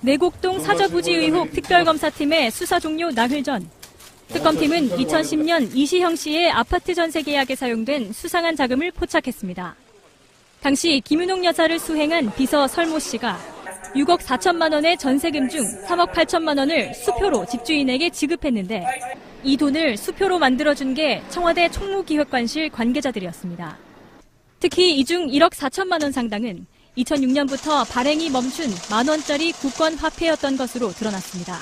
내곡동 사저부지 의혹 특별검사팀의 수사 종료 나흘 전, 특검팀은 2010년 이시형 씨의 아파트 전세 계약에 사용된 수상한 자금을 포착했습니다. 당시 김윤옥 여사를 수행한 비서 설모 씨가 6억 4천만 원의 전세금 중 3억 8천만 원을 수표로 집주인에게 지급했는데 이 돈을 수표로 만들어준 게 청와대 총무기획관실 관계자들이었습니다. 특히 이 중 1억 4천만 원 상당은 2006년부터 발행이 멈춘 만원짜리 국권 화폐였던 것으로 드러났습니다.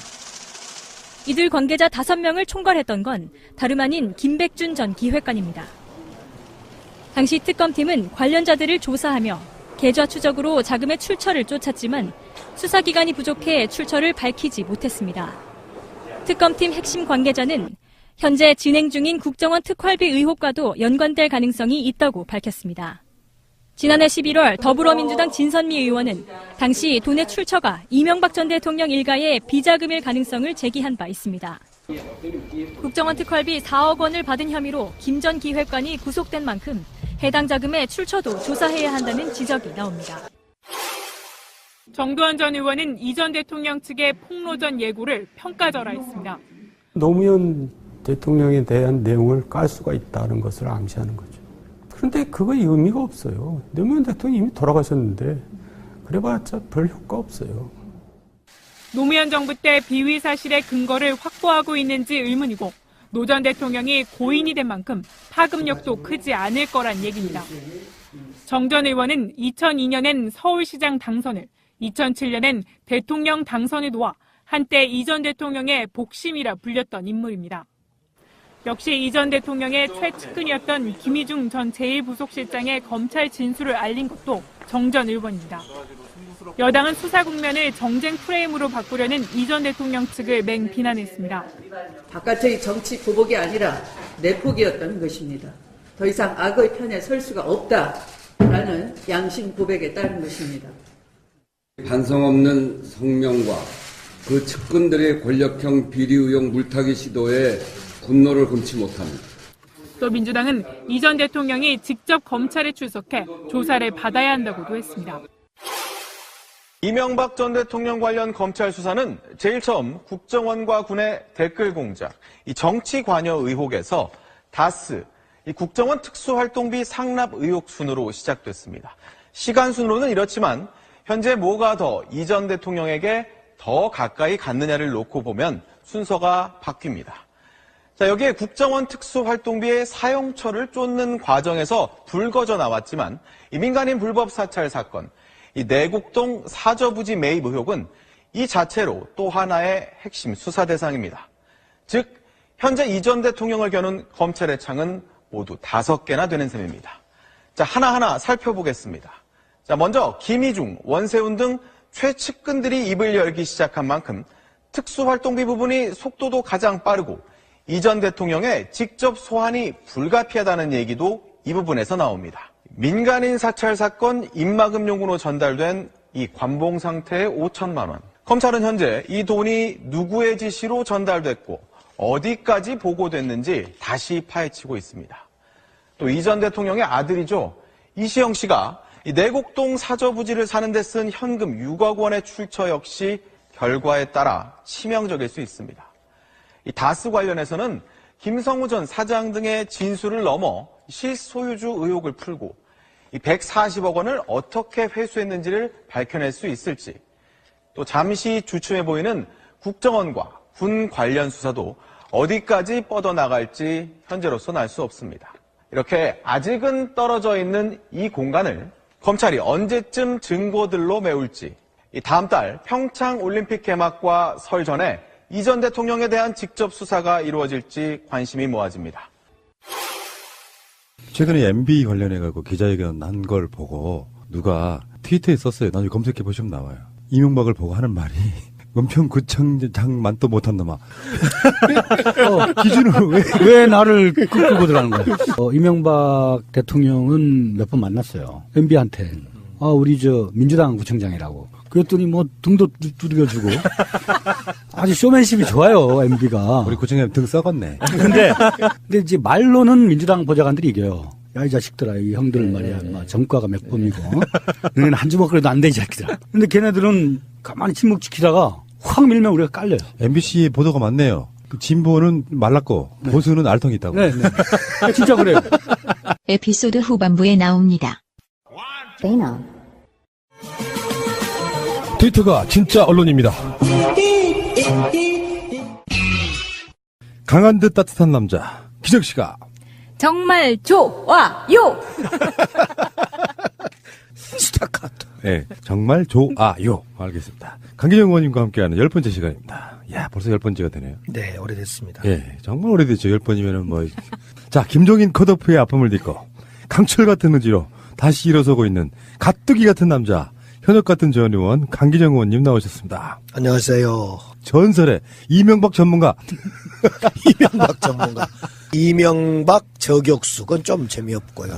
이들 관계자 5명을 총괄했던 건 다름 아닌 김백준 전 기획관입니다. 당시 특검팀은 관련자들을 조사하며 계좌 추적으로 자금의 출처를 쫓았지만 수사기간이 부족해 출처를 밝히지 못했습니다. 특검팀 핵심 관계자는 현재 진행 중인 국정원 특활비 의혹과도 연관될 가능성이 있다고 밝혔습니다. 지난해 11월 더불어민주당 진선미 의원은 당시 돈의 출처가 이명박 전 대통령 일가의 비자금일 가능성을 제기한 바 있습니다. 국정원 특활비 4억 원을 받은 혐의로 김 전 기획관이 구속된 만큼 해당 자금의 출처도 조사해야 한다는 지적이 나옵니다. 정두환 전 의원은 이 전 대통령 측의 폭로전 예고를 평가절하했습니다. 노무현 대통령에 대한 내용을 깔 수가 있다는 것을 암시하는 거죠. 그런데 그거에 의미가 없어요. 노무현 대통령이 이미 돌아가셨는데 그래봤자 별 효과 없어요. 노무현 정부 때 비위 사실의 근거를 확보하고 있는지 의문이고 노 전 대통령이 고인이 된 만큼 파급력도 크지 않을 거란 얘기입니다. 정 전 의원은 2002년엔 서울시장 당선을, 2007년엔 대통령 당선을 도와 한때 이 전 대통령의 복심이라 불렸던 인물입니다. 역시 이 전 대통령의 최측근이었던 김희중 전 제1부속실장의 검찰 진술을 알린 것도 정 전 의원입니다. 여당은 수사 국면을 정쟁 프레임으로 바꾸려는 이 전 대통령 측을 맹비난했습니다. 바깥의 정치 보복이 아니라 내폭이었던 것입니다. 더 이상 악의 편에 설 수가 없다라는 양심 고백에 따른 것입니다. 반성 없는 성명과 그 측근들의 권력형 비리 의혹 물타기 시도에 분노를 금치 못합니다. 또 민주당은 이 전 대통령이 직접 검찰에 출석해 조사를 받아야 한다고도 했습니다. 이명박 전 대통령 관련 검찰 수사는 제일 처음 국정원과 군의 댓글 공작, 이 정치 관여 의혹에서 다스, 이 국정원 특수활동비 상납 의혹 순으로 시작됐습니다. 시간 순으로는 이렇지만 현재 뭐가 더 이 전 대통령에게 더 가까이 갔느냐를 놓고 보면 순서가 바뀝니다. 자, 여기에 국정원 특수활동비의 사용처를 쫓는 과정에서 불거져 나왔지만 이 민간인 불법 사찰 사건, 이 내곡동 사저부지 매입 의혹은 이 자체로 또 하나의 핵심 수사 대상입니다. 즉, 현재 이 전 대통령을 겨눈 검찰의 창은 모두 5개나 되는 셈입니다. 자, 하나하나 살펴보겠습니다. 자, 먼저 김희중, 원세훈 등 최측근들이 입을 열기 시작한 만큼 특수활동비 부분이 속도도 가장 빠르고 이 전 대통령의 직접 소환이 불가피하다는 얘기도 이 부분에서 나옵니다. 민간인 사찰 사건 입막음용으로 전달된 이 관봉 상태의 5천만 원. 검찰은 현재 이 돈이 누구의 지시로 전달됐고 어디까지 보고됐는지 다시 파헤치고 있습니다. 또 이 전 대통령의 아들이죠. 이시영 씨가 이 내곡동 사저부지를 사는 데 쓴 현금 6억 원의 출처 역시 결과에 따라 치명적일 수 있습니다. 이 다스 관련해서는 김성우 전 사장 등의 진술을 넘어 실소유주 의혹을 풀고 이 140억 원을 어떻게 회수했는지를 밝혀낼 수 있을지, 또 잠시 주춤해 보이는 국정원과 군 관련 수사도 어디까지 뻗어나갈지 현재로서는 알 수 없습니다. 이렇게 아직은 떨어져 있는 이 공간을 검찰이 언제쯤 증거들로 메울지, 이 다음 달 평창 올림픽 개막과 설 전에 이 전 대통령에 대한 직접 수사가 이루어질지 관심이 모아집니다. 최근에 MB 관련해가지고 기자회견 한 걸 보고 누가 트위터에 썼어요. 나중에 검색해 보시면 나와요. 이명박을 보고 하는 말이 은평구청장 만도 못한 놈아. 기준으로 왜 나를 끌고 들어가는 거야? 이명박 대통령은 몇 번 만났어요. MB한테. 우리 민주당 구청장이라고. 그랬더니 등도 두들겨주고. 아주 쇼맨십이 좋아요, MB가. 우리 구청장 등 썩었네. 근데 이제 말로는 민주당 보좌관들이 이겨요. 야, 이 자식들아, 이 형들은 말이야, 막 전과가 몇 범이고, 너네는 한 주먹 그래도 안 돼, 이 자식들아. 근데 걔네들은 가만히 침묵 지키다가 확 밀면 우리가 깔려요. MBC 보도가 많네요. 그 진보는 말랐고, 보수는 알통이 있다고. 네. 진짜 그래요. 에피소드 후반부에 나옵니다. 트위터가 진짜 언론입니다. 강한 듯 따뜻한 남자, 기정씨가. 정말 좋아요. 스타카토. 네, 정말 좋아요. 알겠습니다. 강기정 의원님과 함께하는 10번째 시간입니다. 야, 벌써 10번째가 되네요. 네, 오래됐습니다. 예, 정말 오래됐죠. 10번이면은 뭐. 자, 김종인 컷오프의 아픔을 딛고 강철 같은 의지로 다시 일어서고 있는 가뜩이 같은 남자, 현역 같은 전 의원 강기정 의원님 나오셨습니다. 안녕하세요. 전설의 이명박 전문가. 이명박 전문가. 이명박 저격수. 그건 좀 재미없고요.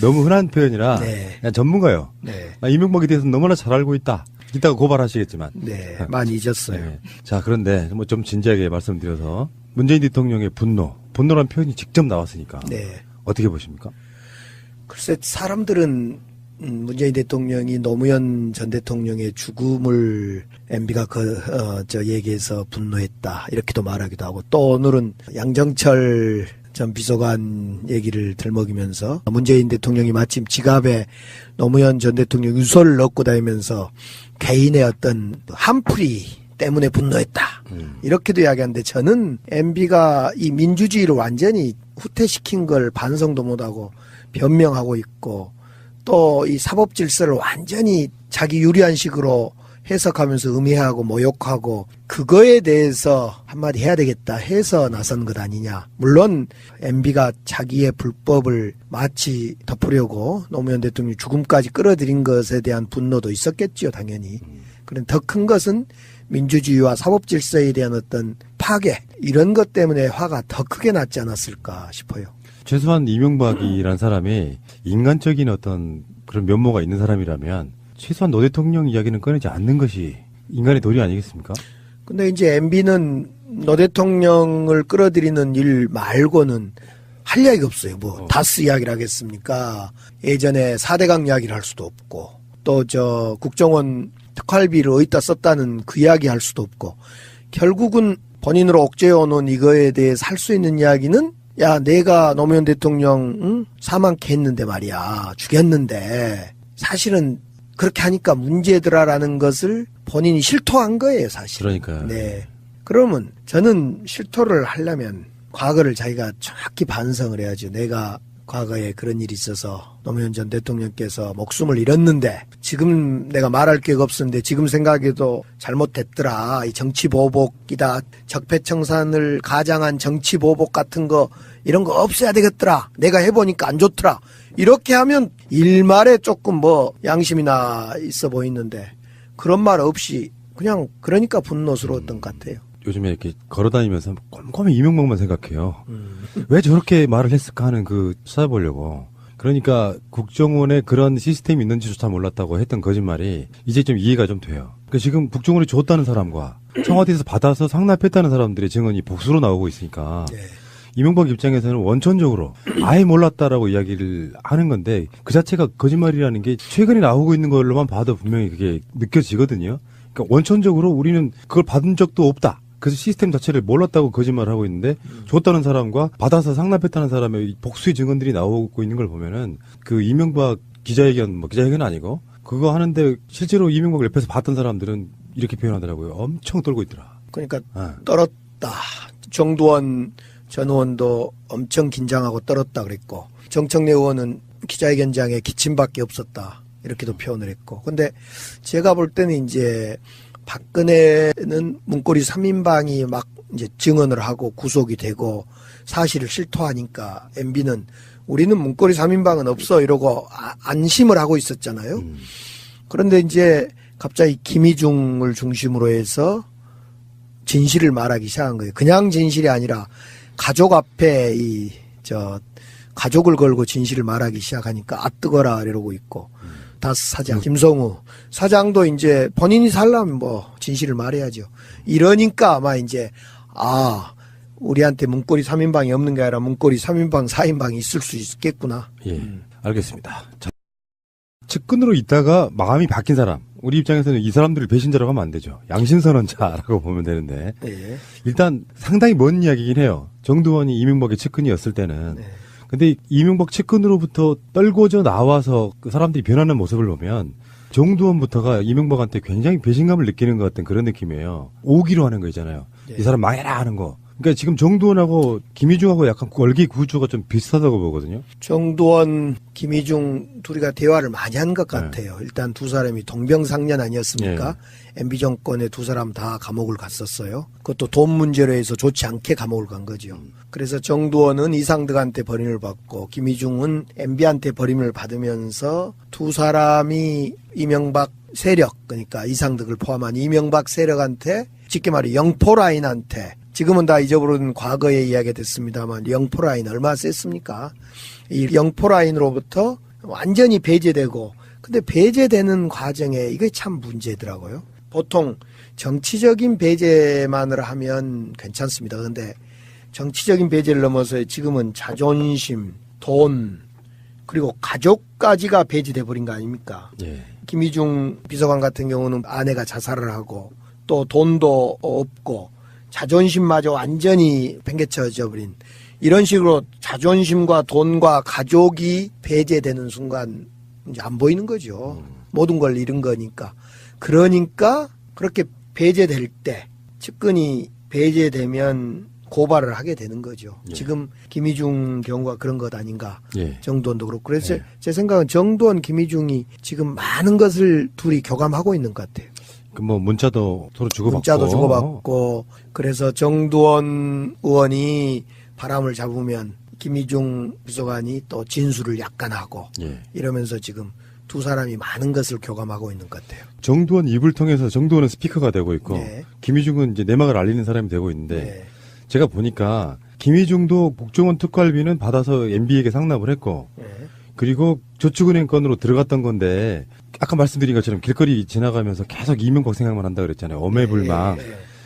너무 흔한 표현이라 네. 그냥 전문가요. 네. 나 이명박에 대해서 너무나 잘 알고 있다. 이따가 고발하시겠지만. 네, 많이 잊었어요. 네. 자, 그런데 뭐 좀 진지하게 말씀드려서 문재인 대통령의 분노란 표현이 직접 나왔으니까. 네. 어떻게 보십니까? 글쎄, 사람들은 문재인 대통령이 노무현 전 대통령의 죽음을 MB가 얘기해서 분노했다. 이렇게도 말하기도 하고, 또 오늘은 양정철 전 비서관 얘기를 들먹이면서 문재인 대통령이 마침 지갑에 노무현 전 대통령 유서를 넣고 다니면서 개인의 어떤 한풀이 때문에 분노했다. 이렇게도 이야기하는데, 저는 MB가 이 민주주의를 완전히 후퇴시킨 걸 반성도 못하고 변명하고 있고, 또 이 사법 질서를 완전히 자기 유리한 식으로 해석하면서 음해하고 모욕하고, 그거에 대해서 한마디 해야 되겠다 해서 나선 것 아니냐. 물론 MB가 자기의 불법을 마치 덮으려고 노무현 대통령 죽음까지 끌어들인 것에 대한 분노도 있었겠지요, 당연히. 그런 더 큰 것은 민주주의와 사법 질서에 대한 어떤 파괴, 이런 것 때문에 화가 더 크게 났지 않았을까 싶어요. 최소한 이명박이란 사람이 인간적인 어떤 그런 면모가 있는 사람이라면 최소한 노 대통령 이야기는 꺼내지 않는 것이 인간의 도리 아니겠습니까? 근데 이제 MB는 노 대통령을 끌어들이는 일 말고는 할 이야기가 없어요. 뭐 다스 이야기를 하겠습니까? 예전에 4대강 이야기를 할 수도 없고, 또 국정원 특활비를 어디다 썼다는 그 이야기 할 수도 없고, 결국은 본인으로 억제해오는 이거에 대해서 할 수 있는 이야기는, 야, 내가 노무현 대통령 사망케 했는데 말이야, 죽였는데 사실은 그렇게 하니까 문제더라라는 것을 본인이 실토한 거예요, 사실. 그러니까요. 네. 그러면 저는 실토를 하려면 과거를 자기가 정확히 반성을 해야죠. 내가 과거에 그런 일이 있어서 노무현 전 대통령께서 목숨을 잃었는데, 지금 내가 말할 기회가 없었는데 지금 생각해도 잘못됐더라. 이 정치보복이다. 적폐청산을 가장한 정치보복 같은 거, 이런 거 없애야 되겠더라. 내가 해보니까 안 좋더라. 이렇게 하면 일말에 조금 뭐 양심이나 있어 보이는데, 그런 말 없이 그냥 그러니까 분노스러웠던 것 같아요. 요즘에 이렇게 걸어다니면서 꼼꼼히 이명박만 생각해요. 왜 저렇게 말을 했을까 하는 찾아보려고. 그러니까 국정원에 그런 시스템이 있는지조차 몰랐다고 했던 거짓말이 이제 좀 이해가 좀 돼요. 그러니까 지금 국정원이 줬다는 사람과 청와대에서 받아서 상납했다는 사람들의 증언이 복수로 나오고 있으니까 네. 이명박 입장에서는 원천적으로 아예 몰랐다라고 이야기를 하는 건데, 그 자체가 거짓말이라는 게 최근에 나오고 있는 걸로만 봐도 분명히 그게 느껴지거든요. 그러니까 원천적으로 우리는 그걸 받은 적도 없다. 그래서 시스템 자체를 몰랐다고 거짓말을 하고 있는데, 줬다는 사람과 받아서 상납했다는 사람의 복수의 증언들이 나오고 있는 걸 보면은, 그 이명박 기자회견은 아니고 그거 하는데 실제로 이명박 옆에서 봤던 사람들은 이렇게 표현하더라고요. 엄청 떨고 있더라. 그러니까 떨었다. 정두원 전 의원도 엄청 긴장하고 떨었다 그랬고, 정청래 의원은 기자회견장에 기침밖에 없었다. 이렇게도 표현을 했고. 근데 제가 볼 때는 이제 박근혜는 문고리 3인방이 막 이제 증언을 하고 구속이 되고 사실을 실토하니까, MB는 우리는 문고리 3인방은 없어 이러고 안심을 하고 있었잖아요. 그런데 이제 갑자기 김희중을 중심으로 해서 진실을 말하기 시작한 거예요. 그냥 진실이 아니라 가족 앞에 가족을 걸고 진실을 말하기 시작하니까 뜨거라 이러고 있고, 다스 사장 김성우 사장도 이제 본인이 살려면 뭐 진실을 말해야죠. 이러니까 아마 이제 우리한테 문고리 3인방이 없는 게 아니라 문고리 3인방, 4인방이 있을 수 있겠구나. 예, 알겠습니다. 자, 측근으로 있다가 마음이 바뀐 사람. 우리 입장에서는 이 사람들을 배신자라고 하면 안 되죠. 양심선언자라고 보면 되는데. 예. 일단 상당히 먼 이야기긴 해요. 정두원이 이명박의 측근이었을 때는. 네. 근데 이명박 측근으로부터 떨궈져 나와서 그 사람들이 변하는 모습을 보면 정두원부터가 이명박한테 굉장히 배신감을 느끼는 것 같은 그런 느낌이에요. 오기로 하는 거 있잖아요. 네. 이 사람 망해라 하는 거. 그러니까 지금 정두원하고 김희중하고 약간 월계 구조가 좀 비슷하다고 보거든요. 정두원, 김희중 둘이가 대화를 많이 한 것 같아요. 일단 두 사람이 동병상련 아니었습니까? MB 정권에 두 사람 다 감옥을 갔었어요. 그것도 돈 문제로 해서 좋지 않게 감옥을 간 거죠. 그래서 정두원은 이상득한테 버림을 받고 김희중은 MB한테 버림을 받으면서 두 사람이 이명박 세력, 그러니까 이상득을 포함한 이명박 세력한테 쉽게 말해 영포라인한테, 지금은 다 잊어버린 과거의 이야기가 됐습니다만 영포라인 얼마나 셌습니까? 이 영포라인으로부터 완전히 배제되고, 근데 배제되는 과정에 이게 참 문제더라고요. 보통 정치적인 배제만을 하면 괜찮습니다. 그런데 정치적인 배제를 넘어서 지금은 자존심, 돈, 그리고 가족까지가 배제돼 버린 거 아닙니까? 예. 김희중 비서관 같은 경우는 아내가 자살을 하고 또 돈도 없고 자존심마저 완전히 팽개쳐져 버린, 이런 식으로 자존심과 돈과 가족이 배제되는 순간 이제 안 보이는 거죠. 모든 걸 잃은 거니까. 그러니까 그렇게 배제될 때, 측근이 배제되면 고발을 하게 되는 거죠. 예. 지금 김희중 경우가 그런 것 아닌가. 예. 정두원도 그렇고. 그래서 예. 제 생각은 정두원, 김희중이 지금 많은 것을 둘이 교감하고 있는 것 같아요. 그 뭐 문자도 서로 주고받고. 문자도 주고받고. 그래서 정두원 의원이 바람을 잡으면 김희중 비서관이 또 진술을 약간 하고 예. 이러면서 지금 두 사람이 많은 것을 교감하고 있는 것 같아요. 정두원 입을 통해서 정두원은 스피커가 되고 있고 네. 김희중은 이제 내막을 알리는 사람이 되고 있는데 네. 제가 보니까 김희중도 국정원 특활비는 받아서 MB에게 상납을 했고 네. 그리고 저축은행 건으로 들어갔던 건데 아까 말씀드린 것처럼 길거리 지나가면서 계속 이명박 생각만 한다 그랬잖아요. 어매불망. 네.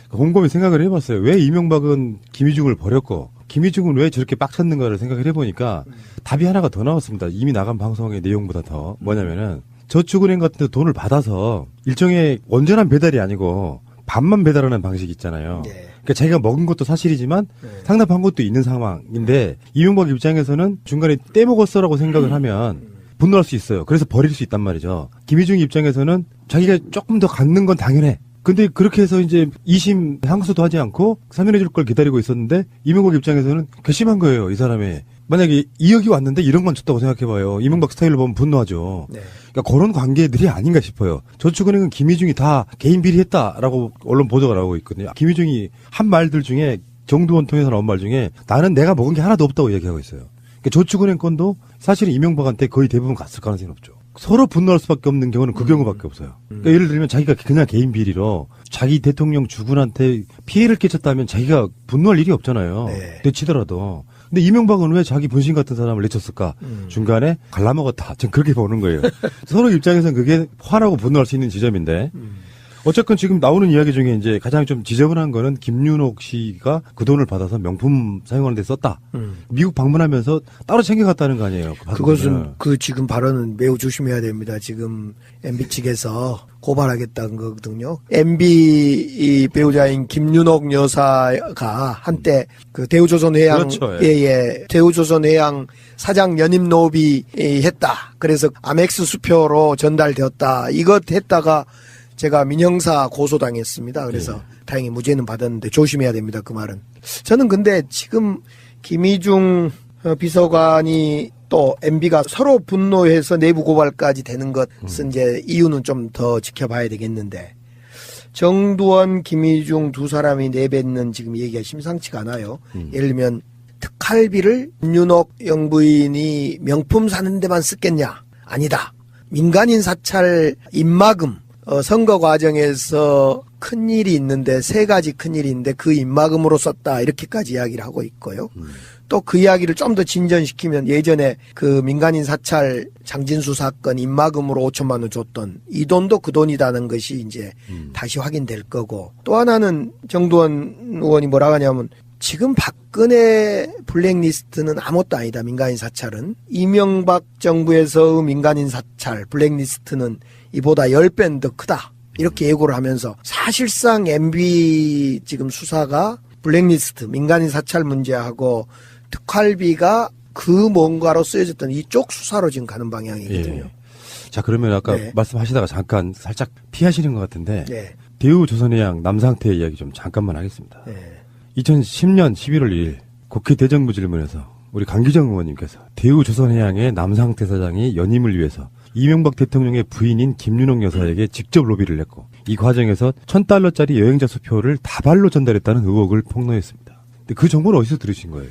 곰곰이 생각을 해봤어요. 왜 이명박은 김희중을 버렸고 김희중은 왜 저렇게 빡쳤는가를 생각을 해보니까 답이 하나가 더 나왔습니다. 이미 나간 방송의 내용보다 더. 뭐냐면은 저축은행 같은 데 돈을 받아서 일종의 온전한 배달이 아니고 반만 배달하는 방식이 있잖아요. 네. 그러니까 자기가 먹은 것도 사실이지만 네. 상납한 것도 있는 상황인데 이명박 입장에서는 중간에 떼먹었어라고 생각을 하면 분노할 수 있어요. 그래서 버릴 수 있단 말이죠. 김희중 입장에서는 자기가 조금 더 갖는 건 당연해. 근데 그렇게 해서 이제 2심 항소도 하지 않고 사면해줄 걸 기다리고 있었는데 이명박 입장에서는 괘씸한 거예요. 이 사람이. 만약에 2억이 왔는데 1억만 줬다고 생각해봐요. 이명박 스타일로 보면 분노하죠. 네. 그러니까 그런 관계들이 아닌가 싶어요. 저축은행은 김희중이 다 개인 비리했다라고 언론 보도가 나오고 있거든요. 김희중이 한 말들 중에 정두원 통해서 나온 말 중에 나는 내가 먹은 게 하나도 없다고 얘기하고 있어요. 그러니까 저축은행 건도 사실은 이명박한테 거의 대부분 갔을 가능성이 없죠. 서로 분노할 수밖에 없는 경우는 그 경우밖에 없어요. 그러니까 예를 들면 자기가 그냥 개인 비리로 자기 대통령 주군한테 피해를 끼쳤다면 자기가 분노할 일이 없잖아요. 네. 내치더라도. 근데 이명박은 왜 자기 분신 같은 사람을 내쳤을까? 중간에 갈라먹었다. 전 그렇게 보는 거예요. 서로 입장에서는 그게 화나고 분노할 수 있는 지점인데. 어쨌건 지금 나오는 이야기 중에 이제 가장 좀 지저분한 거는 김윤옥 씨가 그 돈을 받아서 명품 사용하는 데 썼다. 미국 방문하면서 따로 챙겨갔다는 거 아니에요? 그것은 그 지금 발언은 매우 조심해야 됩니다. 지금 MB 측에서 고발하겠다는 거거든요. MB 이 배우자인 김윤옥 여사가 한때 그 대우조선해양 그렇죠, 대우조선해양 사장 연임 노비 했다. 그래서 아멕스 수표로 전달되었다. 이것 했다가 제가 민형사 고소당했습니다. 그래서 다행히 무죄는 받았는데 조심해야 됩니다. 그 말은. 저는 근데 지금 김희중 비서관이 또 MB가 서로 분노해서 내부 고발까지 되는 것은 이제 이유는 좀 더 지켜봐야 되겠는데 정두원, 김희중 두 사람이 내뱉는 지금 얘기가 심상치가 않아요. 예를 들면 특활비를 윤옥 영부인이 명품 사는 데만 썼겠냐? 아니다. 민간인 사찰 입마금 선거 과정에서 큰일이 있는데 세 가지 큰일이 있는데 그 입마금으로 썼다 이렇게까지 이야기를 하고 있고요. 또 그 이야기를 좀 더 진전시키면 예전에 그 민간인 사찰 장진수 사건 입마금으로 5천만 원 줬던 이 돈도 그 돈이라는 것이 이제 다시 확인될 거고, 또 하나는 정두원 의원이 뭐라고 하냐면 지금 박근혜 블랙리스트는 아무것도 아니다. 민간인 사찰은. 이명박 정부에서의 민간인 사찰 블랙리스트는 이보다 10배는 더 크다. 이렇게 예고를 하면서 사실상 MB 지금 수사가 블랙리스트 민간인 사찰 문제하고 특활비가 그 뭔가로 쓰여졌던 이쪽 수사로 지금 가는 방향이거든요. 예. 자, 그러면 아까 네. 말씀하시다가 잠깐 살짝 피하시는 것 같은데 네. 대우조선해양 남상태 이야기 좀 잠깐만 하겠습니다. 네. 2010년 11월 2일 국회 대정부 질문에서 우리 강기정 의원님께서 대우조선해양의 남상태 사장이 연임을 위해서 이명박 대통령의 부인인 김윤옥 여사에게 직접 로비를 했고 이 과정에서 $1,000짜리 여행자 수표를 다발로 전달했다는 의혹을 폭로했습니다. 근데 그 정보는 어디서 들으신 거예요?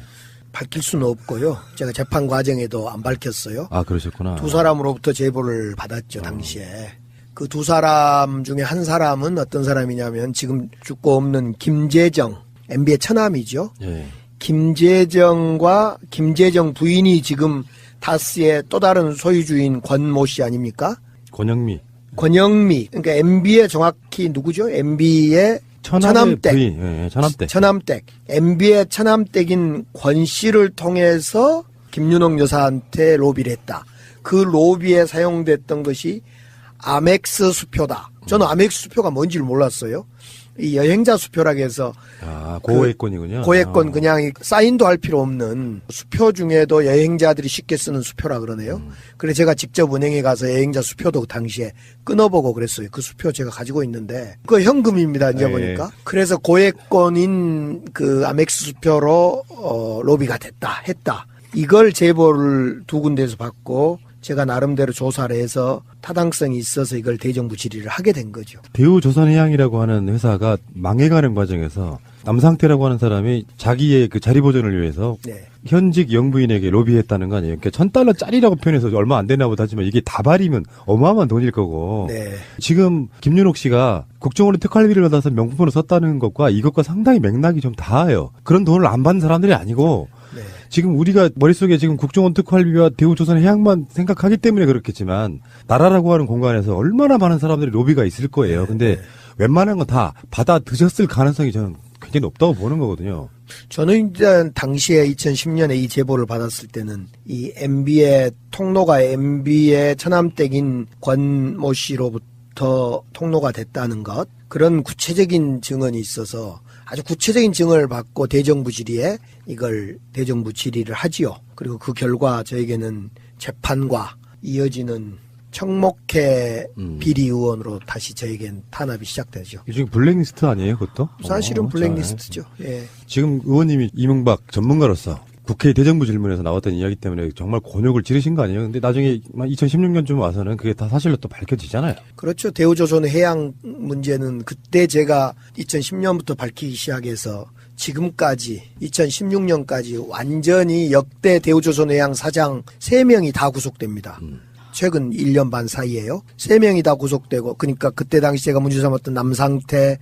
밝힐 수는 없고요. 제가 재판 과정에도 안 밝혔어요. 아, 그러셨구나. 두 사람으로부터 제보를 받았죠, 당시에. 그 두 사람 중에 한 사람은 어떤 사람이냐면 지금 죽고 없는 김재정, MB의 처남이죠. 예. 김재정과 김재정 부인이 지금 다스의 또 다른 소유주인 권모 씨 아닙니까? 권영미. 권영미. 그러니까 MB의 정확히 누구죠? MB의 처남댁. 부인. 예, 처남댁. 처남댁. MB의 처남댁인 권 씨를 통해서 김윤옥 여사한테 로비를 했다. 그 로비에 사용됐던 것이 아멕스 수표다. 저는 아멕스 수표가 뭔지를 몰랐어요. 이 여행자 수표라고 해서 고액권이군요. 고액권 그냥 사인도 할 필요 없는 수표 중에도 여행자들이 쉽게 쓰는 수표라 그러네요. 그래서 제가 직접 은행에 가서 여행자 수표도 당시에 끊어보고 그랬어요. 그 수표 제가 가지고 있는데 그거 현금입니다. 이제 보니까. 그래서 고액권인 그 아멕스 수표로 로비가 했다. 이걸 제보를 두 군데에서 받고 제가 나름대로 조사를 해서 타당성이 있어서 이걸 대정부 질의를 하게 된 거죠. 대우조선해양이라고 하는 회사가 망해가는 과정에서 남상태라고 하는 사람이 자기의 그 자리 보전을 위해서 네. 현직 영부인에게 로비했다는 거 아니에요? 그러니까 $1,000짜리라고 표현해서 얼마 안 되나 보다 하지만 이게 다발이면 어마어마한 돈일 거고. 네. 지금 김윤옥 씨가 국정원의 특활비를 받아서 명품으로 썼다는 것과 이것과 상당히 맥락이 좀 닿아요. 그런 돈을 안 받는 사람들이 아니고 네. 지금 우리가 머릿속에 지금 국정원 특활비와 대우조선해양만 생각하기 때문에 그렇겠지만 나라라고 하는 공간에서 얼마나 많은 사람들이 로비가 있을 거예요. 근데 웬만한 건 다 받아 드셨을 가능성이 저는 굉장히 높다고 보는 거거든요. 저는 일단 당시에 2010년에 이 제보를 받았을 때는 이 MB의 통로가 MB의 처남댁인 권모 씨로부터 통로가 됐다는 것, 그런 구체적인 증언이 있어서 아주 구체적인 증언을 받고 대정부 질의에 이걸 대정부 질의를 하지요. 그리고 그 결과 저에게는 재판과 이어지는 청목회 비리 의원으로 다시 저에겐 탄압이 시작되죠. 요즘 블랙리스트 아니에요, 그것도? 사실은 블랙리스트죠. 예. 지금 의원님이 이명박 전문가로서 국회 대정부 질문에서 나왔던 이야기 때문에 정말 곤욕을 치르신 거 아니에요? 근데 나중에 2016년쯤 와서는 그게 다 사실로 또 밝혀지잖아요. 그렇죠. 대우조선 해양 문제는 그때 제가 2010년부터 밝히기 시작해서 지금까지 2016년까지 완전히 역대 대우조선 해양 사장 3명이 다 구속됩니다. 최근 1년 반 사이에요. 3명이 다 구속되고, 그러니까 그때 당시 제가 문제 삼았던 남상태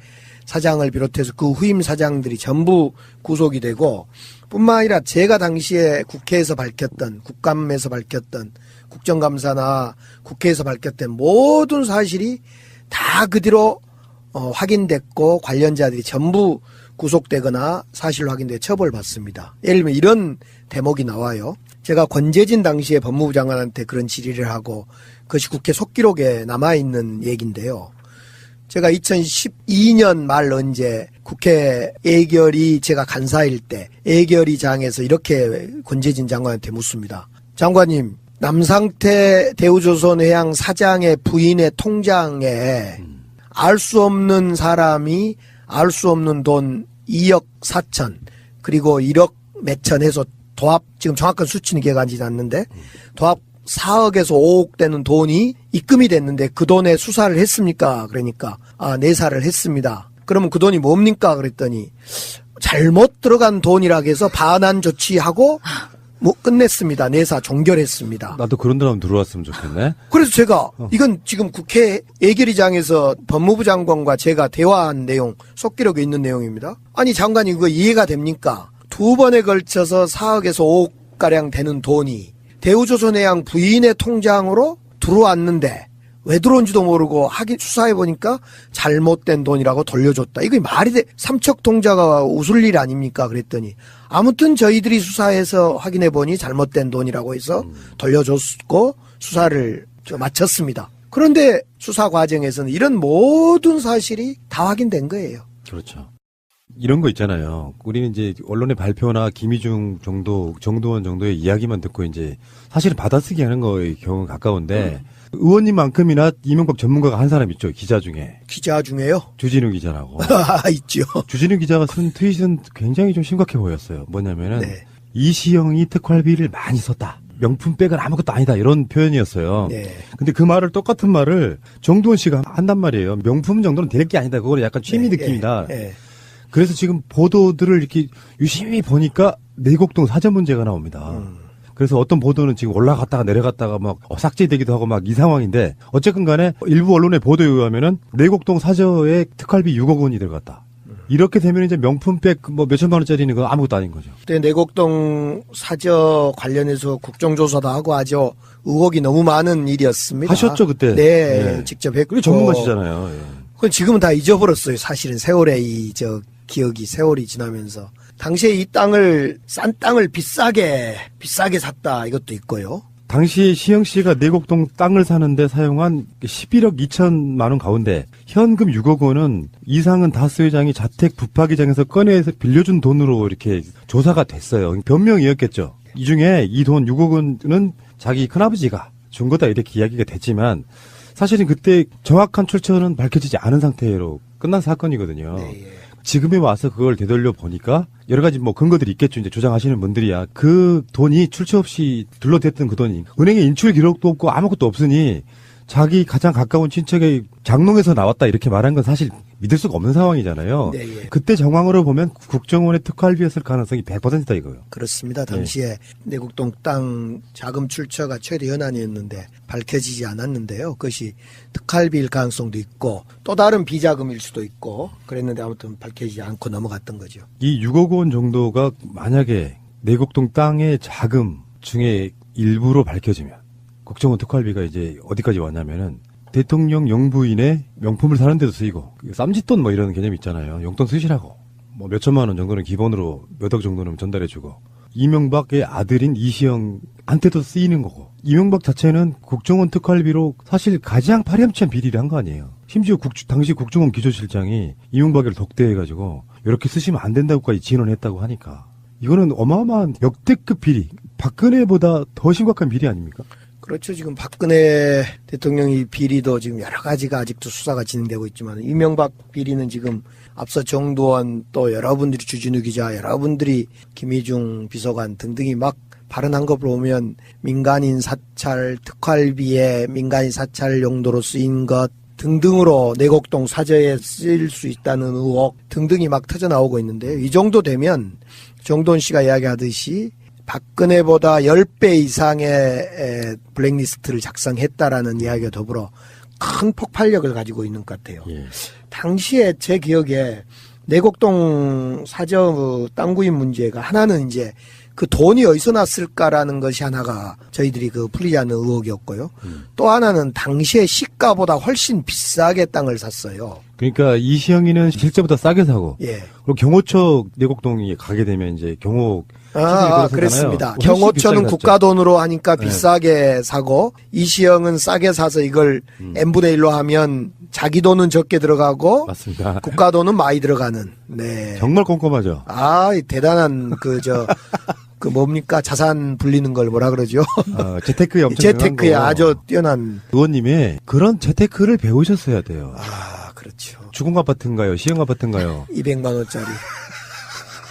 사장을 비롯해서 그 후임 사장들이 전부 구속이 되고, 뿐만 아니라 제가 당시에 국회에서 밝혔던, 국감에서 밝혔던, 국정감사나 국회에서 밝혔던 모든 사실이 다 그 뒤로 확인됐고 관련자들이 전부 구속되거나 사실로 확인돼 처벌받습니다. 예를 들면 이런 대목이 나와요. 제가 권재진 당시에 법무부 장관한테 그런 질의를 하고 그것이 국회 속기록에 남아있는 얘기인데요. 제가 2012년 말 언제 국회 예결위 제가 간사일 때 예결위장에서 이렇게 권재진 장관한테 묻습니다. 장관님, 남상태 대우조선해양 사장의 부인의 통장에 알 수 없는 사람이 알 수 없는 돈 2억 4천 그리고 1억 몇천 해서 도합 지금 정확한 수치는 기억나지 않는데 도합 4억에서 5억 되는 돈이 입금이 됐는데 그 돈에 수사를 했습니까? 그러니까 내사를 했습니다. 그러면 그 돈이 뭡니까? 그랬더니 잘못 들어간 돈이라고 해서 반환 조치하고 끝냈습니다. 내사 종결했습니다. 나도 그런 데 한번 들어왔으면 좋겠네. 그래서 제가 이건 지금 국회 예결위장에서 법무부 장관과 제가 대화한 내용, 속기록에 있는 내용입니다. 아니 장관이 이거 이해가 됩니까? 2번에 걸쳐서 4억에서 5억가량 되는 돈이 대우조선해양 부인의 통장으로 들어왔는데 왜 들어온지도 모르고 하긴 수사해 보니까 잘못된 돈이라고 돌려줬다. 이게 말이 돼. 삼척동자가 웃을 일 아닙니까? 그랬더니 아무튼 저희들이 수사해서 확인해 보니 잘못된 돈이라고 해서 돌려줬고 수사를 마쳤습니다. 그런데 수사 과정에서는 이런 모든 사실이 다 확인된 거예요. 그렇죠. 이런 거 있잖아요. 우리는 이제 언론의 발표나 김희중 정도, 정두원 정도의 이야기만 듣고 이제 사실은 받아쓰기 하는 거의 경우가 가까운데 의원님만큼이나 이명박 전문가가 한 사람 있죠. 기자 중에. 기자 중에요? 주진우 기자라고. 있죠. 주진우 기자가 쓴 트윗은 굉장히 좀 심각해 보였어요. 뭐냐면은 네. 이시영이 특활비를 많이 썼다. 명품백은 아무것도 아니다. 이런 표현이었어요. 네. 근데 그 말을 똑같은 말을 정두원 씨가 한단 말이에요. 명품 정도는 될 게 아니다. 그거는 약간 취미 느낌이다. 그래서 지금 보도들을 이렇게 유심히 보니까 내곡동 사저 문제가 나옵니다. 그래서 어떤 보도는 지금 올라갔다가 내려갔다가 막 삭제되기도 하고 막 이 상황인데 어쨌든 간에 일부 언론의 보도에 의하면은 내곡동 사저에 특활비 6억 원이 들어갔다. 이렇게 되면 이제 명품백 뭐 몇천만 원짜리는 그거 아무것도 아닌 거죠. 그때 내곡동 사저 관련해서 국정조사도 하고 아주 의혹이 너무 많은 일이었습니다. 하셨죠 그때? 네, 직접 했고. 그리고 전문가시잖아요. 예. 그건 지금은 다 잊어버렸어요. 사실은 세월의 기억이 세월이 지나면서. 당시에 이 땅을 싼 땅을 비싸게 샀다 이것도 있고요. 당시 시영 씨가 내곡동 땅을 사는데 사용한 11억 2천만 원 가운데 현금 6억 원은 이상은 다스 회장이 자택 부파기장에서 꺼내서 빌려준 돈으로 이렇게 조사가 됐어요. 변명이었겠죠. 이 중에 이 돈 6억 원은 자기 큰아버지가 준 거다 이렇게 이야기가 됐지만 사실은 그때 정확한 출처는 밝혀지지 않은 상태로 끝난 사건이거든요. 지금에 와서 그걸 되돌려 보니까 여러 가지 뭐 근거들이 있겠죠. 이제 주장하시는 분들이야. 그 돈이 출처 없이 둘러댔던 그 돈이 은행에 인출 기록도 없고 아무것도 없으니 자기 가장 가까운 친척의 장롱에서 나왔다 이렇게 말한 건 사실 믿을 수가 없는 상황이잖아요. 네, 예. 그때 정황으로 보면 국정원의 특활비였을 가능성이 100%다 이거예요. 그렇습니다. 당시에 내곡동 땅 자금 출처가 최대 현안이었는데 밝혀지지 않았는데요. 그것이 특활비일 가능성도 있고 또 다른 비자금일 수도 있고 그랬는데 아무튼 밝혀지지 않고 넘어갔던 거죠. 이 6억 원 정도가 만약에 내곡동 땅의 자금 중에 일부로 밝혀지면 국정원 특활비가 이제 어디까지 왔냐면은 대통령 영부인의 명품을 사는 데도 쓰이고 쌈짓돈 뭐 이런 개념 있잖아요. 용돈 쓰시라고 뭐 몇천만 원 정도는 기본으로 몇 억 정도는 전달해주고 이명박의 아들인 이시영한테도 쓰이는 거고 이명박 자체는 국정원 특활비로 사실 가장 파렴치한 비리를 한 거 아니에요. 심지어 당시 국정원 기조실장이 이명박을 독대해가지고 이렇게 쓰시면 안 된다고까지 진언했다고 하니까 이거는 어마어마한 역대급 비리, 박근혜보다 더 심각한 비리 아닙니까? 그렇죠. 지금 박근혜 대통령의 비리도 지금 여러 가지가 아직도 수사가 진행되고 있지만 이명박 비리는 지금 앞서 정두원 또 여러분들이 주진우 기자 여러분들이 김희중 비서관 등등이 막 발언한 거 보면 민간인 사찰 특활비에 민간인 사찰 용도로 쓰인 것 등등으로 내곡동 사저에 쓰일 수 있다는 의혹 등등이 막 터져나오고 있는데요. 이 정도 되면 정두원 씨가 이야기하듯이 박근혜보다 10배 이상의 블랙리스트를 작성했다라는 이야기와 더불어 큰 폭발력을 가지고 있는 것 같아요. 예. 당시에 제 기억에 내곡동 사저 땅 구입 문제가 하나는 이제 그 돈이 어디서 났을까라는 것이 하나가 저희들이 풀리지 않는 의혹이었고요. 또 하나는 당시에 시가보다 훨씬 비싸게 땅을 샀어요. 그러니까 이시영이는 실제보다 싸게 사고 예. 그리고 경호처 내곡동이 가게 되면 이제 경호 그렇습니다. 경호처는 국가 돈으로 하니까 비싸게 사고 이시영은 싸게 사서 이걸 n분의 1로 하면 자기 돈은 적게 들어가고 맞습니다. 국가 돈은 많이 들어가는. 네. 정말 꼼꼼하죠. 대단한 그 뭡니까 자산 불리는 걸 뭐라 그러죠? 재테크에 엄청 재테크에 아주 뛰어난 의원님이 그런 재테크를 배우셨어야 돼요. 그렇죠. 주공 아파트인가요? 시형 아파트인가요? 200만 원짜리.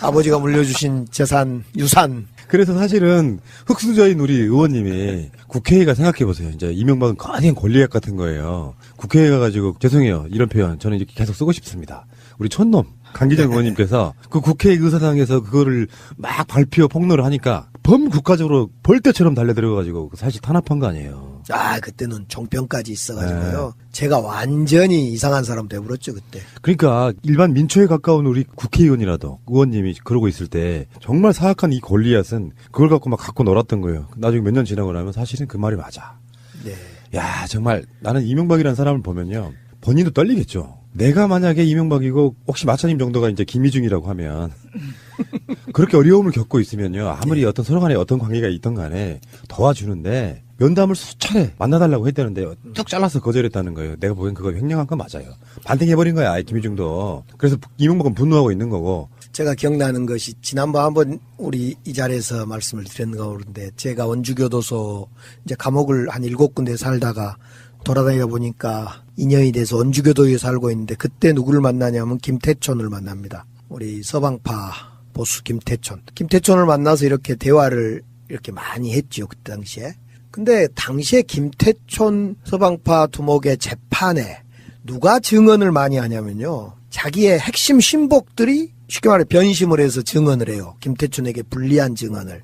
아버지가 물려주신 재산, 유산. 그래서 사실은 흑수저인 우리 의원님이 국회의가 생각해보세요. 이제 이명박은 거대한 권리액 같은 거예요. 국회에 가가지고 죄송해요. 이런 표현 저는 이렇게 계속 쓰고 싶습니다. 우리 촌놈 강기정 의원님께서 그 국회 의사당에서 그거를 막 발표 폭로를 하니까 범국가적으로 벌떼처럼 달려들어가지고 사실 탄압한 거 아니에요. 그때는 종편까지 있어가지고요. 제가 완전히 이상한 사람 돼버렸죠, 그때. 그러니까 일반 민초에 가까운 우리 국회의원이라도 의원님이 그러고 있을 때 정말 사악한 이 골리앗은 그걸 갖고 막 갖고 놀았던 거예요. 나중에 몇 년 지나고 나면 사실은 그 말이 맞아. 네. 야, 정말 나는 이명박이라는 사람을 보면요. 본인도 떨리겠죠. 내가 만약에 이명박이고 혹시 마차님 정도가 이제 김희중이라고 하면 그렇게 어려움을 겪고 있으면요. 아무리 어떤 서로 간에 어떤 관계가 있던 간에 도와주는데 면담을 수차례 만나달라고 했다는데 뚝 잘라서 거절했다는 거예요. 내가 보기엔 그거 횡령한 건 맞아요. 반띵해버린 거야, 김희중도. 그래서 이명박은 분노하고 있는 거고. 제가 기억나는 것이 지난번 한번 우리 이 자리에서 말씀을 드렸는가 모르는데 제가 원주교도소 이제 감옥을 한 7군데 살다가 돌아다니다 보니까 인연이 돼서 원주교도에 살고 있는데 그때 누구를 만나냐면 김태촌을 만납니다. 우리 서방파 보수 김태촌. 김태촌을 만나서 이렇게 대화를 이렇게 많이 했죠. 그때 당시에. 근데 당시에 김태촌 서방파 두목의 재판에 누가 증언을 많이 하냐면요. 자기의 핵심 신복들이 쉽게 말해 변심을 해서 증언을 해요. 김태촌에게 불리한 증언을.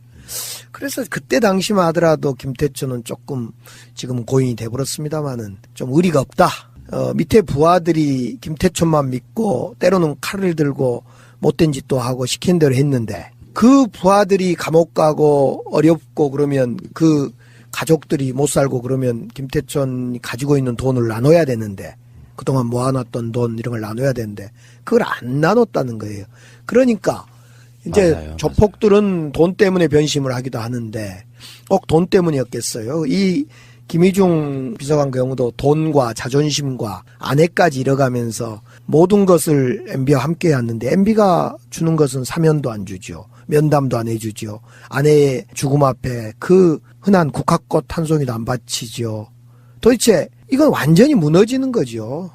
그래서 그때 당시만 하더라도 김태촌은 조금 지금 고인이 돼버렸습니다마는 좀 의리가 없다. 밑에 부하들이 김태촌만 믿고 때로는 칼을 들고 못된 짓도 하고 시킨 대로 했는데 그 부하들이 감옥 가고 어렵고 그러면 그 가족들이 못 살고 그러면 김태촌이 가지고 있는 돈을 나눠야 되는데 그동안 모아놨던 돈 이런 걸 나눠야 되는데 그걸 안 나눴다는 거예요. 그러니까 이제 맞아요. 조폭들은 돈 때문에 변심을 하기도 하는데 꼭 돈 때문이었겠어요. 이 김희중 비서관 경우도 돈과 자존심과 아내까지 잃어가면서 모든 것을 MB와 함께 했는데 MB가 주는 것은 사면도 안 주죠. 면담도 안 해주죠. 아내의 죽음 앞에 그 흔한 국화꽃 한 송이도 안 바치죠. 도대체 이건 완전히 무너지는 거죠.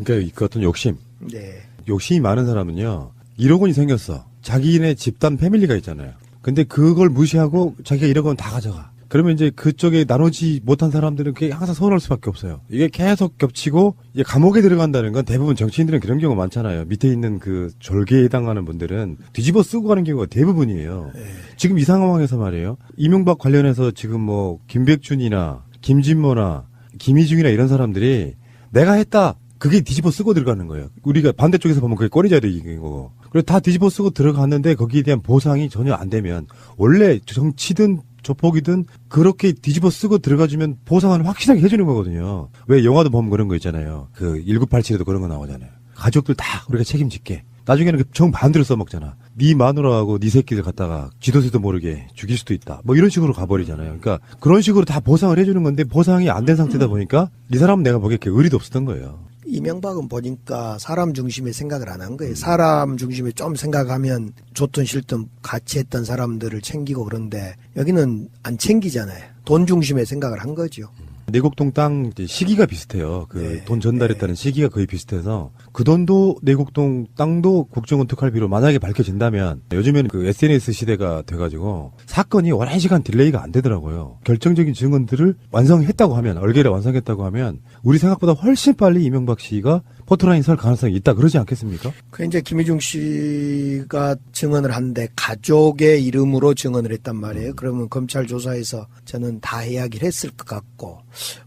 그러니까 그 어떤 욕심. 네. 욕심이 많은 사람은요. 1억 원이 생겼어. 자기네 집단 패밀리가 있잖아요. 근데 그걸 무시하고 자기가 1억 원 다 가져가. 그러면 이제 그쪽에 나누지 못한 사람들은 그게 항상 서운할 수밖에 없어요. 이게 계속 겹치고 이제 감옥에 들어간다는 건 대부분 정치인들은 그런 경우가 많잖아요. 밑에 있는 그 졸개에 해당하는 분들은 뒤집어 쓰고 가는 경우가 대부분이에요. 지금 이 상황에서 말이에요. 이명박 관련해서 지금 뭐 김백준이나 김진모나 김희중이나 이런 사람들이 내가 했다. 그게 뒤집어 쓰고 들어가는 거예요. 우리가 반대쪽에서 보면 그게 꼬리자리인 거고. 그리고 다 뒤집어 쓰고 들어갔는데 거기에 대한 보상이 전혀 안 되면 원래 정치든 조폭이든 그렇게 뒤집어 쓰고 들어가주면 보상은 확실하게 해주는 거거든요. 왜 영화도 보면 그런 거 있잖아요. 그 1987에도 그런 거 나오잖아요. 가족들 다 우리가 책임질게. 나중에는 그 정반대로 써먹잖아. 네 마누라하고 네 새끼들 갖다가 쥐도새도 모르게 죽일 수도 있다. 뭐 이런 식으로 가버리잖아요. 그러니까 그런 식으로 다 보상을 해주는 건데 보상이 안 된 상태다 보니까 이 사람은 내가 보기에 의리도 없었던 거예요. 이명박은 보니까 사람 중심의 생각을 안 한 거예요. 사람 중심에 좀 생각하면 좋든 싫든 같이 했던 사람들을 챙기고 그런데 여기는 안 챙기잖아요. 돈 중심의 생각을 한 거죠. 내곡동 땅 시기가 비슷해요. 그 돈 전달했다는 시기가 거의 비슷해서 그 돈도 내곡동 땅도 국정원 특활비로 만약에 밝혀진다면 요즘에는 그 SNS 시대가 돼가지고 사건이 오랜 시간 딜레이가 안 되더라고요. 결정적인 증언들을 완성했다고 하면 얼개를 완성했다고 하면 우리 생각보다 훨씬 빨리 이명박 씨가 포토라인 설 가능성이 있다 그러지 않겠습니까? 그 이제 김희중 씨가 증언을 하는데 가족의 이름으로 증언을 했단 말이에요. 그러면 검찰 조사에서 저는 다 이야기를 했을 것 같고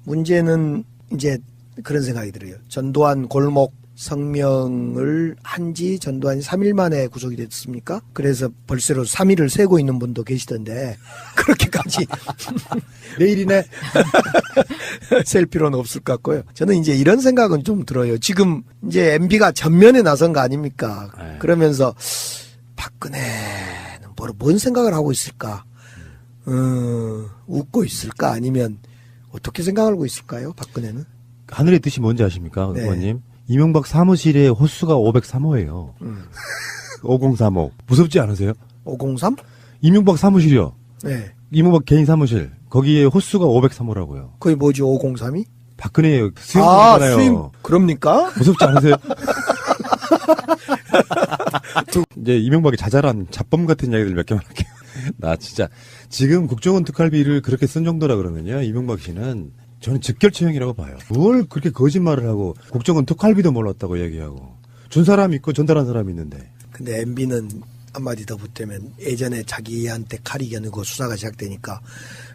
문제는 이제 그런 생각이 들어요. 전두환 골목 성명을 한지 전두환이 3일 만에 구속이 됐습니까? 그래서 벌써로 3일을 세고 있는 분도 계시던데 그렇게까지 내일이네 셀 필요는 없을 것 같고요. 저는 이제 이런 생각은 좀 들어요. 지금 이제 MB가 전면에 나선 거 아닙니까? 그러면서 박근혜는 뭔 생각을 하고 있을까? 웃고 있을까? 아니면 어떻게 생각하고 있을까요? 박근혜는? 하늘의 뜻이 뭔지 아십니까? 네. 의원님? 이명박 사무실의 호수가 503호예요. 5035. 무섭지 않으세요? 503? 이명박 사무실이요. 네. 이명박 개인 사무실. 거기에 호수가 503호라고요. 그게 뭐지 503이? 박근혜 수임이잖아요. 수임. 그럽니까? 무섭지 않으세요? 이제 이명박이 자잘한 잡범 같은 이야기들 몇 개만 할게요. 나 진짜 지금 국정원 특활비를 그렇게 쓴 정도라 그러면요. 이명박 씨는 저는 즉결처형이라고 봐요. 뭘 그렇게 거짓말을 하고 국정원 특활비도 몰랐다고 얘기하고 준 사람이 있고 전달한 사람이 있는데. 근데 MB는 한마디 더 붙으면 예전에 자기한테 칼이 겨누고 수사가 시작되니까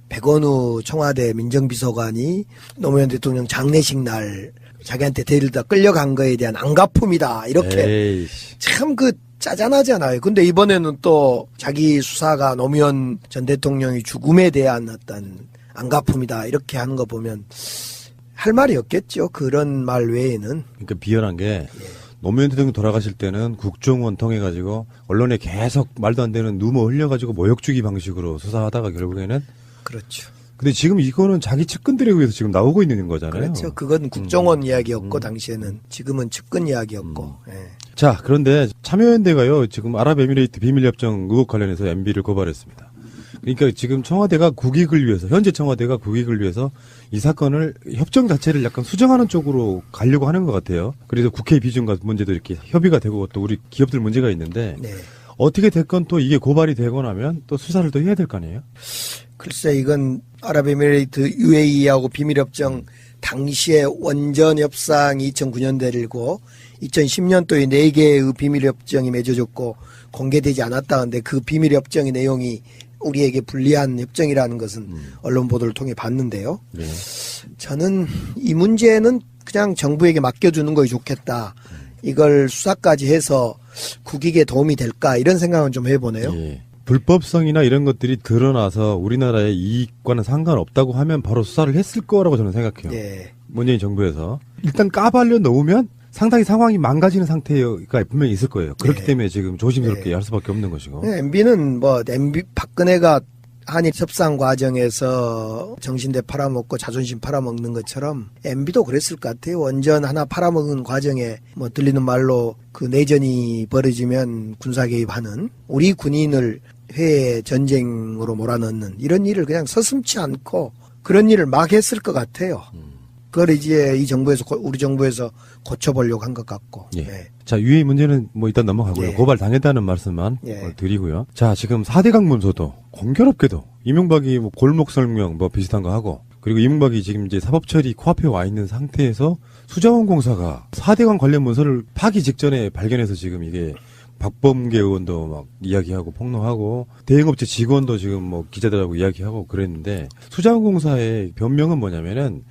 백원우 청와대 민정비서관이 노무현 대통령 장례식 날 자기한테 데려다 끌려간 거에 대한 안갚음이다 이렇게 참 그 짜잔하잖아요. 근데 이번에는 또 자기 수사가 노무현 전 대통령이 죽음에 대한 어떤 안가품이다 이렇게 하는 거 보면 할 말이 없겠죠. 그런 말 외에는. 그러니까 비열한 게 노무현 대통령 돌아가실 때는 국정원 통해 가지고 언론에 계속 말도 안 되는 루머 흘려가지고 모욕주기 방식으로 수사하다가 결국에는 그렇죠. 근데 지금 이거는 자기 측근들에 의해서 지금 나오고 있는 거잖아요. 그렇죠. 그건 국정원 이야기였고 당시에는 지금은 측근 이야기였고. 예. 자, 그런데 참여연대가요, 지금 아랍에미레이트 비밀협정 의혹 관련해서 MB를 고발했습니다. 그러니까 지금 청와대가 국익을 위해서, 현재 청와대가 국익을 위해서 이 사건을 협정 자체를 약간 수정하는 쪽으로 가려고 하는 것 같아요. 그래서 국회 비준과 문제도 이렇게 협의가 되고 또 우리 기업들 문제가 있는데 네. 어떻게 됐건 또 이게 고발이 되고 나면 또 수사를 또 해야 될 거 아니에요? 글쎄 이건 아랍에미레이트 UAE하고 비밀협정 당시에 원전 협상이 2009년대이고 2010년도에 4개의 비밀협정이 맺어졌고 공개되지 않았다는데 그 비밀협정의 내용이 우리에게 불리한 협정이라는 것은 언론 보도를 통해 봤는데요. 네. 저는 이 문제는 그냥 정부에게 맡겨주는 것이 좋겠다. 이걸 수사까지 해서 국익에 도움이 될까 이런 생각은 좀 해보네요. 예. 불법성이나 이런 것들이 드러나서 우리나라의 이익과는 상관없다고 하면 바로 수사를 했을 거라고 저는 생각해요. 네. 문재인 정부에서. 일단 까발려 놓으면 상당히 상황이 망가지는 상태가 분명히 있을 거예요. 그렇기 네. 때문에 지금 조심스럽게 네. 할 수밖에 없는 것이고. MB는 박근혜가 한일 협상 과정에서 정신대 팔아먹고 자존심 팔아먹는 것처럼 MB도 그랬을 것 같아요. 원전 하나 팔아먹은 과정에 들리는 말로 그 내전이 벌어지면 군사 개입하는 우리 군인을 해외 전쟁으로 몰아넣는 이런 일을 그냥 서슴지 않고 그런 일을 막 했을 것 같아요. 그걸 이제 우리 정부에서 고쳐보려고 한 것 같고. 예. 네. 자, 유해 문제는 일단 넘어가고요. 예. 고발 당했다는 말씀만 예. 드리고요. 자, 지금 4대강 문서도 공교롭게도 이명박이 골목 설명 비슷한 거 하고 그리고 이명박이 지금 이제 사법처리 코앞에 와 있는 상태에서 수자원공사가 4대강 관련 문서를 파기 직전에 발견해서 지금 이게 박범계 의원도 막 이야기하고 폭로하고 대행업체 직원도 지금 기자들하고 이야기하고 그랬는데 수자원공사의 변명은 뭐냐면은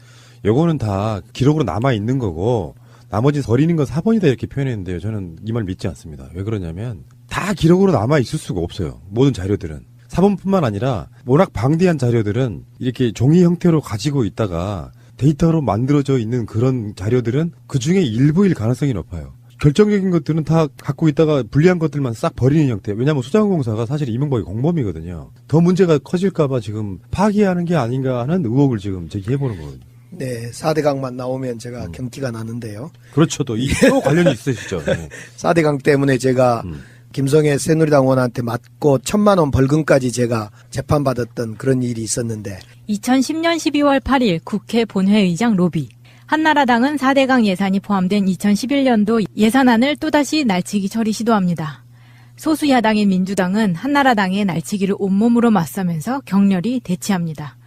요거는 다 기록으로 남아 있는 거고 나머지 버리는 건 사본이다 이렇게 표현했는데요. 저는 이 말 믿지 않습니다. 왜 그러냐면 다 기록으로 남아 있을 수가 없어요. 모든 자료들은. 사본뿐만 아니라 워낙 방대한 자료들은 이렇게 종이 형태로 가지고 있다가 데이터로 만들어져 있는 그런 자료들은 그중에 일부일 가능성이 높아요. 결정적인 것들은 다 갖고 있다가 불리한 것들만 싹 버리는 형태. 왜냐하면 수자원공사가 사실 이명박이 공범이거든요. 더 문제가 커질까봐 지금 파기하는 게 아닌가 하는 의혹을 지금 제기해보는 거거든요. 네, 4대강만 나오면 제가 경기가 나는데요. 그렇죠. 또 관련이 있으시죠. 네. 4대강 때문에 제가 김성애 새누리당 의원한테 맞고 1,000만 원 벌금까지 제가 재판받았던 그런 일이 있었는데 2010년 12월 8일 국회 본회의장 로비. 한나라당은 4대강 예산이 포함된 2011년도 예산안을 또다시 날치기 처리 시도합니다. 소수 야당인 민주당은 한나라당의 날치기를 온몸으로 맞서면서 격렬히 대치합니다.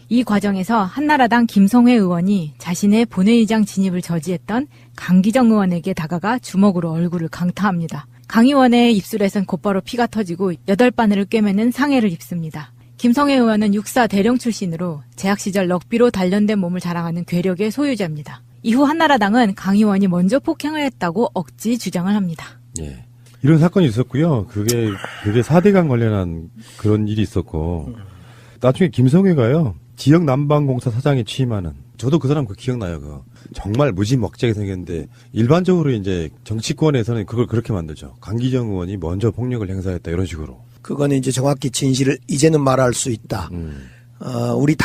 이 과정에서 한나라당 김성회 의원이 자신의 본회의장 진입을 저지했던 강기정 의원에게 다가가 주먹으로 얼굴을 강타합니다. 강 의원의 입술에선 곧바로 피가 터지고 8바늘을 꿰매는 상해를 입습니다. 김성회 의원은 육사 대령 출신으로 재학 시절 럭비로 단련된 몸을 자랑하는 괴력의 소유자입니다. 이후 한나라당은 강 의원이 먼저 폭행을 했다고 억지 주장을 합니다. 예. 이런 사건이 있었고요. 그게 4대강 관련한 그런 일이 있었고 나중에 김성회가요. 지역 난방공사 사장에 취임하는 저도 그 사람 기억나요. 정말 무지막지하게 생겼는데 일반적으로 이제 정치권에서는 그걸 그렇게 만들죠. 강기정 의원이 먼저 폭력을 행사했다 이런 식으로. 그거는 이제 정확히 진실을 이제는 말할 수 있다. 우리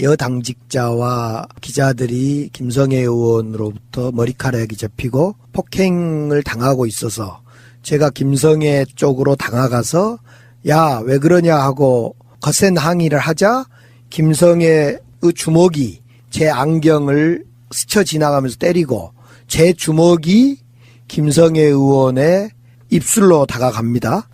여당직자와 기자들이 김성애 의원으로부터 머리카락이 접히고 폭행을 당하고 있어서 제가 김성애 쪽으로 다가가서 야, 왜 그러냐 하고 거센 항의를 하자 김성애의 주먹이 제 안경을 스쳐 지나가면서 때리고 제 주먹이 김성애 의원의 입술로 다가갑니다.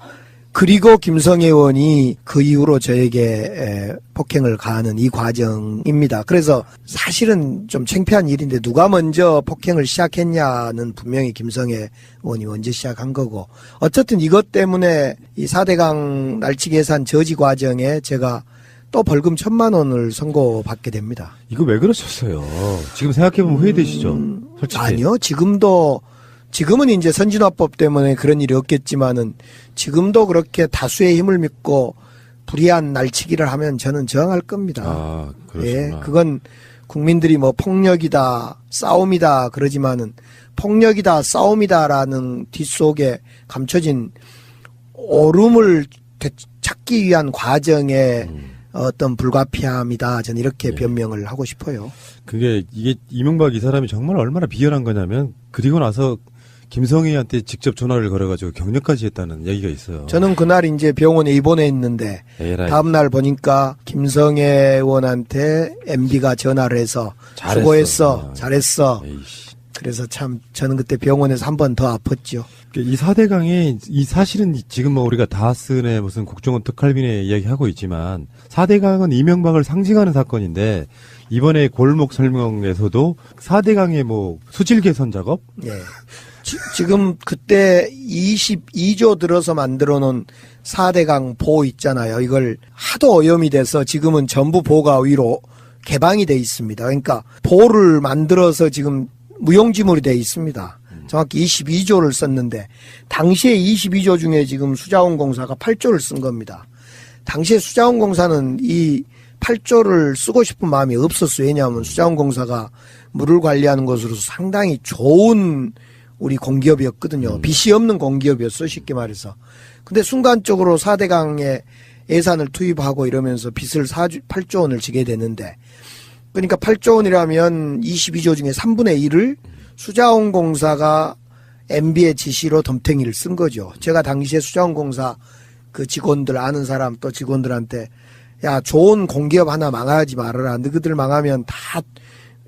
그리고 김성애 의원이 그 이후로 저에게 폭행을 가하는 이 과정입니다. 그래서 사실은 좀 창피한 일인데 누가 먼저 폭행을 시작했냐는 분명히 김성애 의원이 먼저 시작한 거고 어쨌든 이것 때문에 이 4대강 날치기 예산 저지 과정에 제가 또 벌금 1,000만 원을 선고받게 됩니다. 이거 왜 그러셨어요? 지금 생각해보면 후회되시죠? 솔직히. 아니요. 지금은 이제 선진화법 때문에 그런 일이 없겠지만은 지금도 그렇게 다수의 힘을 믿고 불의한 날치기를 하면 저는 저항할 겁니다. 아, 그렇구나. 예, 그건 국민들이 뭐 폭력이다, 싸움이다 그러지만은 폭력이다, 싸움이다라는 뒷속에 감춰진 오름을 찾기 위한 과정에 어떤 불가피함이다. 저는 이렇게 변명을 하고 싶어요. 이게 이명박 이 사람이 정말 얼마나 비열한 거냐면 그리고 나서 김성애한테 직접 전화를 걸어가지고 격려까지 했다는 얘기가 있어요. 저는 그날 이제 병원에 입원했는데 다음날 보니까 김성애 의원한테 MB가 전화를 해서 잘했어. 수고했어, 잘했어. 에이씨. 그래서 참 저는 그때 병원에서 한 번 더 아팠죠. 이 4대강이 이 사실은 지금 뭐 우리가 다하스네 무슨 국정원 특활비네 이야기하고 있지만 4대강은 이명박을 상징하는 사건인데 이번에 골목 설명에서도 4대강의 뭐 수질 개선 작업? 예. 지금 그때 22조 들어서 만들어 놓은 4대강 보 있잖아요. 이걸 하도 오염이 돼서 지금은 전부 보가 위로 개방이 돼 있습니다. 그러니까 보를 만들어서 지금 무용지물이 돼 있습니다. 정확히 22조를 썼는데 당시에 22조 중에 지금 수자원공사가 8조를 쓴 겁니다. 당시에 수자원공사는 이 8조를 쓰고 싶은 마음이 없었어요. 왜냐하면 수자원공사가 물을 관리하는 것으로서 상당히 좋은 우리 공기업이었거든요. 빚이 없는 공기업이었어요. 쉽게 말해서. 근데 순간적으로 4대강에 예산을 투입하고 이러면서 빚을 8조 원을 지게 되는데 그러니까 8조 원이라면 22조 중에 3분의 1을 수자원공사가 MB의 지시로 덤탱이를 쓴 거죠. 제가 당시에 수자원공사 그 직원들 아는 사람 또 직원들한테 야 좋은 공기업 하나 망하지 말아라. 너희들 망하면 다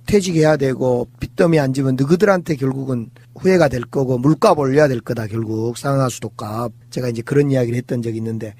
퇴직해야 되고 빚더미 안 지면 너희들한테 결국은 후회가 될 거고 물값 올려야 될 거다. 결국 상하수도값. 제가 이제 그런 이야기를 했던 적이 있는데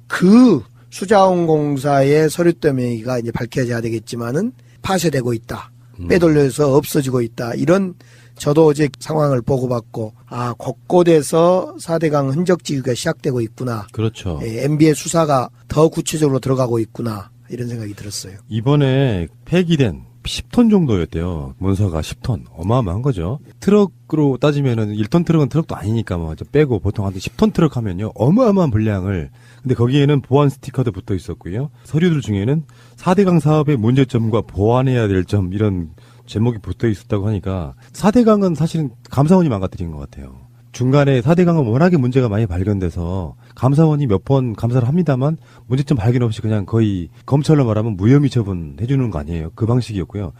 그 수자원공사의 서류더미가 이제 밝혀져야 되겠지만은 파쇄되고 있다. 빼돌려서 없어지고 있다. 이런 저도 어제 상황을 보고받고 아 곳곳에서 4대강 흔적 지우기가 시작되고 있구나. 그렇죠. 예, MB의 수사가 더 구체적으로 들어가고 있구나. 이런 생각이 들었어요. 이번에 폐기된 10톤 정도였대요. 문서가 10톤. 어마어마한 거죠. 트럭으로 따지면은 1톤 트럭은 트럭도 아니니까 뭐 빼고 보통 한 10톤 트럭 하면요. 어마어마한 분량을. 근데 거기에는 보안 스티커도 붙어 있었고요. 서류들 중에는 4대강 사업의 문제점과 보완해야 될 점 이런 제목이 붙어 있었다고 하니까 4대강은 사실은 감사원이 망가뜨린 것 같아요. 중간에 4대강은 워낙에 문제가 많이 발견돼서 감사원이 몇 번 감사를 합니다만 문제점 발견 없이 그냥 거의 검찰로 말하면 무혐의 처분해주는 거 아니에요. 그 방식이었고요.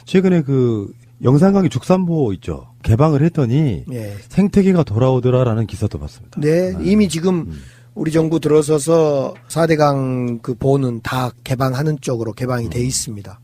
최근에 그 영산강의 죽산보 있죠. 개방을 했더니 예. 생태계가 돌아오더라라는 기사도 봤습니다. 네, 이미 지금 우리 정부 들어서서 4대강 그 보는 다 개방하는 쪽으로 개방이 돼 있습니다.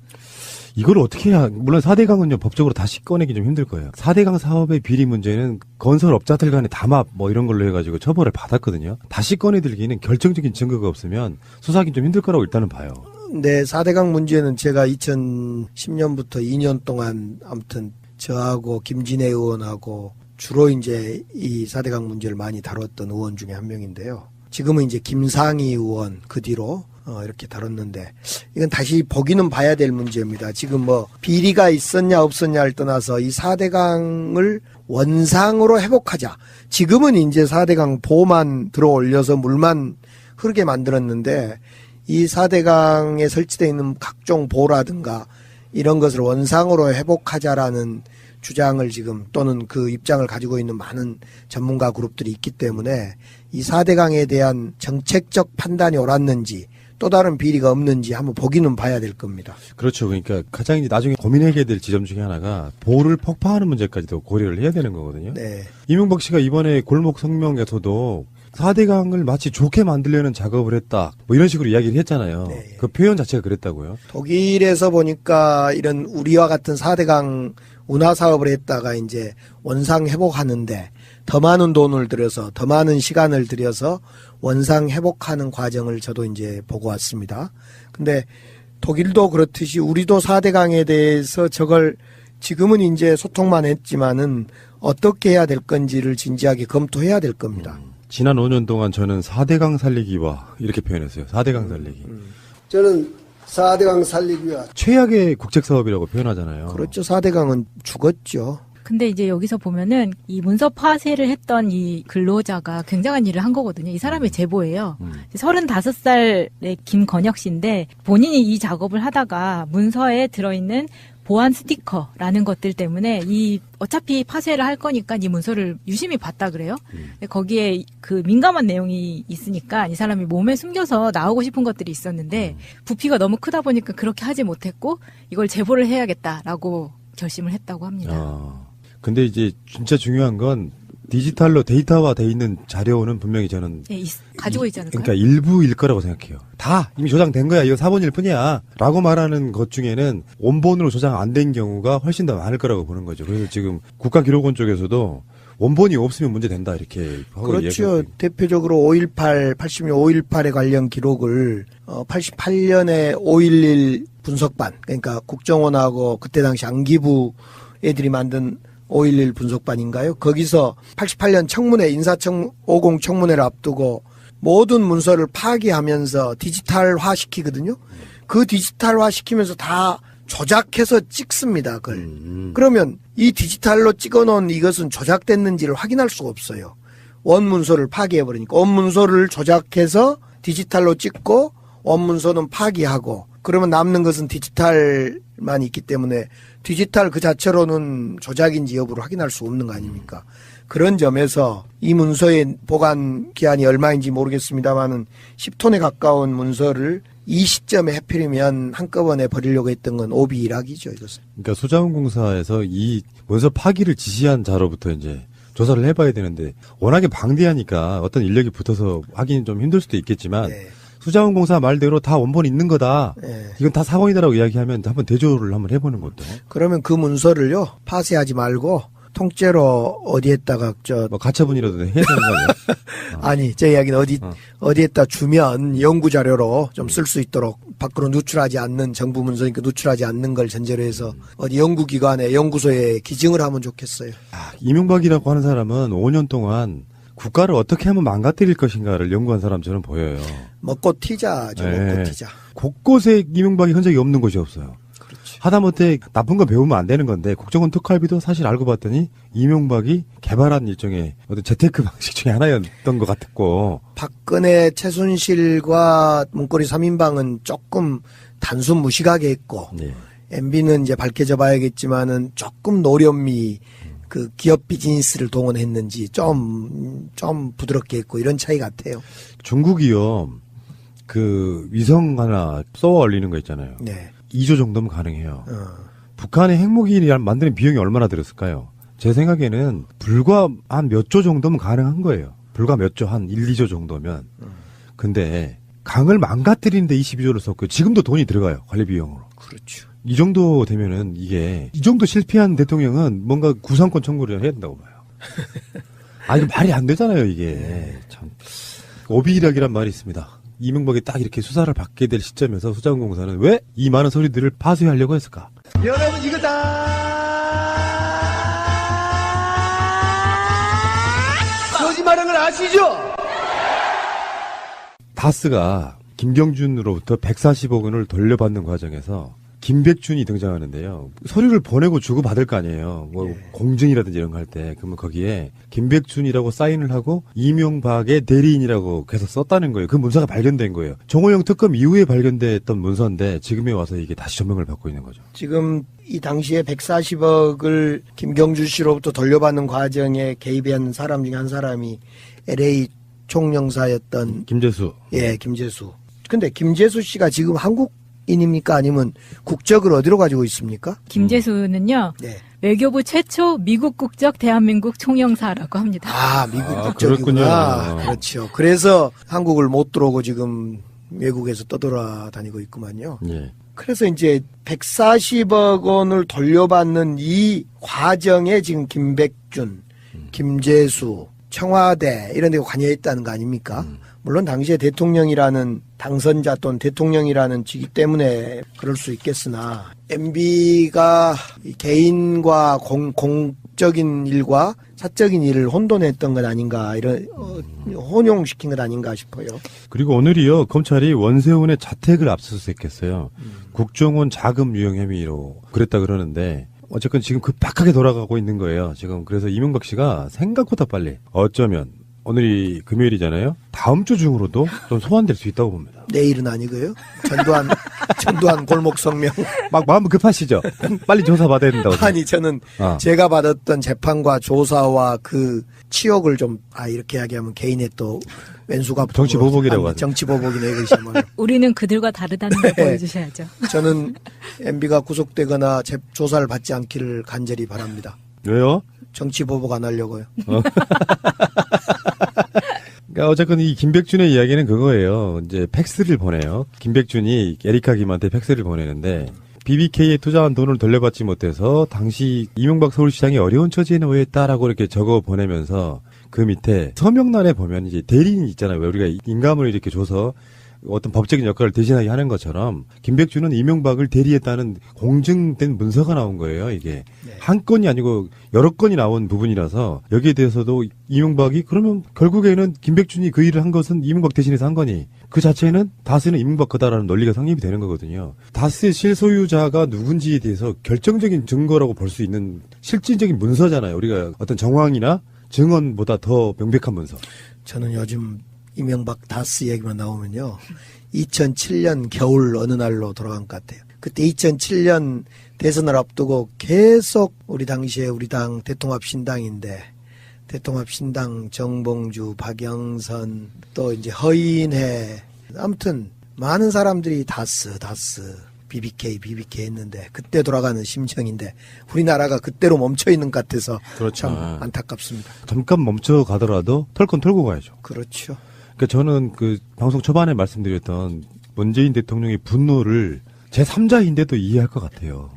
이걸 어떻게 해야, 물론 4대강은요, 법적으로 다시 꺼내기 좀 힘들 거예요. 4대강 사업의 비리 문제는 건설업자들 간의 담합 뭐 이런 걸로 해가지고 처벌을 받았거든요. 다시 꺼내들기는 결정적인 증거가 없으면 수사하기 좀 힘들 거라고 일단은 봐요. 네, 4대강 문제는 제가 2010년부터 2년 동안 아무튼 저하고 김진애 의원하고 주로 이제 이 4대강 문제를 많이 다뤘던 의원 중에 한 명인데요. 지금은 이제 김상희 의원 그 뒤로 이렇게 다뤘는데 이건 다시 보기는 봐야 될 문제입니다. 지금 뭐 비리가 있었냐 없었냐를 떠나서 이 4대강을 원상으로 회복하자. 지금은 이제 4대강 보만 들어올려서 물만 흐르게 만들었는데 이 4대강에 설치되어 있는 각종 보라든가 이런 것을 원상으로 회복하자라는 주장을 지금 또는 그 입장을 가지고 있는 많은 전문가 그룹들이 있기 때문에 이 4대강에 대한 정책적 판단이 옳았는지 또 다른 비리가 없는지 한번 보기는 봐야 될 겁니다. 그렇죠. 그러니까 가장 이제 나중에 고민해야 될 지점 중에 하나가 보를 폭파하는 문제까지도 고려를 해야 되는 거거든요. 네. 이명박 씨가 이번에 골목 성명에서도 4대강을 마치 좋게 만들려는 작업을 했다. 뭐 이런 식으로 이야기를 했잖아요. 네. 그 표현 자체가 그랬다고요. 독일에서 보니까 이런 우리와 같은 4대강 운하 사업을 했다가 이제 원상 회복하는데 더 많은 돈을 들여서 더 많은 시간을 들여서 원상 회복하는 과정을 저도 이제 보고 왔습니다. 근데 독일도 그렇듯이 우리도 4대강에 대해서 저걸 지금은 이제 소통만 했지만은 어떻게 해야 될 건지를 진지하게 검토해야 될 겁니다. 지난 5년 동안 저는 4대강 살리기와 이렇게 표현했어요. 4대강 살리기. 저는 4대강 살리기와 최악의 국책 사업이라고 표현하잖아요. 그렇죠. 4대강은 죽었죠. 근데 이제 여기서 보면은 이 문서 파쇄를 했던 이 근로자가 굉장한 일을 한 거거든요. 이 사람의 제보예요. 35살의 김건혁 씨인데 본인이 이 작업을 하다가 문서에 들어있는 보안 스티커라는 것들 때문에 어차피 파쇄를 할 거니까 이 문서를 유심히 봤다 그래요. 근데 거기에 그 민감한 내용이 있으니까 이 사람이 몸에 숨겨서 나오고 싶은 것들이 있었는데 부피가 너무 크다 보니까 그렇게 하지 못했고 이걸 제보를 해야겠다라고 결심을 했다고 합니다. 근데 이제 진짜 중요한 건 디지털로 데이터화돼 있는 자료는 분명히 저는 네, 가지고 있지 않을까요? 그러니까 일부일 거라고 생각해요. 다 이미 조장된 거야. 이거 사본일 뿐이야. 라고 말하는 것 중에는 원본으로 조장 안 된 경우가 훨씬 더 많을 거라고 보는 거죠. 그래서 지금 국가기록원 쪽에서도 원본이 없으면 문제된다 이렇게 하고 그렇죠. 대표적으로 5.18, 86 5.18에 관련 기록을 88년에 5.11 분석반, 그러니까 국정원하고 그때 당시 안기부 애들이 만든 5.11 분석반인가요? 거기서 88년 청문회, 인사청 50 청문회를 앞두고 모든 문서를 파기하면서 디지털화 시키거든요. 그 디지털화 시키면서 다 조작해서 찍습니다, 그걸. 그러면 이 디지털로 찍어놓은 이것은 조작됐는지를 확인할 수가 없어요. 원문서를 파기해버리니까. 원문서를 조작해서 디지털로 찍고 원문서는 파기하고 그러면 남는 것은 디지털만 있기 때문에 디지털 그 자체로는 조작인지 여부를 확인할 수 없는 거 아닙니까? 그런 점에서 이 문서의 보관 기한이 얼마인지 모르겠습니다만은 10톤에 가까운 문서를 이 시점에 해필이면 한꺼번에 버리려고 했던 건 오비일학이죠, 이것은. 그러니까 수자원공사에서 이 문서 파기를 지시한 자로부터 이제 조사를 해봐야 되는데 워낙에 방대하니까 어떤 인력이 붙어서 하기는 좀 힘들 수도 있겠지만 네. 수자원공사 말대로 다 원본이 있는 거다. 네. 이건 다 사본이다라고 이야기하면 한번 대조를 한번 해보는 것도. 그러면 그 문서를요 파쇄하지 말고 통째로 어디에다가 뭐 가처분이라도 해야 되는 거 아니야? 아니 제 이야기는 어디에다 주면 연구 자료로 좀 쓸 수 있도록 밖으로 누출하지 않는 정부 문서니까 누출하지 않는 걸 전제로 해서 어디 연구기관에 연구소에 기증을 하면 좋겠어요. 이명박이라고 하는 사람은 5년 동안 국가를 어떻게 하면 망가뜨릴 것인가를 연구한 사람처럼 보여요. 먹고 튀자죠. 네. 먹고 튀자. 곳곳에 이명박이 흔적이 없는 곳이 없어요. 그렇지. 하다못해 나쁜 거 배우면 안 되는 건데 국정원 특활비도 사실 알고 봤더니 이명박이 개발한 일종의 어떤 재테크 방식 중에 하나였던 것 같았고. 박근혜, 최순실과 문고리 3인방은 조금 단순 무식하게 했고 네. MB는 이제 밝혀져 봐야겠지만은 조금 노련미 그 기업 비즈니스를 동원했는지 좀 부드럽게 했고 이런 차이 같아요. 중국이요. 그 위성 하나 쏘아 올리는 거 있잖아요. 네. 2조 정도면 가능해요. 북한의 핵무기 만드는 비용이 얼마나 들었을까요? 제 생각에는 불과 한 몇 조 정도면 가능한 거예요. 불과 몇 조, 한 1, 2조 정도면. 근데 강을 망가뜨리는데 22조를 썼고 지금도 돈이 들어가요. 관리 비용으로. 그렇죠. 이 정도 되면은 이 정도 실패한 대통령은 뭔가 구상권 청구를 해야 된다고 봐요. 이거 말이 안 되잖아요, 이게. 참. 오비일학이란 말이 있습니다. 이명박이 딱 이렇게 수사를 받게 될 시점에서 수자원공사는 왜 이 많은 서류들을 파쇄하려고 했을까? 여러분 이거 다 거짓말한 걸 아시죠? 다스가 김경준으로부터 140억 원을 돌려받는 과정에서 김백준이 등장하는데요. 서류를 보내고 주고받을 거 아니에요. 뭐 공증이라든지 이런 거 할 때. 그러면 거기에 김백준이라고 사인을 하고 이명박의 대리인이라고 계속 썼다는 거예요. 그 문서가 발견된 거예요. 정호영 특검 이후에 발견됐던 문서인데 지금에 와서 이게 다시 조명을 받고 있는 거죠. 지금 이 당시에 140억을 김경준 씨로부터 돌려받는 과정에 개입한 사람 중에 한 사람이 LA 총영사였던 김재수. 예, 김재수. 근데 김재수 씨가 지금 한국인입니까? 아니면 국적을 어디로 가지고 있습니까? 김재수는요. 네. 외교부 최초 미국 국적 대한민국 총영사라고 합니다. 미국 국적이구나. 그렇죠. 그래서 한국을 못 들어오고 지금 외국에서 떠돌아다니고 있구만요. 예. 그래서 이제 140억 원을 돌려받는 이 과정에 지금 김백준, 김재수, 청와대 이런 데 관여했다는 거 아닙니까? 물론 당시에 대통령이라는 당선자 또는 대통령이라는 직위 때문에 그럴 수 있겠으나 MB가 개인과 공적인 일과 사적인 일을 혼돈했던 것 아닌가 이런 혼용시킨 것 아닌가 싶어요. 그리고 오늘이요 검찰이 원세훈의 자택을 압수수색했어요. 국정원 자금 유용 혐의로 그랬다 그러는데 어쨌건 지금 급박하게 돌아가고 있는 거예요. 지금 그래서 이명박 씨가 생각보다 빨리 어쩌면 오늘이 금요일이잖아요. 다음 주 중으로도 좀 소환될 수 있다고 봅니다. 내일은 아니고요. 전두환 골목 성명. 막 마음 급하시죠? 빨리 조사받아야 된다고. 아니 저는 제가 받았던 재판과 조사와 그 치욕을 좀 이렇게 이야기하면 개인의 또 왼수가 정치 보복이라고 하죠. 정치 보복이네 이것이야말로. 우리는 그들과 다르다는 걸 네. 보여주셔야죠. 저는 MB가 구속되거나 조사를 받지 않기를 간절히 바랍니다. 왜요? 정치 보복 안 하려고요. 그러니까 어쨌건 이 김백준의 이야기는 그거예요. 이제 팩스를 보내요. 김백준이 에리카 김한테 팩스를 보내는데 BBK에 투자한 돈을 돌려받지 못해서 당시 이명박 서울시장이 어려운 처지에 놓여있다라고 이렇게 적어 보내면서 그 밑에 서명란에 보면 이제 대리인 있잖아요. 왜 우리가 인감을 이렇게 줘서 어떤 법적인 역할을 대신하게 하는 것처럼 김백준은 이명박을 대리했다는 공증된 문서가 나온 거예요. 이게 한 건이 아니고 여러 건이 나온 부분이라서 여기에 대해서도 이명박이 그러면 결국에는 김백준이 그 일을 한 것은 이명박 대신해서 한 거니 그 자체는 다스는 이명박 거다라는 논리가 성립이 되는 거거든요. 다스의 실소유자가 누군지에 대해서 결정적인 증거라고 볼 수 있는 실질적인 문서잖아요. 우리가 어떤 정황이나 증언보다 더 명백한 문서. 저는 요즘 이명박 다스 얘기만 나오면요. 2007년 겨울 어느 날로 돌아간 것 같아요. 그때 2007년 대선을 앞두고 계속 우리 당시에 우리 당 대통합신당인데 대통합신당 정봉주, 박영선 또 이제 허인혜 아무튼 많은 사람들이 다스 BBK 했는데 그때 돌아가는 심정인데 우리나라가 그때로 멈춰있는 것 같아서 그렇죠. 참 안타깝습니다. 잠깐 멈춰 가더라도 털 건 털고 가야죠. 그렇죠. 그러니까 저는 그 방송 초반에 말씀드렸던 문재인 대통령의 분노를 제3자인데도 이해할 것 같아요.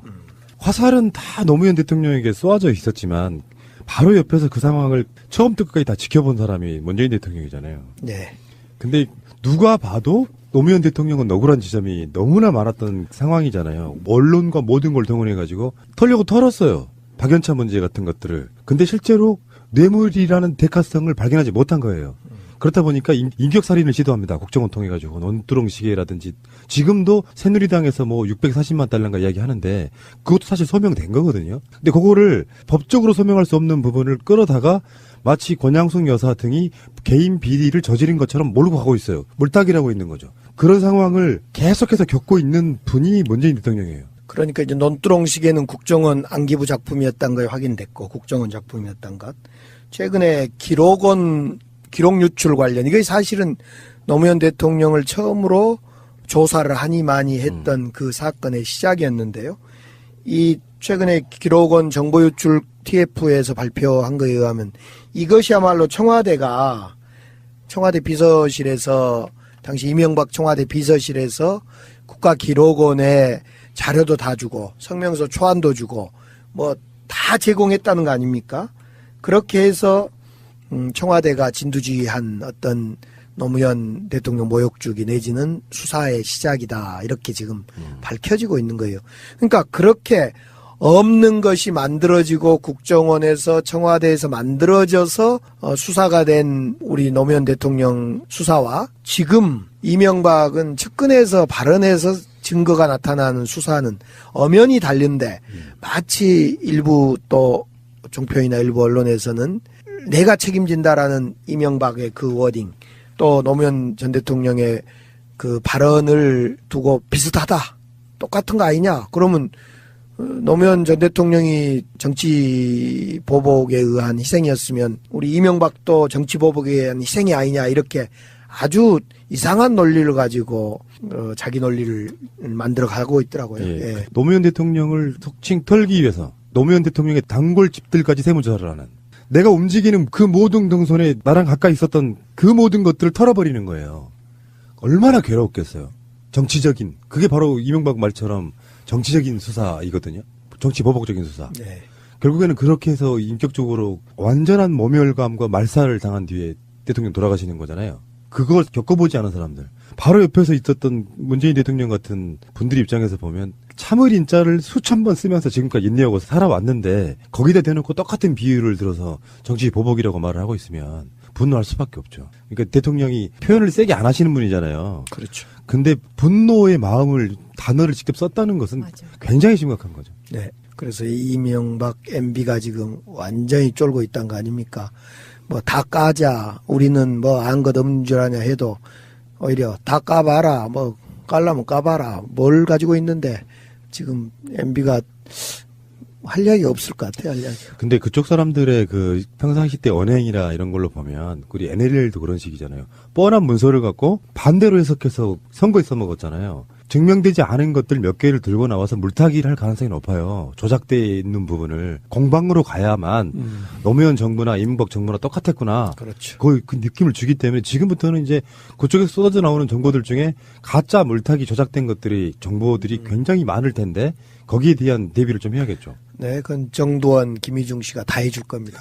화살은 다 노무현 대통령에게 쏘아져 있었지만 바로 옆에서 그 상황을 처음부터 끝까지 다 지켜본 사람이 문재인 대통령이잖아요. 네. 근데 누가 봐도 노무현 대통령은 억울한 지점이 너무나 많았던 상황이잖아요. 언론과 모든 걸 동원해가지고 털려고 털었어요. 박연차 문제 같은 것들을. 근데 실제로 뇌물이라는 대가성을 발견하지 못한 거예요. 그렇다 보니까 인격살인을 시도합니다. 국정원 통해가지고 논두렁시계라든지 지금도 새누리당에서 뭐 640만 달러인가 이야기하는데 그것도 사실 소명된 거거든요. 근데 그거를 법적으로 소명할 수 없는 부분을 끌어다가 마치 권양숙 여사 등이 개인 비리를 저지른 것처럼 몰고 가고 있어요. 물타기라고 있는 거죠. 그런 상황을 계속해서 겪고 있는 분이 문재인 대통령이에요. 그러니까 이제 논두렁시계는 국정원 안기부 작품이었던 거 확인됐고 국정원 작품이었던 것. 최근에 기록 유출 관련 이게 사실은 노무현 대통령을 처음으로 조사를 하니 많이 했던 그 사건의 시작이었는데요. 이 최근에 기록원 정보 유출 TF에서 발표한 거에 의하면 이것이야말로 청와대 비서실에서 당시 이명박 청와대 비서실에서 국가기록원에 자료도 다 주고 성명서 초안도 주고 뭐 다 제공했다는 거 아닙니까? 그렇게 해서 청와대가 진두지휘한 어떤 노무현 대통령 모욕주기 내지는 수사의 시작이다 이렇게 지금 밝혀지고 있는 거예요. 그러니까 그렇게 없는 것이 만들어지고 국정원에서 청와대에서 만들어져서 수사가 된 우리 노무현 대통령 수사와 지금 이명박은 측근에서 발언해서 증거가 나타나는 수사는 엄연히 다른데 마치 일부 또 종편이나 일부 언론에서는 내가 책임진다라는 이명박의 그 워딩 또 노무현 전 대통령의 그 발언을 두고 비슷하다 똑같은 거 아니냐 그러면 노무현 전 대통령이 정치 보복에 의한 희생이었으면 우리 이명박도 정치 보복에 의한 희생이 아니냐 이렇게 아주 이상한 논리를 가지고 자기 논리를 만들어 가고 있더라고요. 예. 예. 노무현 대통령을 속칭 털기 위해서 노무현 대통령의 단골집들까지 세무조사를 하는 내가 움직이는 그 모든 동선에 나랑 가까이 있었던 그 모든 것들을 털어버리는 거예요. 얼마나 괴로웠겠어요. 정치적인 그게 바로 이명박 말처럼 정치적인 수사이거든요. 정치 보복적인 수사. 네. 결국에는 그렇게 해서 인격적으로 완전한 모멸감과 말살을 당한 뒤에 대통령 돌아가시는 거잖아요. 그걸 겪어보지 않은 사람들. 바로 옆에서 있었던 문재인 대통령 같은 분들 입장에서 보면 참을 인자를 수천 번 쓰면서 지금까지 인내하고 살아왔는데 거기다 대놓고 똑같은 비유를 들어서 정치 보복이라고 말을 하고 있으면 분노할 수밖에 없죠. 그러니까 대통령이 표현을 세게 안 하시는 분이잖아요. 그렇죠. 근데 분노의 마음을 단어를 직접 썼다는 것은 맞아요. 굉장히 심각한 거죠. 네. 그래서 이명박 MB가 지금 완전히 쫄고 있다는 거 아닙니까? 뭐 다 까자, 우리는 뭐 안 것 없는 줄 아냐 해도 오히려 다 까봐라, 뭐 깔라면 까봐라, 뭘 가지고 있는데 지금 MB가 할 이야기 없을 것 같아요, 할 이야기. 근데 그쪽 사람들의 그 평상시 때 언행이나 이런 걸로 보면 우리 NLL도 그런 식이잖아요. 뻔한 문서를 갖고 반대로 해석해서 선거에 써먹었잖아요. 증명되지 않은 것들 몇 개를 들고 나와서 물타기를 할 가능성이 높아요. 조작되어 있는 부분을 공방으로 가야만 노무현 정부나 이명박 정부나 똑같았구나. 그렇죠. 그 느낌을 주기 때문에 지금부터는 이제 그쪽에서 쏟아져 나오는 정보들 중에 가짜 물타기 조작된 것들이 정보들이 굉장히 많을 텐데 거기에 대한 대비를 좀 해야겠죠. 네, 그건 정두원, 김희중 씨가 다 해줄 겁니다.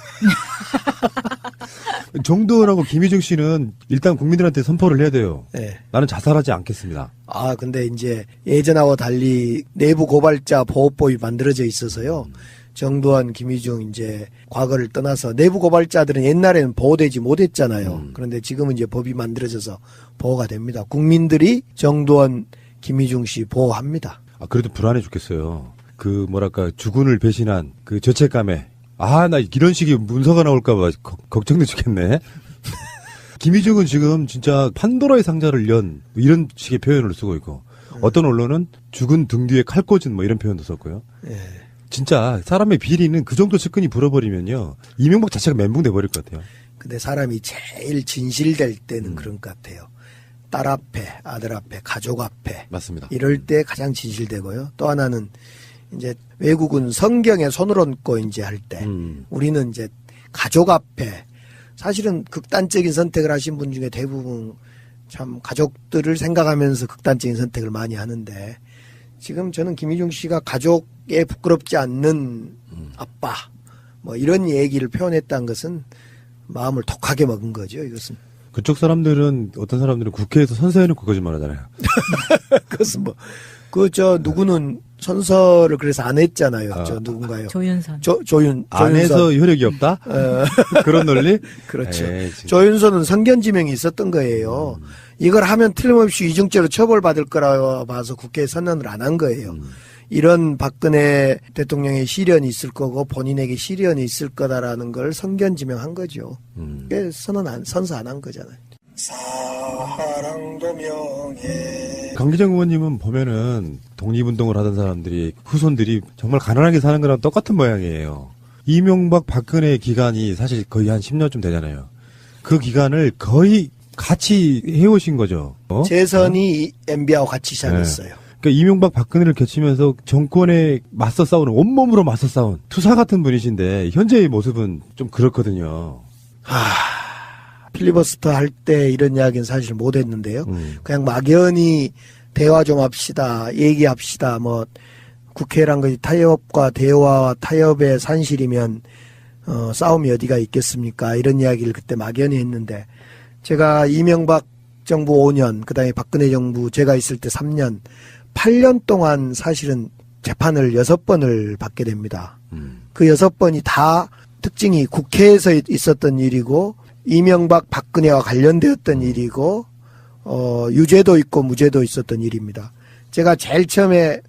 정두원하고 김희중 씨는 일단 국민들한테 선포를 해야 돼요. 네. 나는 자살하지 않겠습니다. 아, 근데 이제 예전하고 달리 내부 고발자 보호법이 만들어져 있어서요. 정두원, 김희중 이제 과거를 떠나서 내부 고발자들은 옛날에는 보호되지 못했잖아요. 그런데 지금은 이제 법이 만들어져서 보호가 됩니다. 국민들이 정두원, 김희중 씨 보호합니다. 아, 그래도 불안해 죽겠어요. 그 뭐랄까 주군을 배신한 그 죄책감에 나 이런 식의 문서가 나올까봐 걱정돼 죽겠네. 김희중은 지금 진짜 판도라의 상자를 연 이런 식의 표현을 쓰고 있고 어떤 언론은 죽은 등 뒤에 칼 꽂은 뭐 이런 표현도 썼고요. 예. 진짜 사람의 비리는 그 정도 측근이 불어버리면요 이명박 자체가 멘붕돼 버릴 것 같아요. 근데 사람이 제일 진실될 때는 그런 것 같아요. 딸 앞에, 아들 앞에, 가족 앞에. 맞습니다. 이럴 때 가장 진실되고요. 또 하나는 이제 외국은 성경에 손을 얹고 이제 할 때 우리는 이제 가족 앞에 사실은 극단적인 선택을 하신 분 중에 대부분 참 가족들을 생각하면서 극단적인 선택을 많이 하는데 지금 저는 김희중 씨가 가족에 부끄럽지 않는 아빠 뭐 이런 얘기를 표현했다는 것은 마음을 독하게 먹은 거죠. 이것은. 그쪽 사람들은 어떤 사람들은 국회에서 선서해놓고 거짓말하잖아요. 그것은 뭐 누구는 선서를 그래서 안 했잖아요. 저 누군가요? 조윤선. 조윤선. 안 해서 효력이 없다? 그런 논리? 그렇죠. 조윤선은 성견지명이 있었던 거예요. 이걸 하면 틀림없이 이중죄로 처벌받을 거라고 봐서 국회에 선언을 안 한 거예요. 이런 박근혜 대통령의 시련이 있을 거고 본인에게 시련이 있을 거다라는 걸 성견지명한 거죠. 선서 안 한 거잖아요. 사랑도 명예. 강기정 의원님은 보면은 독립운동을 하던 사람들이 후손들이 정말 가난하게 사는 거랑 똑같은 모양이에요. 이명박 박근혜 기간이 사실 거의 한 10년쯤 되잖아요. 그 기간을 거의 같이 해오신 거죠. 재선이 MB하고 같이 시작했어요. 네. 그러니까 이명박 박근혜를 거치면서 정권에 맞서 싸우는 온몸으로 맞서 싸운 투사 같은 분이신데 현재의 모습은 좀 그렇거든요. 필리버스터 할 때 이런 이야기는 사실 못 했는데요. 그냥 막연히 대화 좀 합시다. 얘기합시다. 뭐 국회란 것이 타협과 대화와 타협의 산실이면 싸움이 어디가 있겠습니까? 이런 이야기를 그때 막연히 했는데 제가 이명박 정부 5년 그다음에 박근혜 정부 제가 있을 때 3년 8년 동안 사실은 재판을 6번을 받게 됩니다. 그 6번이 다 특징이 국회에서 있었던 일이고 이명박 박근혜와 관련되었던 일이고 유죄도 있고 무죄도 있었던 일입니다. 제가 제일 처음에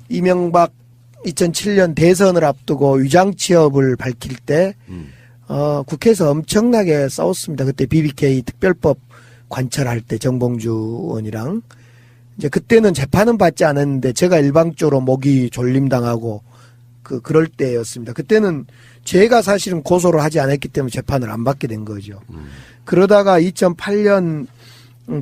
이명박 2007년 대선을 앞두고 위장취업을 밝힐 때 국회에서 엄청나게 싸웠습니다. 그때 BBK 특별법 관철할 때 정봉주 의원이랑 이제 그때는 재판은 받지 않았는데 제가 일방적으로 목이 졸림당하고 그럴 때였습니다. 그때는 제가 사실은 고소를 하지 않았기 때문에 재판을 안 받게 된 거죠. 그러다가 2008년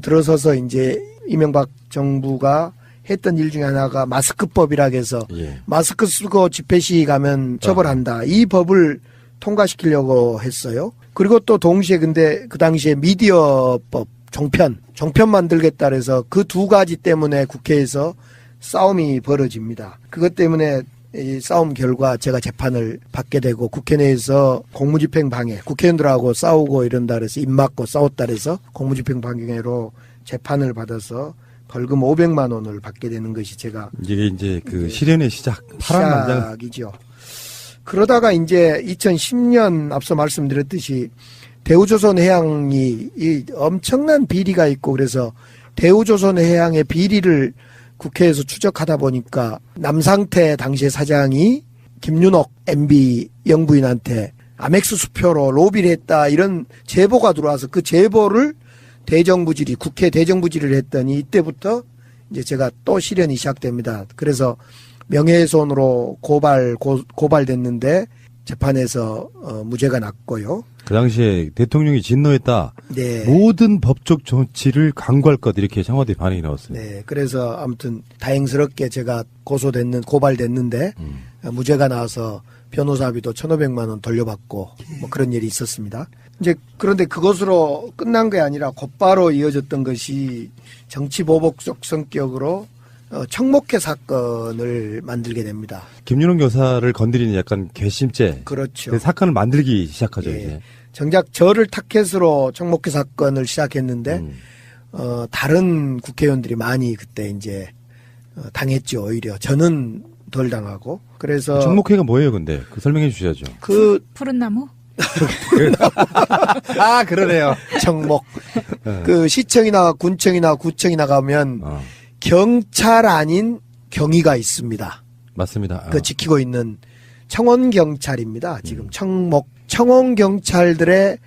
들어서서 이제 이명박 정부가 했던 일 중에 하나가 마스크법이라 해서 마스크 쓰고 집회 시위 가면 처벌한다. 이 법을 통과시키려고 했어요. 그리고 또 동시에 근데 그 당시에 미디어법 종편 만들겠다 그래서 그 두 가지 때문에 국회에서 싸움이 벌어집니다. 그것 때문에 이 싸움 결과 제가 재판을 받게 되고 국회 내에서 공무집행 방해, 국회의원들하고 싸우고 이런다 그래서 입 막고 싸웠다 그래서 공무집행 방해로 재판을 받아서 벌금 500만 원을 받게 되는 것이 제가 이게 이제 그 시련의 시작이죠. 그러다가 이제 2010년 앞서 말씀드렸듯이 대우조선해양이 이 엄청난 비리가 있고 그래서 대우조선해양의 비리를 국회에서 추적하다 보니까 남상태 당시의 사장이 김윤옥 MB 영부인한테 아멕스 수표로 로비를 했다 이런 제보가 들어와서 그 제보를 대정부질의 국회 대정부질의를 했더니 이때부터 이제 제가 또 실현이 시작됩니다. 그래서 명예훼손으로 고발됐는데 재판에서 무죄가 났고요. 그 당시에 대통령이 진노했다. 네. 모든 법적 조치를 강구할 것 이렇게 청와대 반응이 나왔어요. 네. 그래서 아무튼 다행스럽게 제가 고발됐는데 무죄가 나와서 변호사비도 1,500만 원 돌려받고 뭐 그런 일이 있었습니다. 이제 그런데 그것으로 끝난 게 아니라 곧바로 이어졌던 것이 정치 보복적 성격으로 청목회 사건을 만들게 됩니다. 김윤옥 여사를 건드리는 약간 괘씸죄. 그렇죠. 그 사건을 만들기 시작하죠. 예. 이제. 정작 저를 타켓으로 청목회 사건을 시작했는데 다른 국회의원들이 많이 그때 이제 당했죠. 오히려 저는 덜 당하고. 그래서 청목회가 뭐예요, 근데? 그 설명해 주셔야죠. 푸른 나무? 아, 그러네요. 청목. 그 시청이나 군청이나 구청이나 가면 경찰 아닌 경위가 있습니다. 맞습니다. 그 지키고 있는 청원경찰입니다. 지금 청원경찰들의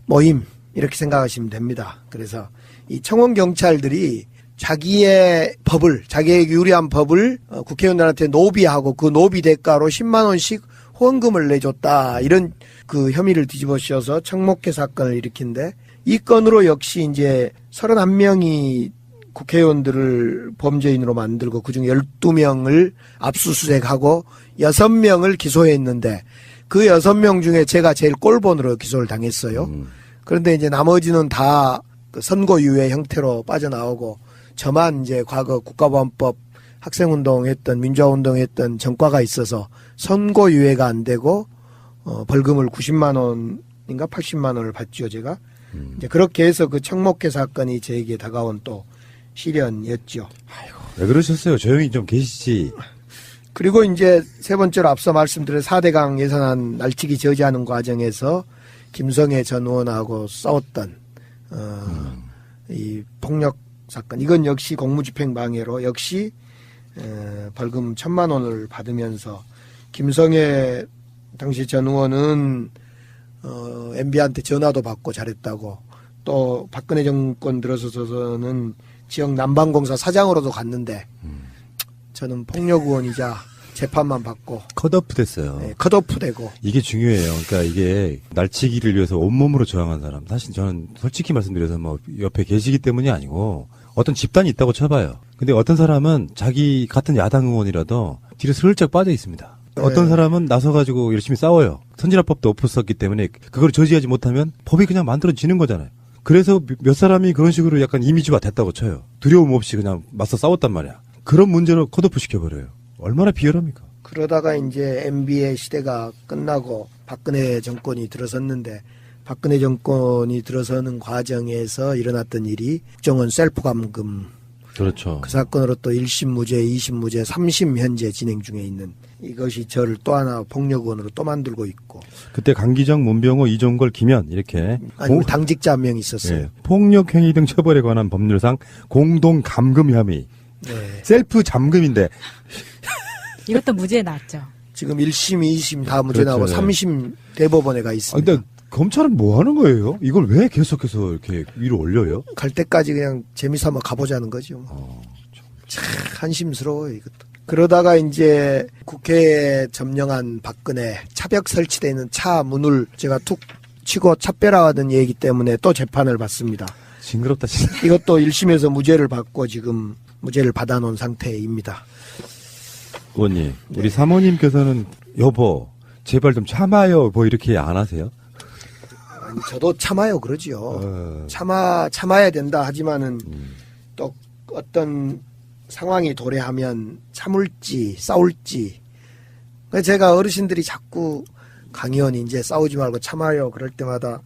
모임 이렇게 생각하시면 됩니다. 그래서 이 청원경찰들이 자기의 유리한 법을 국회의원들한테 노비하고 그 노비 대가로 10만 원씩 후원금을 내줬다. 이런 그 혐의를 뒤집어 씌워서 청목회 사건을 일으킨데 이 건으로 역시 이제 31명이 국회의원들을 범죄인으로 만들고 그중 12명을 압수수색하고 6명을 기소했는데 그 6명 중에 제가 제일 꼴본으로 기소를 당했어요. 그런데 이제 나머지는 다 그 선고유예 형태로 빠져나오고 저만 이제 과거 국가보안법 학생운동했던 민주화운동했던 전과가 있어서 선고유예가 안 되고 벌금을 90만 원인가 80만 원을 받죠 제가. 이제 그렇게 해서 그 청목회 사건이 저에게 다가온 또 시련이었죠. 아이고, 왜 그러셨어요? 조용히 좀 계시지. 그리고 이제 세 번째로 앞서 말씀드린 4대강 예산안 날치기 저지하는 과정에서 김성애 전 의원하고 싸웠던 이 폭력 사건. 이건 역시 공무집행 방해로 역시 벌금 1,000만 원을 받으면서 김성애 당시 전 의원은 MB한테 전화도 받고 잘했다고 또 박근혜 정권 들어서서는 지역 난방공사 사장으로도 갔는데 저는 폭력 의원이자 재판만 받고 컷오프 됐어요. 네, 컷오프 되고. 이게 중요해요. 그러니까 이게 날치기를 위해서 온몸으로 저항한 사람. 사실 저는 솔직히 말씀드려서 뭐 옆에 계시기 때문이 아니고 어떤 집단이 있다고 쳐봐요. 근데 어떤 사람은 자기 같은 야당 의원이라도 뒤로 슬쩍 빠져 있습니다. 네. 어떤 사람은 나서가지고 열심히 싸워요. 선진화법도 없었기 때문에 그걸 저지하지 못하면 법이 그냥 만들어지는 거잖아요. 그래서 몇 사람이 그런 식으로 약간 이미지화 됐다고 쳐요. 두려움 없이 그냥 맞서 싸웠단 말이야. 그런 문제로 컷오프 시켜버려요. 얼마나 비열합니까? 그러다가 이제 MB의 시대가 끝나고 박근혜 정권이 들어섰는데 박근혜 정권이 들어서는 과정에서 일어났던 일이 국정원 셀프 감금. 그렇죠. 그 사건으로 또 1심 무죄, 2심 무죄, 3심 현재 진행 중에 있는 이것이 저를 또 하나 폭력원으로 또 만들고 있고. 그때 강기정, 문병호, 이종걸, 김현 이렇게 아니 당직자 한 명 있었어요. 네. 폭력행위 등 처벌에 관한 법률상 공동 감금 혐의. 네. 셀프 잠금인데. 이것도 무죄 났죠. 지금 1심, 2심 다 무죄 나오고 그렇죠, 3심 대법원에 가 있습니다. 근데 검찰은 뭐 하는 거예요? 이걸 왜 계속해서 이렇게 위로 올려요? 갈 때까지 그냥 재미삼아 가보자는 거죠. 참 한심스러워요, 이것도. 그러다가 이제 국회에 점령한 박근혜 차벽 설치되는 차 문을 제가 툭 치고 차빼라하던 얘기 때문에 또 재판을 받습니다. 징그럽다, 진짜. 이것도 1심에서 무죄를 받고 지금 무죄를 받아놓은 상태입니다. 의원님, 우리 사모님께서는 여보, 제발 좀 참아요. 뭐 이렇게 안 하세요? 아니, 저도 참아요, 그러지요. 참아야 된다 하지만은 또 어떤 상황이 도래하면 참을지 싸울지. 그래서 제가 어르신들이 자꾸 강 의원이 이제 싸우지 말고 참아요. 그럴 때마다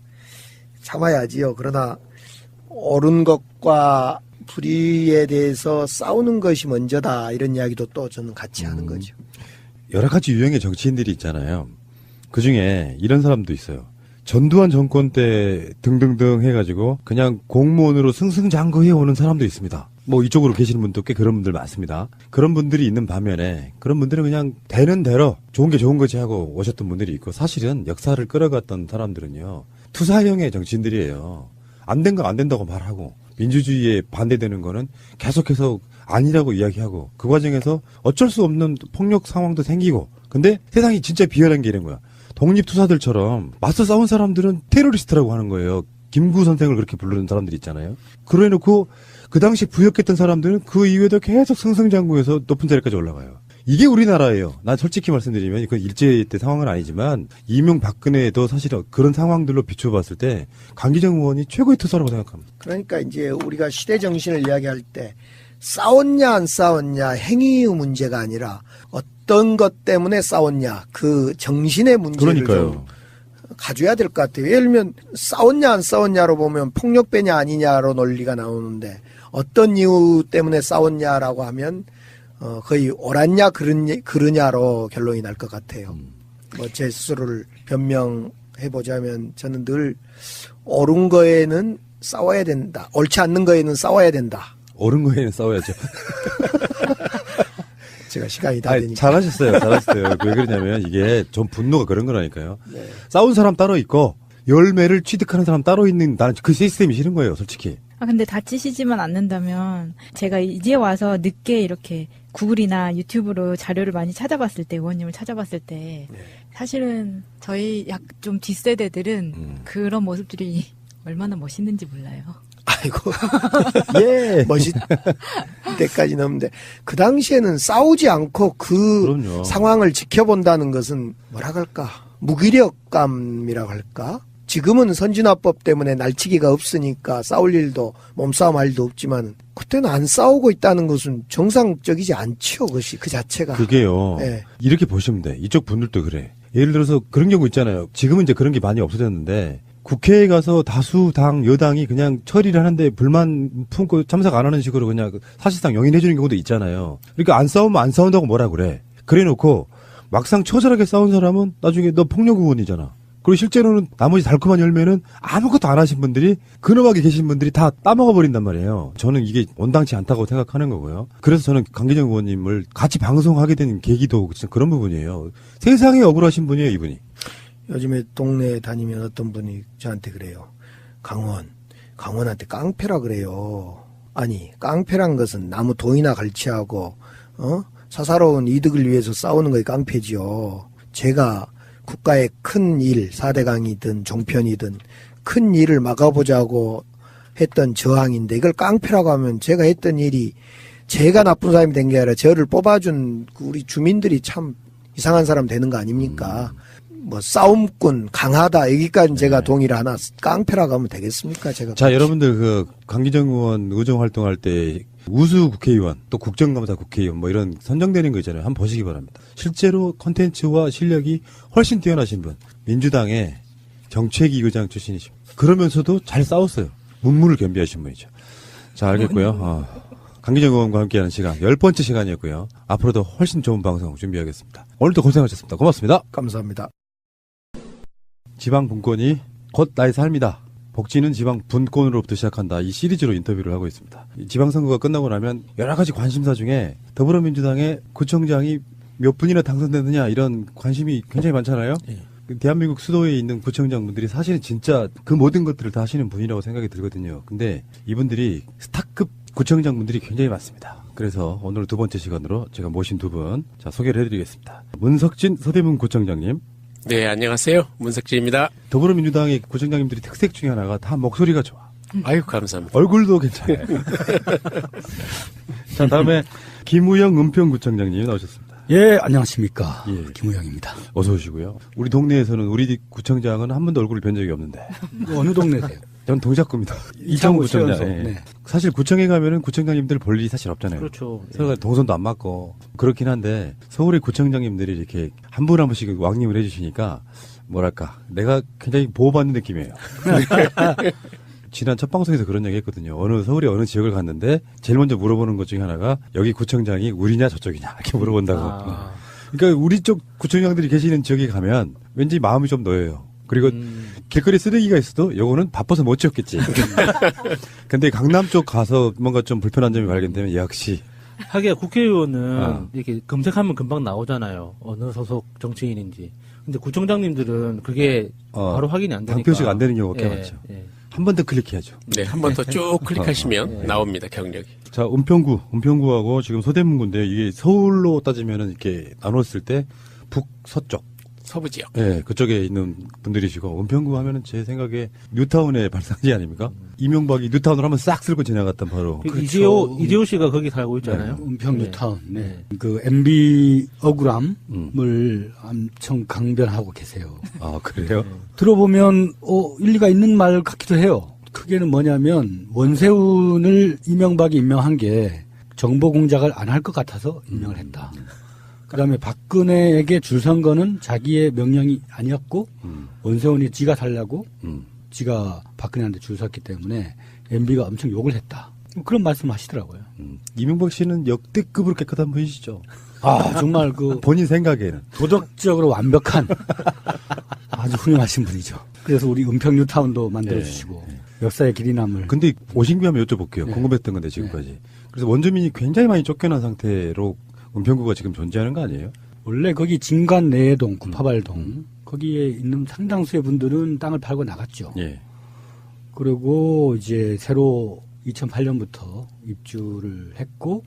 참아야지요. 그러나 옳은 것과 불의에 대해서 싸우는 것이 먼저다. 이런 이야기도 또 저는 같이 하는 거죠. 여러 가지 유형의 정치인들이 있잖아요. 그 중에 이런 사람도 있어요. 전두환 정권 때 등등등 해가지고 그냥 공무원으로 승승장구해 오는 사람도 있습니다. 뭐 이쪽으로 계시는 분도 꽤 그런 분들 많습니다. 그런 분들이 있는 반면에 그런 분들은 그냥 되는 대로 좋은 게 좋은 거지 하고 오셨던 분들이 있고 사실은 역사를 끌어갔던 사람들은요. 투사형의 정치인들이에요. 안 된 거 안 된다고 말하고 민주주의에 반대되는 거는 계속해서 아니라고 이야기하고 그 과정에서 어쩔 수 없는 폭력 상황도 생기고 근데 세상이 진짜 비열한 게 이런 거야. 독립투사들처럼 맞서 싸운 사람들은 테러리스트라고 하는 거예요. 김구 선생을 그렇게 부르는 사람들이 있잖아요. 그래놓고 그 당시 부역했던 사람들은 그 이후에도 계속 승승장구해서 높은 자리까지 올라가요. 이게 우리나라예요. 난 솔직히 말씀드리면 그 일제 때 상황은 아니지만 이명박근혜도 사실은 그런 상황들로 비춰봤을 때 강기정 의원이 최고의 투사라고 생각합니다. 그러니까 이제 우리가 시대 정신을 이야기할 때 싸웠냐 안 싸웠냐 행위의 문제가 아니라 어떤 것 때문에 싸웠냐 그 정신의 문제를 좀 가져야 될 것 같아요. 예를 들면 싸웠냐 안 싸웠냐로 보면 폭력배냐 아니냐로 논리가 나오는데 어떤 이유 때문에 싸웠냐라고 하면 거의 옳았냐 그르냐로 결론이 날 것 같아요. 뭐 제 스스로를 변명해보자면 저는 늘 옳은 거에는 싸워야 된다. 옳지 않는 거에는 싸워야 된다. 옳은 거에는 싸워야죠. 제가 시간이 다 되니까. 잘하셨어요. 왜 그러냐면 이게 좀 분노가 그런 거라니까요. 네. 싸운 사람 따로 있고 열매를 취득하는 사람 따로 있는 나는 그 시스템이 싫은 거예요. 솔직히. 근데 다치시지만 않는다면 제가 이제 와서 늦게 이렇게 구글이나 유튜브로 자료를 많이 찾아봤을 때 의원님을 찾아봤을 때 사실은 저희 약 좀 뒷세대들은 그런 모습들이 얼마나 멋있는지 몰라요. 아이고 예 멋있 때까지 넘는데 그 당시에는 싸우지 않고 그럼요. 상황을 지켜본다는 것은 뭐라 할까 무기력감이라고 할까. 지금은 선진화법 때문에 날치기가 없으니까 싸울 일도 몸싸움 할 일도 없지만 그때는 안 싸우고 있다는 것은 정상적이지 않죠. 그것이 그 자체가. 그게요. 네. 이렇게 보시면 돼. 이쪽 분들도 그래. 예를 들어서 그런 경우 있잖아요. 지금은 이제 그런 게 많이 없어졌는데 국회에 가서 다수 당 여당이 그냥 처리를 하는데 불만 품고 참석 안 하는 식으로 그냥 사실상 용인해 주는 경우도 있잖아요. 그러니까 안 싸우면 안 싸운다고 뭐라 그래. 그래 놓고 막상 처절하게 싸운 사람은 나중에 너 폭력 의원이잖아. 그리고 실제로는 나머지 달콤한 열매는 아무것도 안 하신 분들이 근엄하게 계신 분들이 다 따먹어 버린단 말이에요. 저는 이게 온당치 않다고 생각하는 거고요. 그래서 저는 강기정 의원님을 같이 방송하게 된 계기도 진짜 그런 부분이에요. 세상에 억울하신 분이에요, 이분이. 요즘에 동네에 다니면 어떤 분이 저한테 그래요. 강원한테 깡패라 그래요. 아니 깡패란 것은 나무 동이나 갈치하고 사사로운 이득을 위해서 싸우는 거에 깡패지요. 제가 국가의 큰 일, 4대강이든 종편이든 큰 일을 막아보자고 했던 저항인데 이걸 깡패라고 하면 제가 했던 일이 제가 나쁜 사람이 된 게 아니라 저를 뽑아준 우리 주민들이 참 이상한 사람 되는 거 아닙니까? 뭐 싸움꾼 강하다 여기까지 제가 동의를 하나 깡패라고 하면 되겠습니까? 제가 자 여러분들 그 강기정 의원 의정 활동할 때 우수 국회의원 또 국정감사 국회의원 뭐 이런 선정되는 거 있잖아요. 한번 보시기 바랍니다. 실제로 콘텐츠와 실력이 훨씬 뛰어나신 분. 민주당의 정책위 의장 출신이십니다. 그러면서도 잘 싸웠어요. 문무를 겸비하신 분이죠. 자 알겠고요. 강기정 의원과 함께하는 시간 10번째 시간이었고요. 앞으로도 훨씬 좋은 방송 준비하겠습니다. 오늘도 고생하셨습니다. 고맙습니다. 감사합니다. 지방 분권이 곧 나의 삶이다. 복지는 지방 분권으로부터 시작한다. 이 시리즈로 인터뷰를 하고 있습니다. 지방선거가 끝나고 나면 여러 가지 관심사 중에 더불어민주당의 구청장이 몇 분이나 당선되느냐 이런 관심이 굉장히 많잖아요. 대한민국 수도에 있는 구청장분들이 사실은 진짜 그 모든 것들을 다 하시는 분이라고 생각이 들거든요. 근데 이분들이 스타급 구청장분들이 굉장히 많습니다. 그래서 오늘 두 번째 시간으로 제가 모신 두 분 소개를 해드리겠습니다. 문석진 서대문 구청장님. 네, 안녕하세요. 문석진입니다. 더불어민주당의 구청장님들이 특색 중에 하나가 다 목소리가 좋아. 아유, 감사합니다. 얼굴도 괜찮아요. 자, 다음에 김우영 은평구청장님 나오셨습니다. 예, 안녕하십니까. 예. 김우영입니다. 어서 오시고요. 우리 동네에서는 우리 구청장은 한 번도 얼굴을 뵌 적이 없는데. 어느 동네세요? 전 동작구입니다. 이창구 구청장. 네. 사실 구청에 가면은 구청장님들 볼 일이 사실 없잖아요. 그렇죠. 서로가 동선도 안 맞고 그렇긴 한데 서울의 구청장님들이 이렇게 한 분 한 분씩 왕림을 해주시니까 뭐랄까 내가 굉장히 보호받는 느낌이에요. 지난 첫 방송에서 그런 얘기 했거든요. 서울의 어느 지역을 갔는데 제일 먼저 물어보는 것 중에 하나가 여기 구청장이 우리냐 저쪽이냐 이렇게 물어본다고. 그러니까 우리 쪽 구청장들이 계시는 지역에 가면 왠지 마음이 좀 놓여요. 그리고 길거리 쓰레기가 있어도 요거는 바빠서 못 치웠겠지. 근데 강남 쪽 가서 뭔가 좀 불편한 점이 발견되면 역시. 하기야 국회의원은 이렇게 검색하면 금방 나오잖아요. 어느 소속 정치인인지. 근데 구청장님들은 그게 바로 확인이 안 되니까. 방표시가 안 되는 경우가 꽤 많죠. 한 번 더 클릭해야죠. 네, 한 번 더 쭉 클릭하시면 나옵니다, 경력이. 자, 은평구하고 지금 서대문구인데 이게 서울로 따지면은 이렇게 나눴을 때 북서쪽. 서부 지역. 네, 그쪽에 있는 분들이시고 은평구 하면은 제 생각에 뉴타운의 발상지 아닙니까? 이명박이 뉴타운으로 한번 싹 쓸고 지나갔던 바로. 그렇죠. 이재호 씨가 거기 살고 있잖아요. 네. 은평 뉴타운. 네. 그 MB 억울함을 엄청 강변하고 계세요. 아, 그래요? 들어보면 일리가 있는 말 같기도 해요. 크게는 뭐냐면 원세훈을 이명박이 임명한 게 정보 공작을 안 할 것 같아서 임명을 했다. 그다음에 박근혜에게 줄 선 거는 자기의 명령이 아니었고 원세훈이 지가 살려고 지가 박근혜한테 줄 섰기 때문에 MB가 엄청 욕을 했다. 그런 말씀을 하시더라고요. 이명박 씨는 역대급으로 깨끗한 분이시죠. 아, 정말 본인 생각에는 도덕적으로 완벽한 아주 훌륭하신 분이죠. 그래서 우리 은평 뉴타운도 만들어주시고 역사의 길이 남을. 근데 오신 김에 한번 여쭤볼게요. 궁금했던 건데 지금까지. 그래서 원주민이 굉장히 많이 쫓겨난 상태로 은평구가 지금 존재하는 거 아니에요? 원래 거기 진관 내동, 구파발동 거기에 있는 상당수의 분들은 땅을 팔고 나갔죠. 예. 그리고 이제 새로 2008년부터 입주를 했고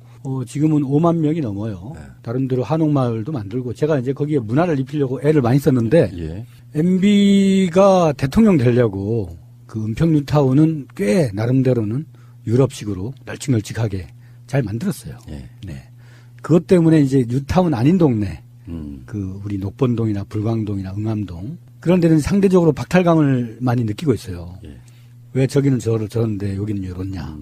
지금은 5만 명이 넘어요. 다른 데로 한옥마을도 만들고 제가 이제 거기에 문화를 입히려고 애를 많이 썼는데 MB가 대통령 되려고 그 은평 뉴타운은 꽤 나름대로는 유럽식으로 널찍널찍하게 잘 만들었어요. 네. 그것 때문에 이제 뉴타운 아닌 동네, 그 우리 녹본동이나 불광동이나 응암동 그런 데는 상대적으로 박탈감을 많이 느끼고 있어요. 왜 저기는 저런데 여기는 이렇냐.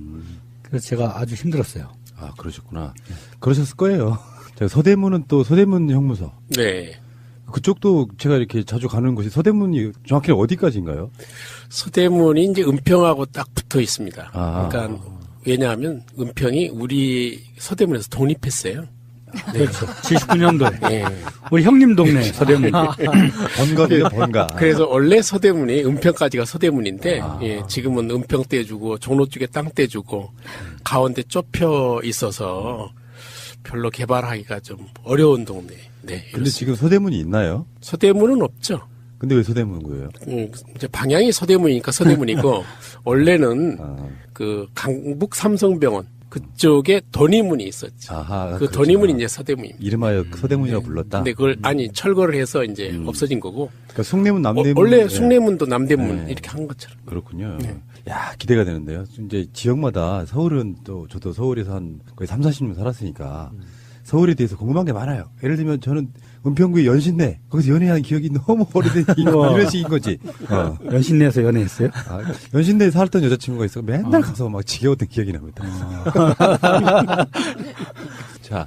그래서 제가 아주 힘들었어요. 아, 그러셨구나. 그러셨을 거예요. 제가 서대문은 또 서대문 형무소. 네. 그쪽도 제가 이렇게 자주 가는 곳이 서대문이 정확히 어디까지인가요? 서대문이 이제 은평하고 딱 붙어 있습니다. 아. 그러니까 왜냐하면 은평이 우리 서대문에서 독립했어요. 네. 그렇죠. 79년도에. 네. 우리 형님 동네 서대문. 번가네요, 번가. 그래서 원래 서대문이 은평까지가 서대문인데 지금은 은평 떼주고 종로 쪽에 땅 떼주고 가운데 좁혀 있어서 별로 개발하기가 좀 어려운 동네. 네. 근데 지금 서대문이 있나요? 서대문은 없죠. 근데 왜 서대문구예요? 이제 방향이 서대문이니까 서대문이고 원래는 그 강북 삼성병원 그쪽에 돈이문이 있었죠. 아하, 그 돈이문이 이제 서대문입니다. 이름하여 서대문이라고 불렀다. 근데 그걸 철거를 해서 이제 없어진 거고. 그러니까 숭례문, 남대문. 원래 숭례문도 남대문 이렇게 한 것처럼. 그렇군요. 야, 기대가 되는데요. 이제 지역마다 서울은 또 저도 서울에서 한 거의 3, 40년 살았으니까 서울에 대해서 궁금한 게 많아요. 예를 들면 저는 은평구의 연신내 거기서 연애한 기억이 너무 오래된 이런 식인 거지. 연신내에서 연애했어요? 연신내에 살던 여자친구가 있어 맨날 가서 막 지겨웠던 기억이 납니다. 자,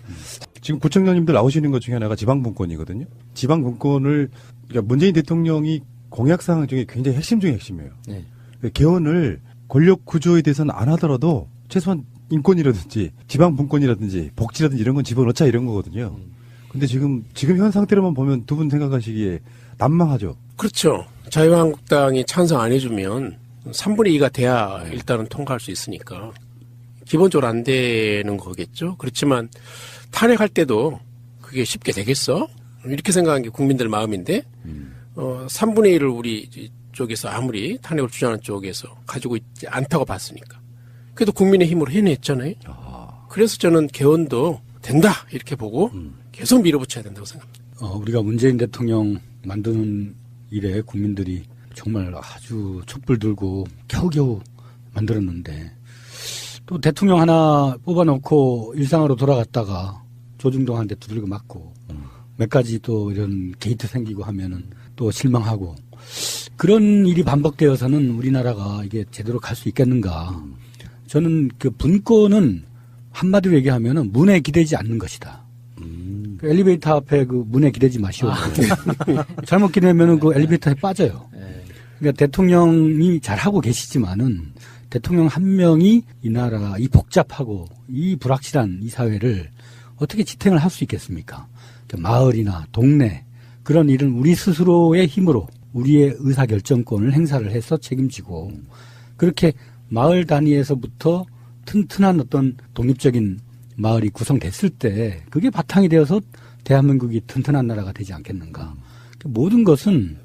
지금 구청장님들 나오시는 것 중에 하나가 지방분권이거든요. 지방분권을 그러니까 문재인 대통령이 공약사항 중에 굉장히 핵심 중에 핵심이에요. 네. 개헌을 권력 구조에 대해서는 안 하더라도 최소한 인권이라든지 지방분권이라든지 복지라든지 이런 건 집어넣자 이런 거거든요. 근데 지금 현 상태로만 보면 두 분 생각하시기에 난망하죠. 그렇죠. 자유한국당이 찬성 안 해주면 3분의 2가 돼야 일단은 통과할 수 있으니까 기본적으로 안 되는 거겠죠. 그렇지만 탄핵할 때도 그게 쉽게 되겠어? 이렇게 생각하는 게 국민들 마음인데 3분의 1을 우리 쪽에서 아무리 탄핵을 주장하는 쪽에서 가지고 있지 않다고 봤으니까. 그래도 국민의 힘으로 해냈잖아요. 그래서 저는 개헌도 된다 이렇게 보고 계속 밀어붙여야 된다고 생각합니다. 우리가 문재인 대통령 만드는 일에 국민들이 정말 아주 촛불 들고 겨우겨우 만들었는데 또 대통령 하나 뽑아놓고 일상으로 돌아갔다가 조중동한테 두들겨 맞고 몇 가지 또 이런 게이트 생기고 하면은 또 실망하고 그런 일이 반복되어서는 우리나라가 이게 제대로 갈 수 있겠는가. 저는 그 분권은 한마디로 얘기하면은 문에 기대지 않는 것이다. 그 엘리베이터 앞에 그 문에 기대지 마시오. 잘못 기대면은 그 엘리베이터에 빠져요. 그러니까 대통령이 잘하고 계시지만은 대통령 한 명이 이 나라 이 복잡하고 이 불확실한 이 사회를 어떻게 지탱을 할 수 있겠습니까? 그러니까 마을이나 동네 그런 일은 우리 스스로의 힘으로 우리의 의사결정권을 행사를 해서 책임지고 그렇게 마을 단위에서부터 튼튼한 어떤 독립적인 마을이 구성됐을 때 그게 바탕이 되어서 대한민국이 튼튼한 나라가 되지 않겠는가. 모든 것은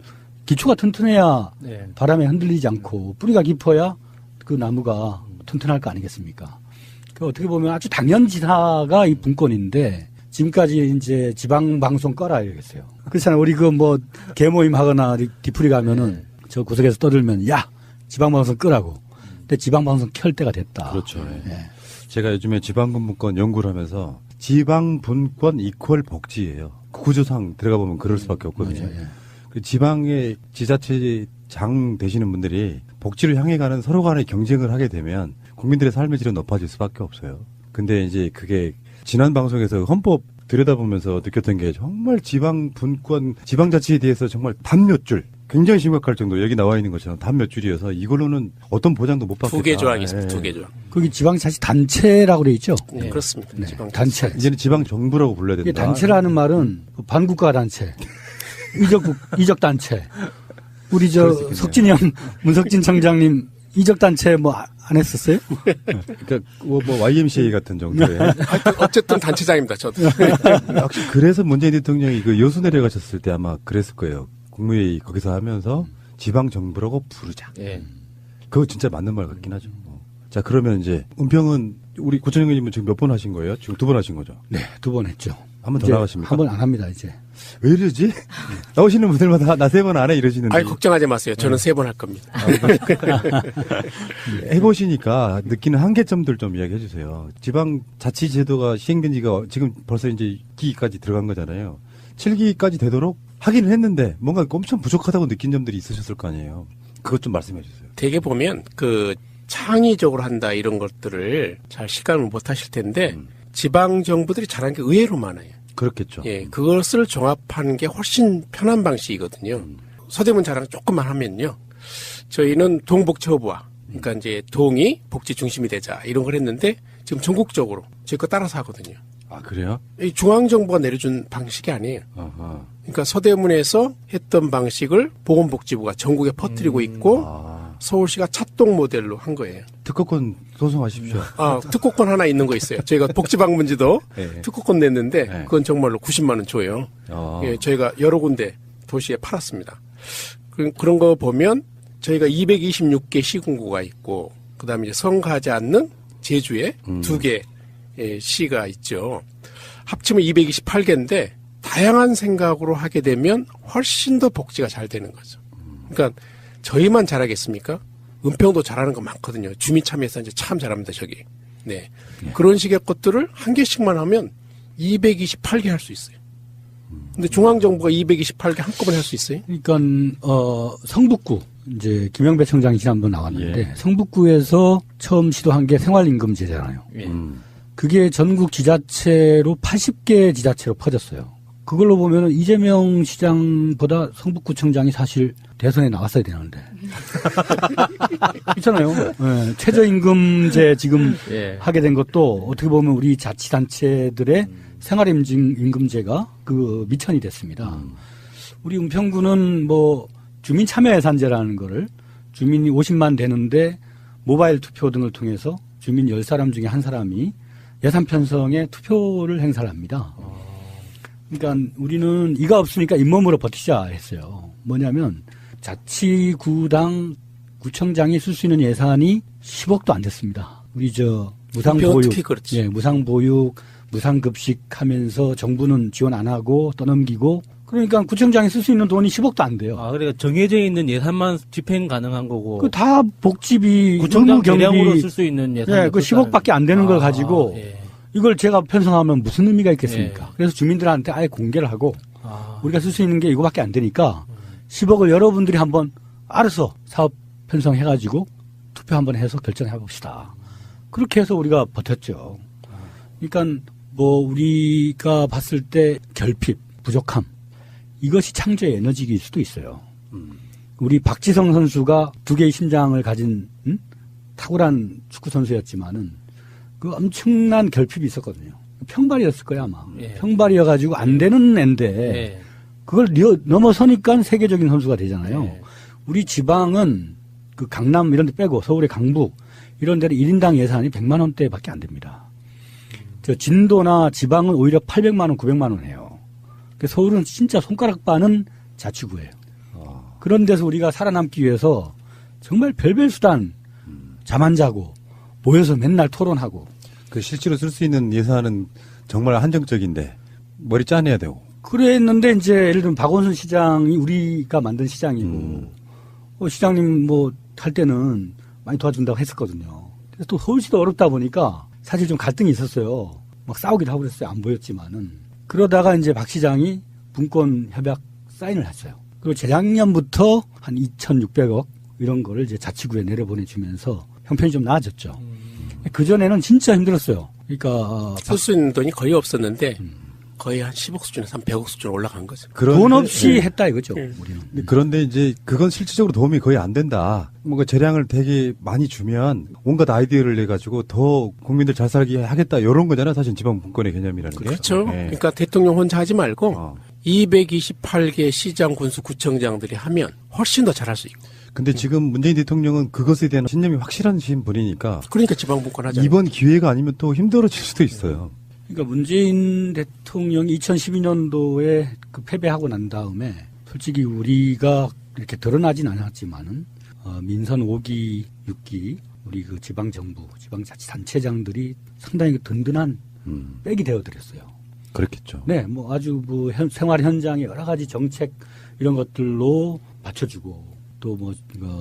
기초가 튼튼해야 네. 바람에 흔들리지 않고 뿌리가 깊어야 그 나무가 튼튼할 거 아니겠습니까? 그 어떻게 보면 아주 당연지사가 이 분권인데 지금까지 이제 지방 방송 꺼라 이러겠어요. 그렇잖아요. 우리 그 뭐 개모임 하거나 디프리 가면은 저 구석에서 떠들면 야 지방 방송 끄라고. 근데 지방 방송 켤 때가 됐다. 그렇죠. 예. 제가 요즘에 지방분권 연구를 하면서 지방분권 이퀄 복지예요. 구조상 들어가 보면 그럴 수밖에 없거든요. 맞아요. 예. 그 지방의 지자체장 되시는 분들이 복지를 향해 가는 서로 간의 경쟁을 하게 되면 국민들의 삶의 질은 높아질 수밖에 없어요. 근데 이제 그게 지난 방송에서 헌법 들여다보면서 느꼈던 게 정말 지방분권, 지방자치에 대해서 정말 단 몇 줄, 굉장히 심각할 정도 여기 나와 있는 것처럼 단 몇 줄이어서 이걸로는 어떤 보장도 못 받겠다. 2개 조항이 있습니다. 2개 조항. 거기 지방자치단체라고 되어 있죠? 네, 그렇습니다. 네, 지방 단체. 이제는 지방정부라고 불러야 된다. 이게 단체라는 말은 반국가 단체, 이적 단체. 우리 저 석진이 형, 문석진 청장님 이적 단체 뭐 안 했었어요? 그러니까 뭐 YMCA 같은 정도의. 어쨌든 단체장입니다. 저도. 역시 그래서 문재인 대통령이 그 여수 내려가셨을 때 아마 그랬을 거예요. 국무회의 거기서 하면서 지방정부라고 부르자. 예. 그거 진짜 맞는 말 같긴 하죠. 자, 그러면 이제 은평은 우리 고천영 의원님은 지금 몇 번 하신 거예요? 지금 2번 하신 거죠? 네, 2번 했죠. 한 번 더 나가십니까? 한 번 안 합니다, 이제. 왜 이러지? 나오시는 분들마다 나 3번 안 해 이러시는데. 아이, 걱정하지 마세요. 저는 3번 할 겁니다. 해보시니까 느끼는 한계점들 좀 이야기해 주세요. 지방자치제도가 시행된 지가 지금 벌써 이제 6기까지 들어간 거잖아요. 7기까지 되도록 하기는 했는데 뭔가 엄청 부족하다고 느낀 점들이 있으셨을 거 아니에요. 그것 좀 말씀해 주세요. 되게 보면 그 창의적으로 한다 이런 것들을 잘 실감을 못 하실 텐데 지방 정부들이 잘하는 게 의외로 많아요. 그렇겠죠. 예, 그것을 종합하는 게 훨씬 편한 방식이거든요. 서대문 자랑 조금만 하면요. 저희는 동복처부와 그러니까 이제 동이 복지 중심이 되자 이런 걸 했는데 지금 전국적으로 저희 거 따라서 하거든요. 아, 그래요? 이 중앙정부가 내려준 방식이 아니에요. 아하. 그러니까 서대문에서 했던 방식을 보건복지부가 전국에 퍼뜨리고 있고 서울시가 찻동 모델로 한 거예요. 특허권 소송하십시오. 아, 특허권 하나 있는 거 있어요. 저희가 복지방문지도 네. 특허권 냈는데 네. 그건 정말로 90만 원 줘요. 예, 저희가 여러 군데 도시에 팔았습니다. 그런 거 보면 저희가 226개 시군구가 있고 그다음에 이제 성가지 않는 제주에 2개 시가 있죠. 합치면 228개인데 다양한 생각으로 하게 되면 훨씬 더 복지가 잘 되는 거죠. 그러니까 저희만 잘하겠습니까? 은평도 잘하는 거 많거든요. 주민 참여해서 이제 참 잘합니다, 저기. 네. 그런 식의 것들을 한 개씩만 하면 228개 할 수 있어요. 근데 중앙정부가 228개 한꺼번에 할 수 있어요? 그러니까, 성북구, 이제 김영배 청장이 지난번 나왔는데, 예. 성북구에서 처음 시도한 게 생활임금제잖아요. 그게 전국 지자체로 80개 지자체로 퍼졌어요. 그걸로 보면 이재명 시장보다 성북구청장이 사실 대선에 나왔어야 되는데. 있잖아요. 네, 최저임금제 지금 예. 하게 된 것도 어떻게 보면 우리 자치단체들의 생활임금제가 그 미천이 됐습니다. 우리 은평구는 뭐 주민참여예산제라는 거를 주민이 50만 되는데 모바일 투표 등을 통해서 주민 10사람 중에 한 사람이 예산 편성에 투표를 행사를 합니다. 그러니까 우리는 이가 없으니까 잇몸으로 버티자 했어요. 뭐냐면 자치구당 구청장이 쓸 수 있는 예산이 10억도 안 됐습니다. 우리 저 무상보육, 예, 무상보육, 무상급식 하면서 정부는 지원 안 하고 떠넘기고 그러니까 구청장이 쓸 수 있는 돈이 10억도 안 돼요. 아, 그러니까 정해져 있는 예산만 집행 가능한 거고. 그 다 복지비, 구청장 대량으로 쓸 수 있는 예산. 예, 그 10억밖에 안 되는 걸 가지고 예. 이걸 제가 편성하면 무슨 의미가 있겠습니까? 예. 그래서 주민들한테 아예 공개를 하고 우리가 쓸 수 있는 게 이거밖에 안 되니까 10억을 여러분들이 한번 알아서 사업 편성해가지고 투표 한번 해서 결정해 봅시다. 그렇게 해서 우리가 버텼죠. 그러니까 뭐 우리가 봤을 때 결핍, 부족함 이것이 창조의 에너지일 수도 있어요. 우리 박지성 선수가 2개의 심장을 가진 탁월한 축구 선수였지만은 그 엄청난 결핍이 있었거든요. 평발이었을 거야 아마. 예. 평발이어가지고 안 되는 애인데 예. 그걸 넘어서니까 세계적인 선수가 되잖아요. 네. 우리 지방은 그 강남 이런 데 빼고 서울의 강북 이런 데는 1인당 예산이 100만 원대밖에 안 됩니다. 저 진도나 지방은 오히려 800만 원, 900만 원 해요. 서울은 진짜 손가락 반은 자치구예요. 그런 데서 우리가 살아남기 위해서 정말 별별 수단 잠 안 자고 모여서 맨날 토론하고. 그 실제로 쓸 수 있는 예산은 정말 한정적인데 머리 짜내야 되고. 그랬는데 이제 예를 들면 박원순 시장이 우리가 만든 시장이고 시장님 뭐 할 때는 많이 도와준다고 했었거든요. 그래서 또 서울시도 어렵다 보니까 사실 좀 갈등이 있었어요. 막 싸우기도 하고 그랬어요. 안 보였지만은. 그러다가 이제 박 시장이 분권 협약 사인을 했어요. 그리고 재작년부터 한 2,600억 이런 거를 이제 자치구에 내려보내주면서 형편이 좀 나아졌죠. 그전에는 진짜 힘들었어요. 그러니까. 쓸 수 있는 돈이 거의 없었는데 거의 한 10억 수준에서 한 100억 수준 올라간 거죠. 돈 없이 했다 이거죠. 우리는. 그런데 이제 그건 실질적으로 도움이 거의 안 된다. 뭔가 재량을 되게 많이 주면 온갖 아이디어를 내가지고 더 국민들 잘 살게 하겠다. 이런 거잖아요. 사실 지방 분권의 개념이라는 게. 그렇죠. 그러니까 대통령 혼자 하지 말고 228개 시장, 군수, 구청장들이 하면 훨씬 더 잘할 수 있고. 근데 지금 문재인 대통령은 그것에 대한 신념이 확실하신 분이니까. 그러니까 지방 분권 하잖아요. 이번 기회가 아니면 또 힘들어질 수도 있어요. 그러니까 문재인 대통령이 2012년도에 그 패배하고 난 다음에 솔직히 우리가 이렇게 드러나진 않았지만은 민선 5기, 6기 우리 그 지방정부, 지방자치단체장들이 상당히 든든한 백이 되어드렸어요. 그렇겠죠. 네, 뭐 아주 뭐 생활 현장의 여러 가지 정책 이런 것들로 받쳐주고 또 뭐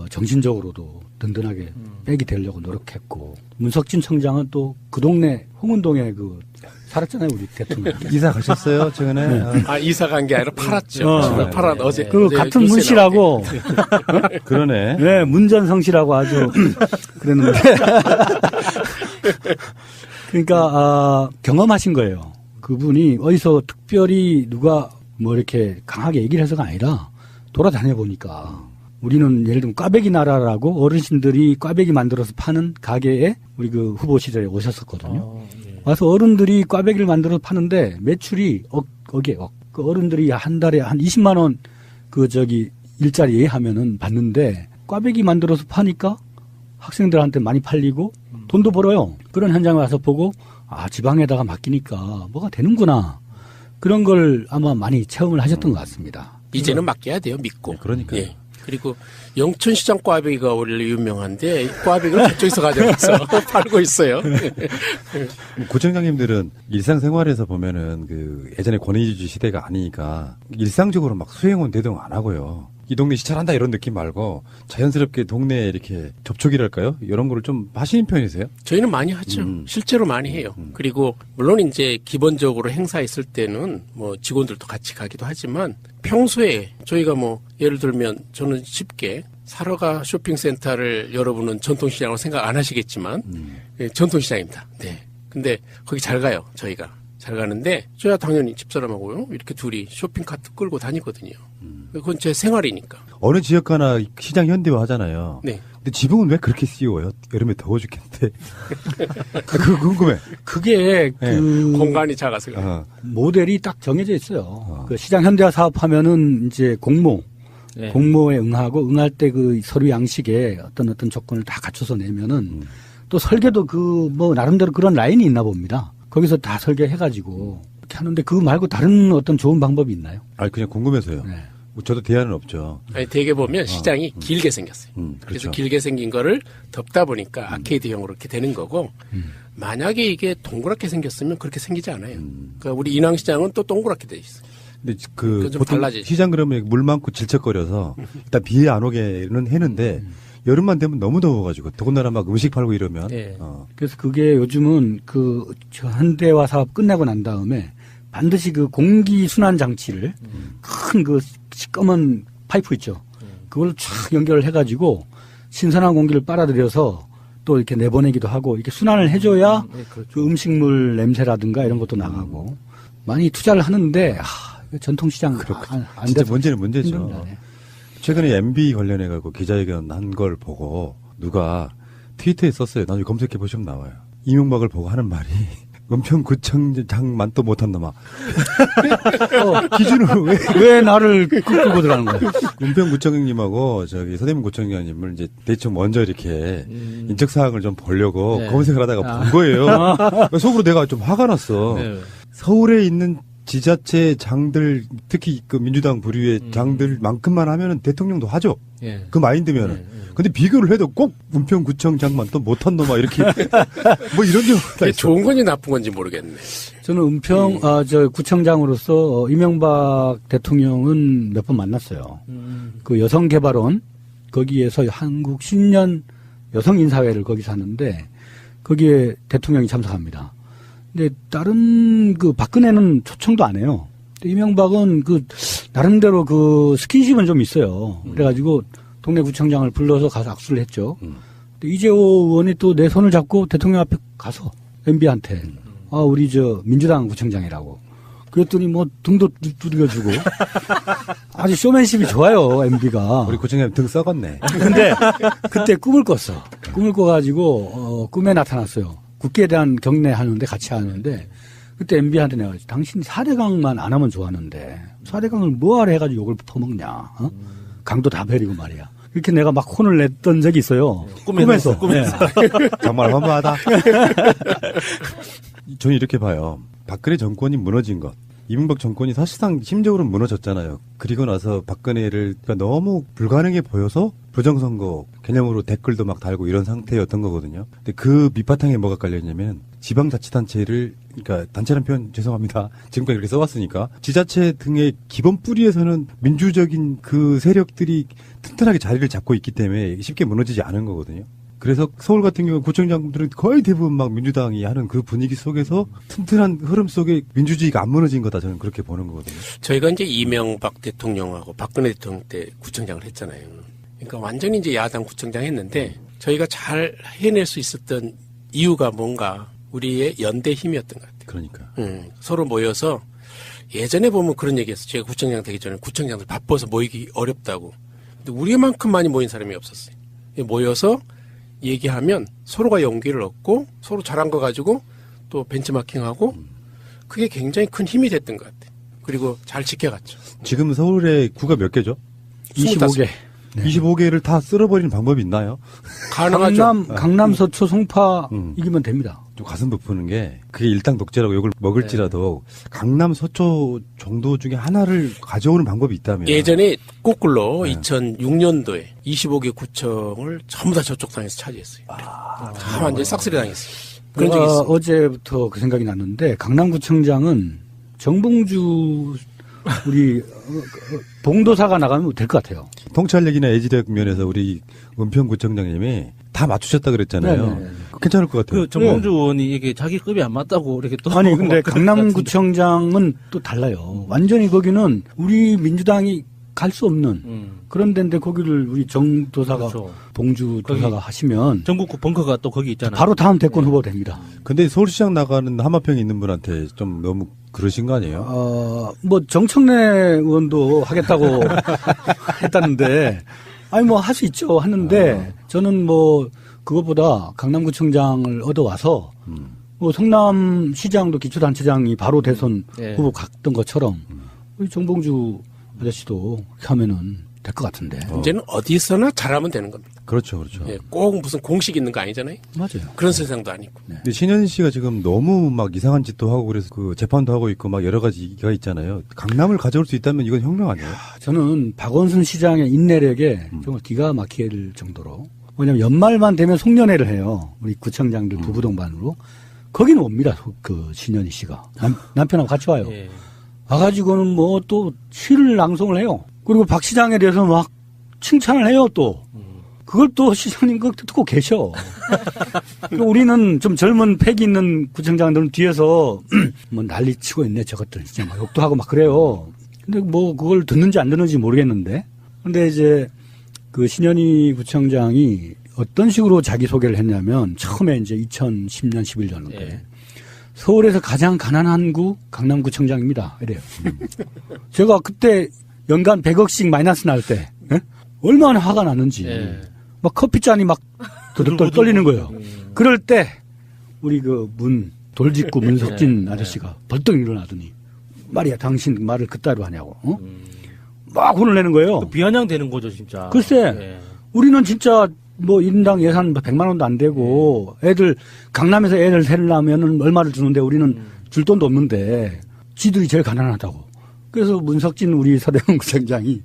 정신적으로도 든든하게 백이 되려고 노력했고 문석진 청장은 또 그 동네 홍은동에 그 살았잖아요, 우리 대통령. 이사 가셨어요, 최근에? 네. 이사 간 게 아니라 팔았죠. 팔았 어제. 그 같은 문씨라고. 그러네. 네, 문전성씨라고 아주 그랬는데. 그러니까 경험하신 거예요. 그분이 어디서 특별히 누가 뭐 이렇게 강하게 얘기를 해서가 아니라 돌아다녀 보니까 우리는 예를 들면 꽈배기 나라라고 어르신들이 꽈배기 만들어서 파는 가게에 우리 그 후보 시절에 오셨었거든요. 와서 어른들이 꽈배기를 만들어서 파는데 매출이 억에 억. 그 어른들이 한 달에 한 20만 원 일자리 하면은 받는데 꽈배기 만들어서 파니까 학생들한테 많이 팔리고 돈도 벌어요. 그런 현장에 와서 보고 지방에다가 맡기니까 뭐가 되는구나. 그런 걸 아마 많이 체험을 하셨던 것 같습니다. 이제는 맡겨야 돼요, 믿고. 그러니까요. 예. 그리고 영천시장 꽈배기가 원래 유명한데 꽈배기를 저쪽에서 가져가서 팔고 있어요. 구청장님들은 일상생활에서 보면은 그 예전에 권위주의 시대가 아니니까 일상적으로 막 수행원 대동 안 하고요. 이 동네 시찰한다 이런 느낌 말고 자연스럽게 동네에 이렇게 접촉이랄까요? 이런 거를 좀 하시는 편이세요? 저희는 많이 하죠. 실제로 많이 해요. 그리고 물론 이제 기본적으로 행사 있을 때는 뭐 직원들도 같이 가기도 하지만 평소에 저희가 뭐 예를 들면 저는 쉽게 사러가 쇼핑센터를 여러분은 전통시장으로 생각 안 하시겠지만 전통시장입니다. 네. 근데 거기 잘 가요. 저희가. 잘 가는데 저야 당연히 집사람하고요. 이렇게 둘이 쇼핑카트 끌고 다니거든요. 그건 제 생활이니까. 어느 지역 가나 시장 현대화 하잖아요. 네. 근데 지붕은 왜 그렇게 씌워요? 여름에 더워 죽겠는데. 그거 궁금해. 그게 그 공간이 작아서 그래요. 모델이 딱 정해져 있어요. 그 시장 현대화 사업하면은 이제 공모에 응하고 응할 때 그 서류 양식에 어떤 조건을 다 갖춰서 내면은 또 설계도 뭐 나름대로 그런 라인이 있나 봅니다. 거기서 다 설계해가지고 이렇게 하는데 그거 말고 다른 어떤 좋은 방법이 있나요? 그냥 궁금해서요. 네. 저도 대안은 없죠. 아니, 되게 보면 시장이 길게 생겼어요. 그래서 그렇죠. 길게 생긴 거를 덮다 보니까 아케이드형으로 이렇게 되는 거고 만약에 이게 동그랗게 생겼으면 그렇게 생기지 않아요. 그러니까 우리 인왕시장은 또 동그랗게 돼 있어요. 근데 좀 보통 달라지죠. 시장 그러면 물 많고 질척거려서 일단 비 안 오게는 했는데 여름만 되면 너무 더워가지고 더군다나 막 음식 팔고 이러면. 네. 그래서 그게 요즘은 저 현대화 사업 끝내고 난 다음에 반드시 그 공기 순환 장치를 큰 그 시꺼먼 파이프 있죠. 그걸 쫙 연결을 해가지고 신선한 공기를 빨아들여서 또 이렇게 내보내기도 하고 이렇게 순환을 해줘야 그 음식물 냄새라든가 이런 것도 나가고 많이 투자를 하는데 전통시장 안 진짜 돼서 문제는 문제죠. 힘듭니다. 네. 최근에 MB 관련해가지고 기자회견 한 걸 보고 누가 트위터에 썼어요. 나중에 검색해 보시면 나와요. 이명박을 보고 하는 말이 은평구청장만 또 못한 놈아. 기준을 왜 나를 끌고 들어가는 거야? 은평구청장님하고 저기 서대문 구청장님을 이제 대충 먼저 이렇게 인적 사항을 좀 보려고 네. 검색을 하다가 본 거예요. 속으로 내가 좀 화가 났어. 네. 서울에 있는 지자체 장들, 특히 그 민주당 부류의 장들만큼만 하면은 대통령도 하죠. 예. 그 마인드면은. 근데 비교를 해도 꼭 은평구청장만 또 못한 놈아 이렇게 뭐 이런 경우가 있어. 좋은 건지 나쁜 건지 모르겠네. 저는 은평 구청장으로서 이명박 대통령은 몇 번 만났어요. 그 여성개발원 거기에서 한국 신년 여성인사회를 거기서 하는데 거기에 대통령이 참석합니다. 근데 다른 그 박근혜는 초청도 안 해요. 이명박은 그 나름대로 그 스킨십은 좀 있어요. 그래가지고 동네 구청장을 불러서 가서 악수를 했죠. 근데 이재호 의원이 또 내 손을 잡고 대통령 앞에 가서 MB한테 우리 저 민주당 구청장이라고. 그랬더니 뭐 등도 두드려주고 아주 쇼맨십이 좋아요 MB가. 우리 구청장님 등 썩었네. 근데 그때 꿈을 꿨어. 꿈을 꿔가지고 꿈에 나타났어요. 국기에 대한 경례 하는데 같이 하는데 그때 MB한테 내가 당신 4대강만 안 하면 좋았는데 4대강을 뭐하러 해가지고 욕을 퍼먹냐. 어? 강도 다 버리고 말이야. 이렇게 내가 막 혼을 냈던 적이 있어요. 꿈에서. 네. 정말 허무하다. 저는 이렇게 봐요. 박근혜 정권이 무너진 것. 이명박 정권이 사실상 심적으로 무너졌잖아요. 그리고 나서 박근혜를 너무 불가능해 보여서 부정선거 개념으로 댓글도 막 달고 이런 상태였던 거거든요. 근데 그 밑바탕에 뭐가 깔려있냐면 지방자치단체를, 그러니까 단체라는 표현 죄송합니다. 지금까지 그렇게 써왔으니까 지자체 등의 기본 뿌리에서는 민주적인 그 세력들이 튼튼하게 자리를 잡고 있기 때문에 쉽게 무너지지 않은 거거든요. 그래서 서울 같은 경우 구청장들은 거의 대부분 막 민주당이 하는 그 분위기 속에서 튼튼한 흐름 속에 민주주의가 안 무너진 거다 저는 그렇게 보는 거거든요. 저희가 이제 이명박 대통령하고 박근혜 대통령 때 구청장을 했잖아요. 그러니까 완전히 이제 야당 구청장 했는데 저희가 잘 해낼 수 있었던 이유가 뭔가 우리의 연대 힘이었던 것 같아요. 그러니까. 서로 모여서 예전에 보면 그런 얘기했어요. 제가 구청장 되기 전에 구청장들 바빠서 모이기 어렵다고. 근데 우리만큼 많이 모인 사람이 없었어요. 모여서 얘기하면 서로가 용기를 얻고 서로 잘한 거 가지고 또 벤치마킹하고 그게 굉장히 큰 힘이 됐던 것 같아요. 그리고 잘 지켜갔죠. 지금 서울의 구가 몇 개죠? 25개. 네. 25개를 다 쓸어버리는 방법이 있나요? 가능하죠. 강남, 서초, 송파 이기면 됩니다. 좀 가슴 부푸는 게 그게 일당 독재라고 욕을 먹을지라도 강남, 서초 정도 중에 하나를 가져오는 방법이 있다면 예전에 거꾸로 2006년도에 25개 구청을 전부 다 저쪽 당에서 차지했어요. 다 완전히 싹쓸이 당했어요. 그런 적이 있어요. 어제부터 그 생각이 났는데 강남구청장은 정봉주 우리 봉도사가 나가면 될 것 같아요. 통찰력이나 애지력 면에서 우리 은평구청장님이 다 맞추셨다 그랬잖아요. 네네. 괜찮을 것 같아요. 그 정봉주 의원이 이게 자기 급이 안 맞다고 이렇게 또 아니 근데 강남구청장은 또 달라요. 완전히 거기는 우리 민주당이 갈 수 없는 그런 데인데 거기를 우리 정도사가 그렇죠. 봉주 도사가 하시면 전국구 벙커가 또 거기 있잖아요. 바로 다음 대권 후보 됩니다. 근데 서울시장 나가는 하마평에 있는 분한테 좀 너무 그러신 거 아니에요? 뭐 정청래 의원도 하겠다고 했다는데 아니 뭐 할 수 있죠 하는데 저는 뭐 그것보다 강남구청장을 얻어와서 뭐 성남시장도 기초단체장이 바로 대선 후보 갔던 것처럼 우리 정봉주 아저씨도 이렇게 하면은 될 것 같은데. 이제는 어디서나 잘하면 되는 겁니다. 그렇죠, 그렇죠. 예, 꼭 무슨 공식 있는 거 아니잖아요. 맞아요. 그런 세상도 아니고. 근데 신현 씨가 지금 너무 막 이상한 짓도 하고 그래서 그 재판도 하고 있고 막 여러 가지가 있잖아요. 강남을 가져올 수 있다면 이건 혁명 아니에요? 저는 박원순 시장의 인내력에 정말 기가 막힐 정도로. 왜냐면 연말만 되면 송년회를 해요. 우리 구청장들 부부 동반으로. 거기는 옵니다. 그 신현희 씨가. 남편하고 같이 와요. 예. 와가지고는 뭐 또 시를 낭송을 해요. 그리고 박 시장에 대해서 막 칭찬을 해요 또. 그걸 또 시장님 그 듣고 계셔. 우리는 좀 젊은 패기 있는 구청장들은 뒤에서 뭐 난리 치고 있네 저것들 진짜 막 욕도 하고 막 그래요. 근데 뭐 그걸 듣는지 안 듣는지 모르겠는데. 근데 이제 그 신현희 구청장이 어떤 식으로 자기소개를 했냐면 처음에 이제 2010년 11년인데 예. 서울에서 가장 가난한 구 강남구청장입니다. 이래요. 제가 그때 연간 100억씩 마이너스 날 때 얼마나 화가 나는지 막 커피잔이 막 도둑도둑 떨리는 거예요. 그럴 때 우리 그 문 돌직구 문석진 아저씨가 벌떡 일어나더니 말이야 당신 말을 그따위로 하냐고 막 혼을 내는 거예요. 비아냥되는 거죠 진짜. 글쎄 우리는 진짜 뭐 인당 예산 100만 원도 안 되고 애들 강남에서 애를 세려면은 얼마를 주는데 우리는 줄 돈도 없는데 지들이 제일 가난하다고. 그래서 문석진 우리 서대문 구청장이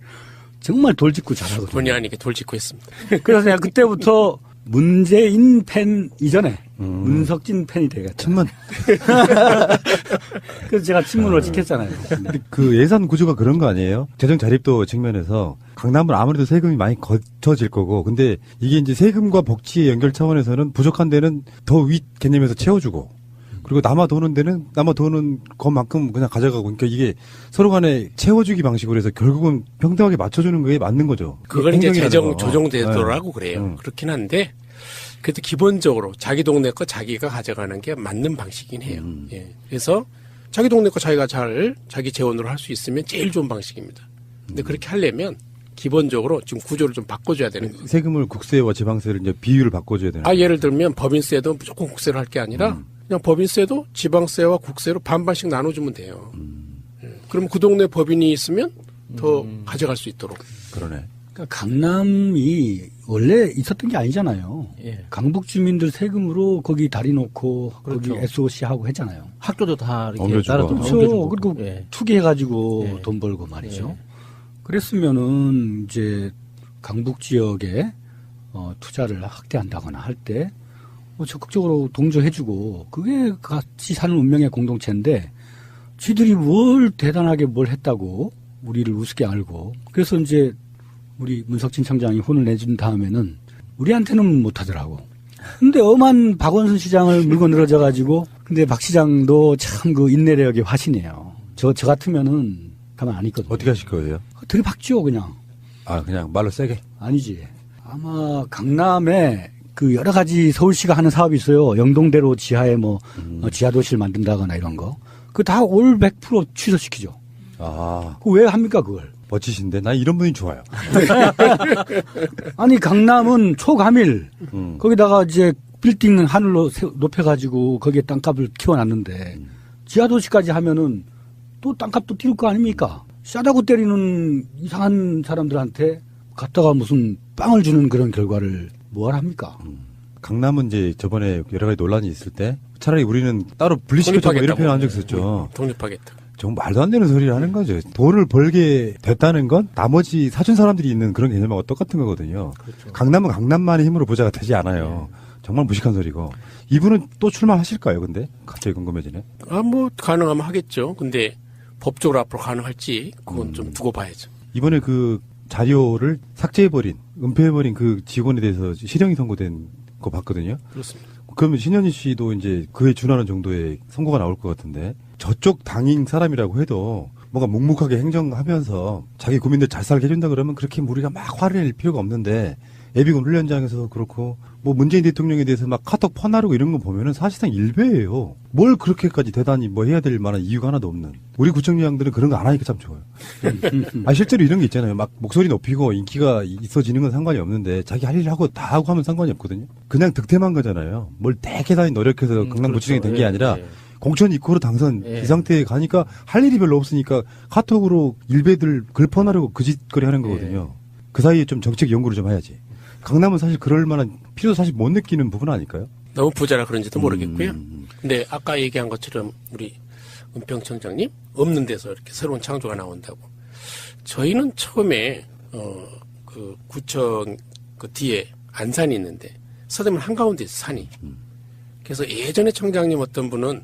정말 돌직구 잘하거든요. 본의 아니게 돌직구 했습니다. 그래서 내가 그때부터 문재인 팬 이전에 문석진 팬이 되겠다. 친문. 그래서 제가 친문으로 지켰잖아요. 그 예산 구조가 그런 거 아니에요? 재정 자립도 측면에서 강남은 아무래도 세금이 많이 거쳐질 거고, 근데 이게 이제 세금과 복지의 연결 차원에서는 부족한 데는 더 윗 개념에서 채워주고, 그리고 남아 도는 데는 남아 도는 것만큼 그냥 가져가고, 그러니까 이게 서로 간에 채워주기 방식으로 해서 결국은 평등하게 맞춰주는 게 맞는 거죠. 그건 이제 재정 거. 조정되더라고 그래요. 그렇긴 한데 그래도 기본적으로 자기 동네 거 자기가 가져가는 게 맞는 방식이긴 해요. 예. 그래서 자기 동네 거 자기가 잘 자기 재원으로 할 수 있으면 제일 좋은 방식입니다. 근데 그렇게 하려면 기본적으로 지금 구조를 좀 바꿔줘야 되는 거예요. 세금을 국세와 지방세를 이제 비율을 바꿔줘야 되는 거예요. 예를 들면 법인세도 무조건 국세로 할 게 아니라 그냥 법인세도 지방세와 국세로 반반씩 나눠주면 돼요. 예. 그럼 그 동네 법인이 있으면 더 가져갈 수 있도록. 그러네. 그러니까 강남이 원래 있었던 게 아니잖아요. 예. 강북 주민들 세금으로 거기 다리 놓고 그렇죠. 거기 SOC 하고 했잖아요. 학교도 다 이렇게 옮겨주고. 따라 그렇죠. 그리고 예. 투기해가지고 예. 돈 벌고 말이죠. 예. 그랬으면은 이제 강북 지역에 투자를 확대한다거나 할 때 적극적으로 동조해주고 그게 같이 사는 운명의 공동체인데 쥐들이 뭘 대단하게 뭘 했다고 우리를 우습게 알고 그래서 이제 우리 문석진 청장이 혼을 내준 다음에는 우리한테는 못하더라고. 근데 엄한 박원순 시장을 물고 늘어져가지고 근데 박 시장도 참 그 인내력의 화신이에요. 저 같으면은 가만 안 있거든요. 어떻게 하실 거예요? 들이박죠 그냥. 그냥 말로 세게? 아니지. 아마 강남에 그 여러 가지 서울시가 하는 사업이 있어요. 영동대로 지하에 지하도시를 만든다거나 이런 거. 그거 다 올 100% 취소시키죠. 그거 왜 합니까 그걸? 멋지신데 난 이런 분이 좋아요. 아니 강남은 초감일 거기다가 이제 빌딩 하늘로 높여가지고 거기에 땅값을 키워놨는데 지하도시까지 하면은 또 땅값도 뛸 거 아닙니까? 싸다고 때리는 이상한 사람들한테 갖다가 무슨 빵을 주는 그런 결과를 뭐하라 합니까? 강남은 이제 저번에 여러 가지 논란이 있을 때 차라리 우리는 따로 분리시켜서 이렇게 표현한 적 있었죠. 독립하겠다. 정말 말도 안 되는 소리를 하는 거죠. 돈을 벌게 됐다는 건 나머지 사준 사람들이 있는 그런 개념하고 똑같은 거거든요. 그렇죠. 강남은 강남만의 힘으로 부자가 되지 않아요. 정말 무식한 소리고. 이분은 또 출마하실까요, 근데? 갑자기 궁금해지네. 가능하면 하겠죠. 근데 법적으로 앞으로 가능할지 그건 좀 두고 봐야죠. 이번에 그 자료를 삭제해버린, 은폐해버린 그 직원에 대해서 실형이 선고된 거 봤거든요. 그렇습니다. 그러면 신현희 씨도 이제 그에 준하는 정도의 선고가 나올 것 같은데 저쪽 당인 사람이라고 해도 뭔가 묵묵하게 행정하면서 자기 국민들 잘 살게 해준다 그러면 그렇게 우리가 막 화를 낼 필요가 없는데 예비군 훈련장에서도 그렇고 뭐 문재인 대통령에 대해서 막 카톡 퍼나르고 이런 거 보면은 사실상 일배예요. 뭘 그렇게까지 대단히 뭐 해야 될 만한 이유가 하나도 없는. 우리 구청장들은 그런 거 안 하니까 참 좋아요. 실제로 이런 게 있잖아요. 막 목소리 높이고 인기가 있어지는 건 상관이 없는데 자기 할 일 하고 다 하고 하면 상관이 없거든요. 그냥 득템한 거잖아요. 뭘 대개단히 노력해서 강남구청장이 된 게 아니라 공천 이코로 당선 이 상태에 가니까 할 일이 별로 없으니까 카톡으로 일배들 글 퍼나르고 그 짓거리 하는 거거든요. 그 사이에 좀 정책 연구를 좀 해야지. 강남은 사실 그럴 만한 필요도 사실 못 느끼는 부분 아닐까요? 너무 부자라 그런지도 모르겠고요. 근데 아까 얘기한 것처럼 우리 은평청장님 없는 데서 이렇게 새로운 창조가 나온다고. 저희는 처음에 그 구청 그 뒤에 안산이 있는데 서대문 한가운데 있어 산이. 그래서 예전에 청장님 어떤 분은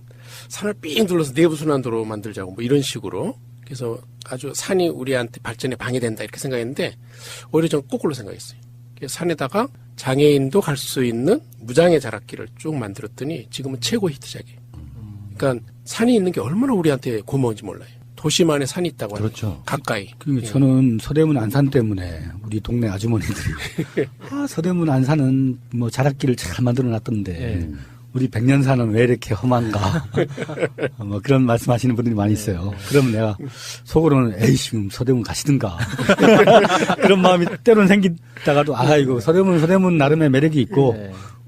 산을 삥 둘러서 내부순환도로 만들자고 뭐 이런 식으로. 그래서 아주 산이 우리한테 발전에 방해된다 이렇게 생각했는데 오히려 저는 거꾸로 생각했어요. 산에다가 장애인도 갈 수 있는 무장애 자락길을 쭉 만들었더니 지금은 최고 히트작이에요. 그러니까 산이 있는 게 얼마나 우리한테 고마운지 몰라요. 도심 안에 산이 있다고 하는 그렇죠. 가까이. 저는 서대문 안산 때문에 우리 동네 아주머니들이 서대문 안산은 뭐 자락길을 잘 만들어놨던데 우리 백년산은 왜 이렇게 험한가 뭐 그런 말씀하시는 분들이 많이 있어요. 그러면 내가 속으로는 에이씨 서대문 가시든가 그런 마음이 때로는 생기다가도 이거 서대문 나름의 매력이 있고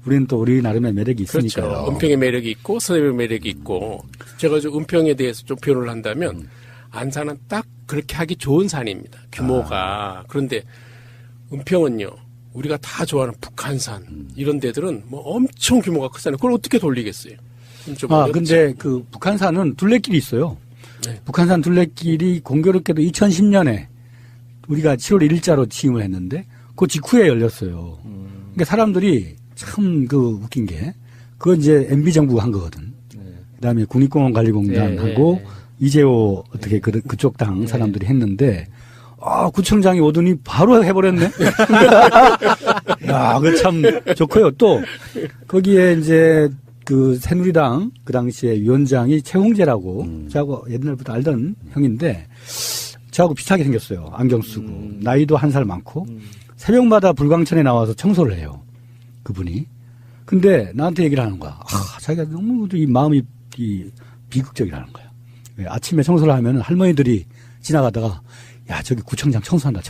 우리는 또 우리 나름의 매력이 있으니까요. 그렇죠. 은평의 매력이 있고 서대문의 매력이 있고 제가 좀 은평에 대해서 좀 표현을 한다면 안산은 딱 그렇게 하기 좋은 산입니다. 규모가. 그런데 은평은요. 우리가 다 좋아하는 북한산 이런 데들은 뭐 엄청 규모가 크잖아요. 그걸 어떻게 돌리겠어요? 근데 그 북한산은 둘레길이 있어요. 네. 북한산 둘레길이 공교롭게도 2010년에 우리가 7월 1일자로 취임을 했는데 그 직후에 열렸어요. 그러니까 사람들이 참 그 웃긴 게 그건 이제 MB 정부가 한 거거든. 그다음에 국립공원관리공단하고 이재호 어떻게 그쪽 당 사람들이 했는데 구청장이 오더니 바로 해버렸네. 야, 그 참 좋고요. 또 거기에 이제 그 새누리당 그 당시에 위원장이 최홍재라고 저하고 옛날부터 알던 형인데 저하고 비슷하게 생겼어요. 안경 쓰고 나이도 한 살 많고 새벽마다 불광천에 나와서 청소를 해요. 그분이. 근데 나한테 얘기를 하는 거야. 자기가 너무 이 마음이 비극적이라는 거야. 왜 아침에 청소를 하면 할머니들이 지나가다가 야, 저기 구청장 청소한다.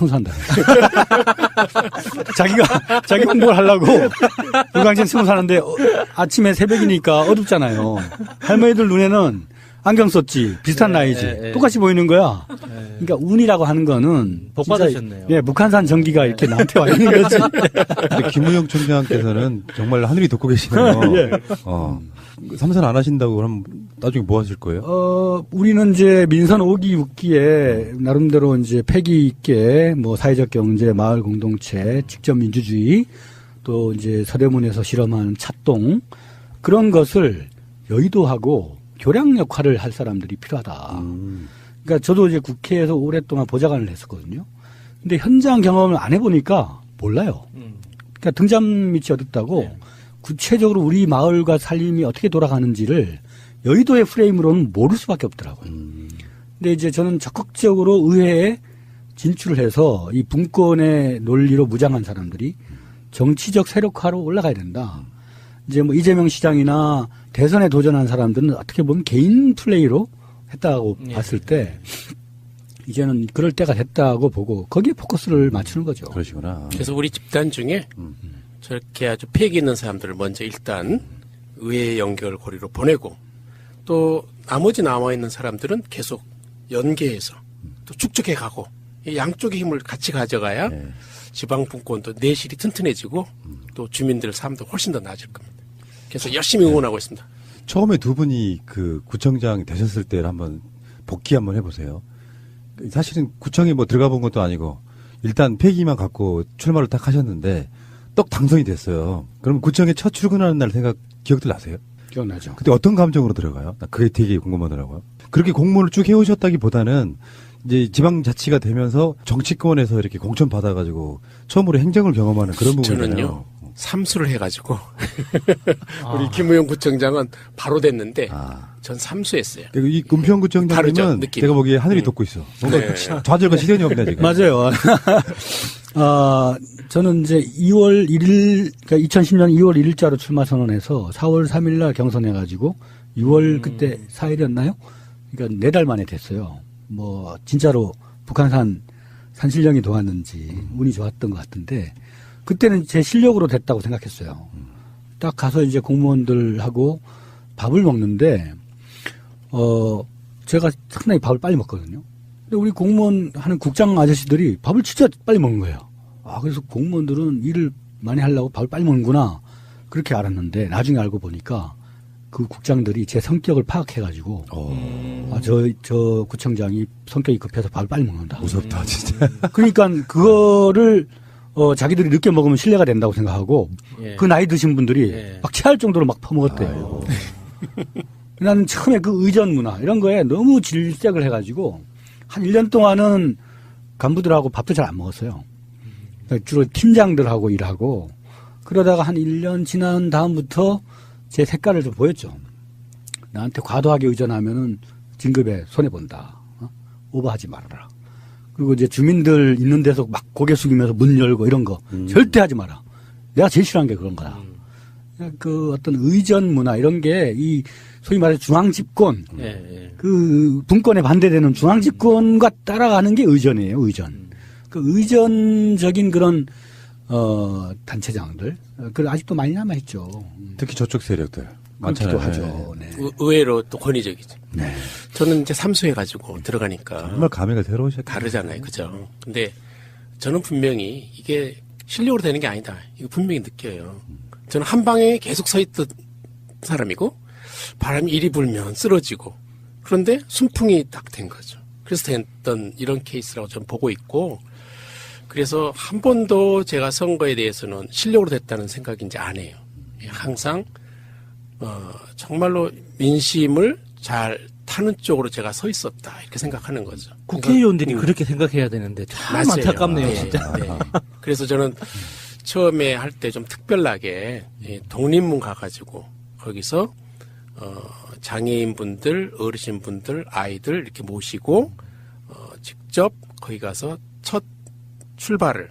자기 홍보를 하려고 불광천 청소하는데 아침에 새벽이니까 어둡잖아요. 할머니들 눈에는 안경 썼지. 비슷한 나이지. 똑같이 보이는 거야. 그러니까 운이라고 하는 거는. 복 받으셨네요. 예, 북한산 전기가 이렇게 나한테 와 있는 거지. 근데 김우영 총장께서는 정말 하늘이 돋고 계시네요. 예. 삼선 안 하신다고 그럼 나중에 뭐 하실 거예요? 우리는 이제 민선 5기 6기에 나름대로 이제 패기 있게 뭐 사회적 경제, 마을 공동체, 직접 민주주의 또 이제 서대문에서 실험하는 찻동 그런 것을 여의도하고 교량 역할을 할 사람들이 필요하다. 그러니까 저도 이제 국회에서 오랫동안 보좌관을 했었거든요. 근데 현장 경험을 안 해보니까 몰라요. 그러니까 등잔 밑이 어둡다고 구체적으로 우리 마을과 살림이 어떻게 돌아가는지를 여의도의 프레임으로는 모를 수밖에 없더라고요. 근데 이제 저는 적극적으로 의회에 진출을 해서 이 분권의 논리로 무장한 사람들이 정치적 세력화로 올라가야 된다. 이제 뭐 이재명 시장이나 대선에 도전한 사람들은 어떻게 보면 개인 플레이로 했다고 봤을 때 이제는 그럴 때가 됐다고 보고 거기에 포커스를 맞추는 거죠. 그러시구나. 그래서 우리 집단 중에 저렇게 아주 패기 있는 사람들을 먼저 일단 의회 연결고리로 보내고 또 나머지 남아있는 사람들은 계속 연계해서 또 축적해 가고 양쪽의 힘을 같이 가져가야 지방 분권도 내실이 튼튼해지고 또 주민들 삶도 훨씬 더 나아질 겁니다. 그래서 열심히 응원하고 있습니다. 처음에 두 분이 그 구청장 되셨을 때를 한번 복귀 한번 해보세요. 사실은 구청에 뭐 들어가 본 것도 아니고 일단 폐기만 갖고 출마를 딱 하셨는데 떡 당선이 됐어요. 그럼 구청에 첫 출근하는 날 기억들 나세요? 기억나죠. 그때 어떤 감정으로 들어가요? 나 그게 되게 궁금하더라고요. 그렇게 공무원을 쭉 해오셨다기보다는 이제 지방자치가 되면서 정치권에서 이렇게 공천 받아가지고 처음으로 행정을 경험하는 그런 부분이잖아요. 저는요. 삼수를 해가지고 우리 김우영 구청장은 바로 됐는데 전 삼수했어요. 이 은평구청장님은 제가 보기에 하늘이 돋고 있어. 뭔가 좌절과 시련이 없네 지금. 맞아요. 저는 이제 2월 1일, 그러니까 2010년 2월 1일자로 출마 선언해서 4월 3일 날 경선해가지고 6월 그때 4일이었나요? 그러니까 4달 만에 됐어요. 뭐 진짜로 북한산 산신령이 도왔는지 운이 좋았던 것 같은데 그때는 제 실력으로 됐다고 생각했어요. 딱 가서 이제 공무원들하고 밥을 먹는데 제가 상당히 밥을 빨리 먹거든요. 근데 우리 공무원 하는 국장 아저씨들이 밥을 진짜 빨리 먹는 거예요. 그래서 공무원들은 일을 많이 하려고 밥을 빨리 먹는구나. 그렇게 알았는데 나중에 알고 보니까 그 국장들이 제 성격을 파악해가지고 저 구청장이 성격이 급해서 밥을 빨리 먹는다. 무섭다 진짜. 그러니까 그거를 자기들이 늦게 먹으면 신뢰가 된다고 생각하고 그 나이 드신 분들이 막 체할 정도로 막 퍼먹었대요. 나는 처음에 그 의전 문화 이런 거에 너무 질색을 해가지고 한 1년 동안은 간부들하고 밥도 잘 안 먹었어요. 그러니까 주로 팀장들하고 일하고 그러다가 한 1년 지난 다음부터 제 색깔을 좀 보였죠. 나한테 과도하게 의존하면은 진급에 손해본다. 오버하지 말아라. 그리고 이제 주민들 있는 데서 막 고개 숙이면서 문 열고 이런 거 절대 하지 마라. 내가 제일 싫어하는 게 그런 거야. 그 어떤 의전 문화 이런 게 이 소위 말해 중앙집권 그 분권에 반대되는 중앙집권과 따라가는 게 의전이에요. 의전. 그 의전적인 그런 단체장들. 그 아직도 많이 남아있죠. 특히 저쪽 세력들. 많기도 많잖아요. 하죠. 네. 의외로 또 권위적이죠. 네. 저는 이제 삼수해가지고 들어가니까. 정말 감회가 새로우셨죠. 다르잖아요. 그죠? 근데 저는 분명히 이게 실력으로 되는 게 아니다. 이거 분명히 느껴요. 저는 한 방에 계속 서 있던 사람이고, 바람이 이리 불면 쓰러지고, 그런데 순풍이 딱 된 거죠. 그래서 됐던 이런 케이스라고 저는 보고 있고, 그래서 한 번도 제가 선거에 대해서는 실력으로 됐다는 생각이 이제 안 해요. 항상, 정말로 민심을 잘 타는 쪽으로 제가 서 있었다. 이렇게 생각하는 거죠. 국회의원들이 그렇게 생각해야 되는데 참 맞아요. 안타깝네요, 네, 진짜. 네. 그래서 저는 처음에 할 때 좀 특별하게 독립문 가가지고 거기서 장애인분들, 어르신분들, 아이들 이렇게 모시고 직접 거기 가서 첫 출발을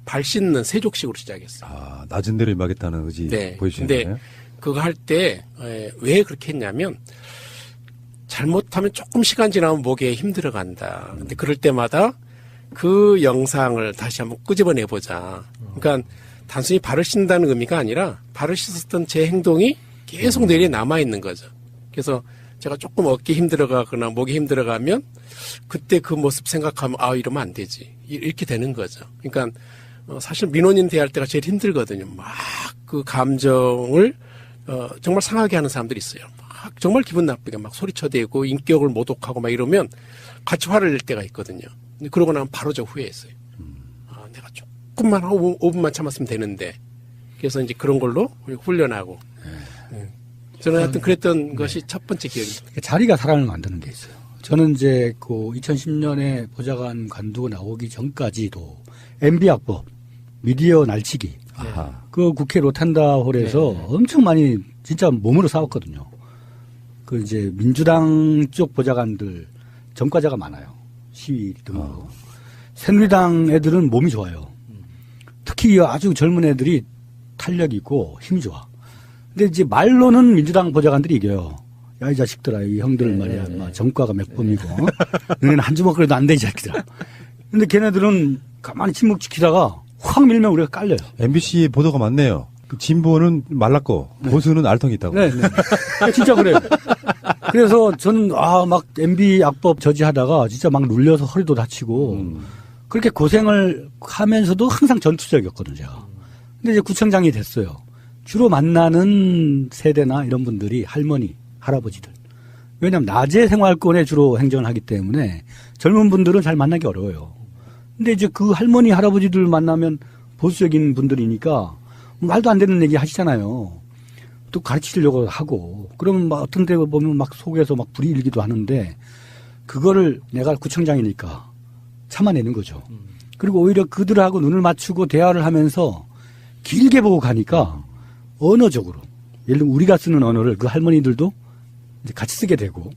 발 씻는 세족식으로 시작했어요. 아, 낮은 데로 임하겠다는 의지 네. 보여주시는 근데 거예요? 그거 할 때 왜 그렇게 했냐면 잘못하면 조금 시간 지나면 목에 힘들어간다. 근데 그럴 때마다 그 영상을 다시 한번 끄집어내보자. 그러니까 단순히 발을 씻는다는 의미가 아니라 발을 씻었던 제 행동이 계속 뇌리에 남아있는 거죠. 그래서 제가 조금 어깨 힘들어가거나 목이 힘들어가면 그때 그 모습 생각하면 아 이러면 안 되지. 이렇게 되는 거죠. 그러니까 사실 민원인 대할 때가 제일 힘들거든요. 막 그 감정을 정말 상하게 하는 사람들이 있어요. 막 정말 기분 나쁘게 막 소리쳐대고 인격을 모독하고 막 이러면 같이 화를 낼 때가 있거든요. 근데 그러고 나면 바로 저 후회했어요. 아, 내가 조금만 한 5분만 참았으면 되는데. 그래서 이제 그런 걸로 훈련하고. 저는 하여튼 그랬던 것이 첫 번째 기억입니다. 자리가 사람을 만드는 게 있어요. 저는 이제 그 2010년에 보좌관 관두고 나오기 전까지도 MB학법, 미디어 날치기, 그 국회 로탄다홀에서 엄청 많이 진짜 몸으로 싸웠거든요. 그 이제 민주당 쪽 보좌관들 전과자가 많아요. 시위 등으로. 새누리당 애들은 몸이 좋아요. 특히 아주 젊은 애들이 탄력이 있고 힘이 좋아. 근데 이제 말로는 민주당 보좌관들이 이겨요. 야, 이 자식들아, 이 형들 말이야. 막 전과가 몇 범이고. 너네는 한 주먹 그래도 안 돼, 이 자식들아. 근데 걔네들은 가만히 침묵 지키다가 확 밀면 우리가 깔려요. MBC 보도가 많네요. 진보는 말랐고 보수는 알통이 있다고. 네, 네. 진짜 그래요. 그래서 저는 막 MB 악법 저지하다가 진짜 막 눌려서 허리도 다치고 그렇게 고생을 하면서도 항상 전투적이었거든요, 제가. 근데 이제 구청장이 됐어요. 주로 만나는 세대나 이런 분들이 할머니, 할아버지들. 왜냐하면 낮에 생활권에 주로 행정을 하기 때문에 젊은 분들은 잘 만나기 어려워요. 근데 이제 그 할머니, 할아버지들 만나면 보수적인 분들이니까 말도 안 되는 얘기 하시잖아요. 또 가르치려고 하고. 그러면 막 어떤 데 보면 막 속에서 막 불이 일기도 하는데 그거를 내가 구청장이니까 참아내는 거죠. 그리고 오히려 그들하고 눈을 맞추고 대화를 하면서 길게 보고 가니까 언어적으로 예를 들면 우리가 쓰는 언어를 그 할머니들도 이제 같이 쓰게 되고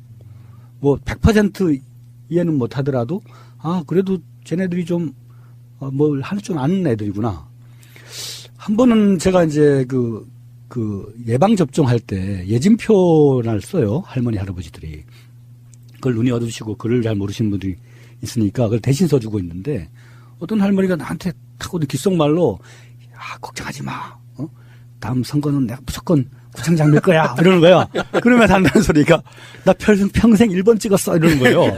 뭐 100% 이해는 못 하더라도 그래도 쟤네들이 좀 뭘 할 줄 아는 애들이구나. 한 번은 제가 이제 그 예방접종할 때 예진표를 써요. 할머니, 할아버지들이. 그걸 눈이 어두우시고 글을 잘 모르시는 분들이 있으니까 그걸 대신 써주고 있는데 어떤 할머니가 나한테 타고든 귓속말로 걱정하지 마. 다음 선거는 내가 무조건 구청장 될 거야. 이러는 거야. 그러면서 한다는 소리가 나 평생 1번 찍었어. 이러는 거예요.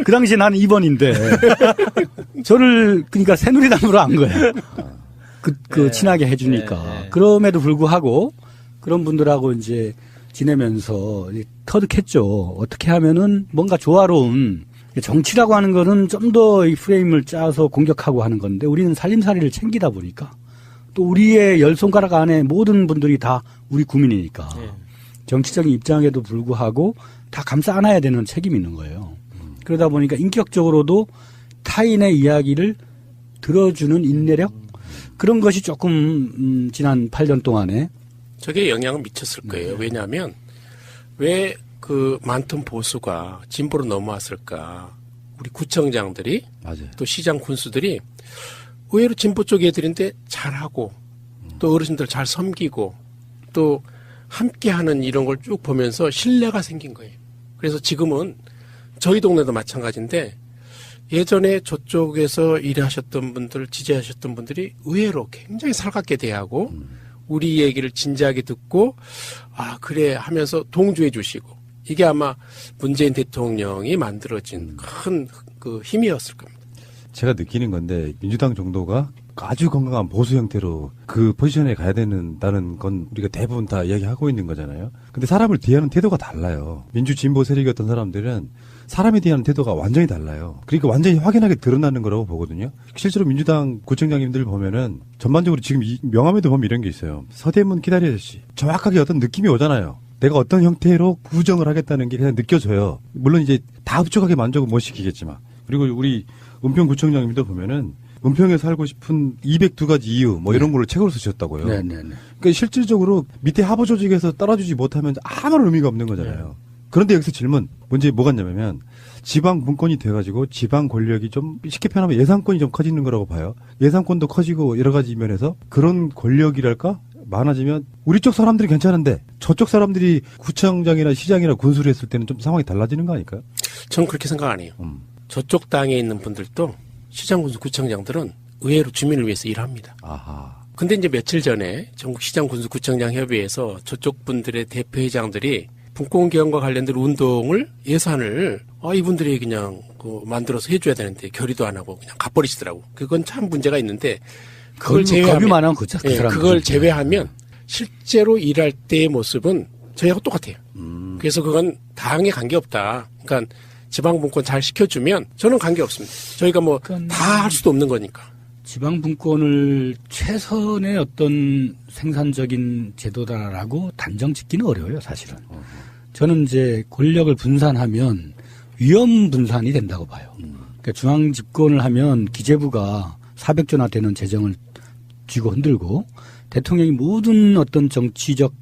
그 당시 나는 2번인데 저를 그러니까 새누리당으로 안 거예요. 친하게 해주니까. 그럼에도 불구하고 그런 분들하고 이제 지내면서 터득했죠. 어떻게 하면은 뭔가 조화로운 정치라고 하는 거는 좀 더 이 프레임을 짜서 공격하고 하는 건데 우리는 살림살이를 챙기다 보니까 또 우리의 열 손가락 안에 모든 분들이 다 우리 국민이니까 정치적인 입장에도 불구하고 다 감싸 안아야 되는 책임이 있는 거예요. 그러다 보니까 인격적으로도 타인의 이야기를 들어주는 인내력 그런 것이 조금 지난 8년 동안에 저게 영향을 미쳤을 거예요. 왜냐하면 왜 그 많던 보수가 진보로 넘어왔을까? 우리 구청장들이 또 시장 군수들이 의외로 진보 쪽 애들인데 잘하고 또 어르신들 잘 섬기고 또 함께하는 이런 걸 쭉 보면서 신뢰가 생긴 거예요. 그래서 지금은 저희 동네도 마찬가지인데 예전에 저쪽에서 일하셨던 분들, 지지하셨던 분들이 의외로 굉장히 살갑게 대하고 우리 얘기를 진지하게 듣고 아 그래 하면서 동조해 주시고 이게 아마 문재인 대통령이 만들어진 큰 그 힘이었을 겁니다. 제가 느끼는 건데 민주당 정도가 아주 건강한 보수 형태로 그 포지션에 가야 된다는 건 우리가 대부분 다 이야기하고 있는 거잖아요. 근데 사람을 대하는 태도가 달라요. 민주 진보 세력이었던 사람들은 사람에 대한 태도가 완전히 달라요. 그러니까 완전히 확연하게 드러나는 거라고 보거든요. 실제로 민주당 구청장님들 보면은 전반적으로 지금 명함에도 보면 이런 게 있어요. 서대문 기다려주시. 정확하게 어떤 느낌이 오잖아요. 내가 어떤 형태로 구정을 하겠다는 게 그냥 느껴져요. 물론 이제 다 흡족하게 만족은 못 시키겠지만. 그리고 우리 은평구청장님도 보면은 은평에 살고 싶은 202가지 이유 뭐 이런 걸로 책으로 쓰셨다고요. 그러니까 실질적으로 밑에 하부 조직에서 따라주지 못하면 아무런 의미가 없는 거잖아요. 그런데 여기서 질문, 문제 뭐가 있냐면 지방 분권이 돼가지고 지방 권력이 좀 쉽게 표현하면 예산권이 좀 커지는 거라고 봐요. 예산권도 커지고 여러 가지 면에서 그런 권력이랄까? 많아지면 우리 쪽 사람들이 괜찮은데 저쪽 사람들이 구청장이나 시장이나 군수를 했을 때는 좀 상황이 달라지는 거 아닐까요? 저는 그렇게 생각 안 해요. 저쪽 당에 있는 분들도 시장, 군수, 구청장들은 의외로 주민을 위해서 일합니다. 아하. 근데 이제 며칠 전에 전국 시장, 군수, 구청장 협의회에서 저쪽 분들의 대표회장들이 분권 개헌과 관련된 운동을 예산을 이분들이 그냥 만들어서 해줘야 되는데 결의도 안 하고 그냥 갚버리시더라고. 그건 참 문제가 있는데 그걸 제외하면 그걸 제외하면 실제로 일할 때의 모습은 저희하고 똑같아요. 그래서 그건 당에 관계없다. 그러니까 지방분권 잘 시켜주면 저는 관계없습니다. 저희가 뭐 다 할 수도 없는 거니까. 지방분권을 최선의 어떤 생산적인 제도다라고 단정 짓기는 어려워요, 사실은. 저는 이제 권력을 분산하면 위험 분산이 된다고 봐요. 그러니까 중앙 집권을 하면 기재부가 400조나 되는 재정을 쥐고 흔들고 대통령이 모든 어떤 정치적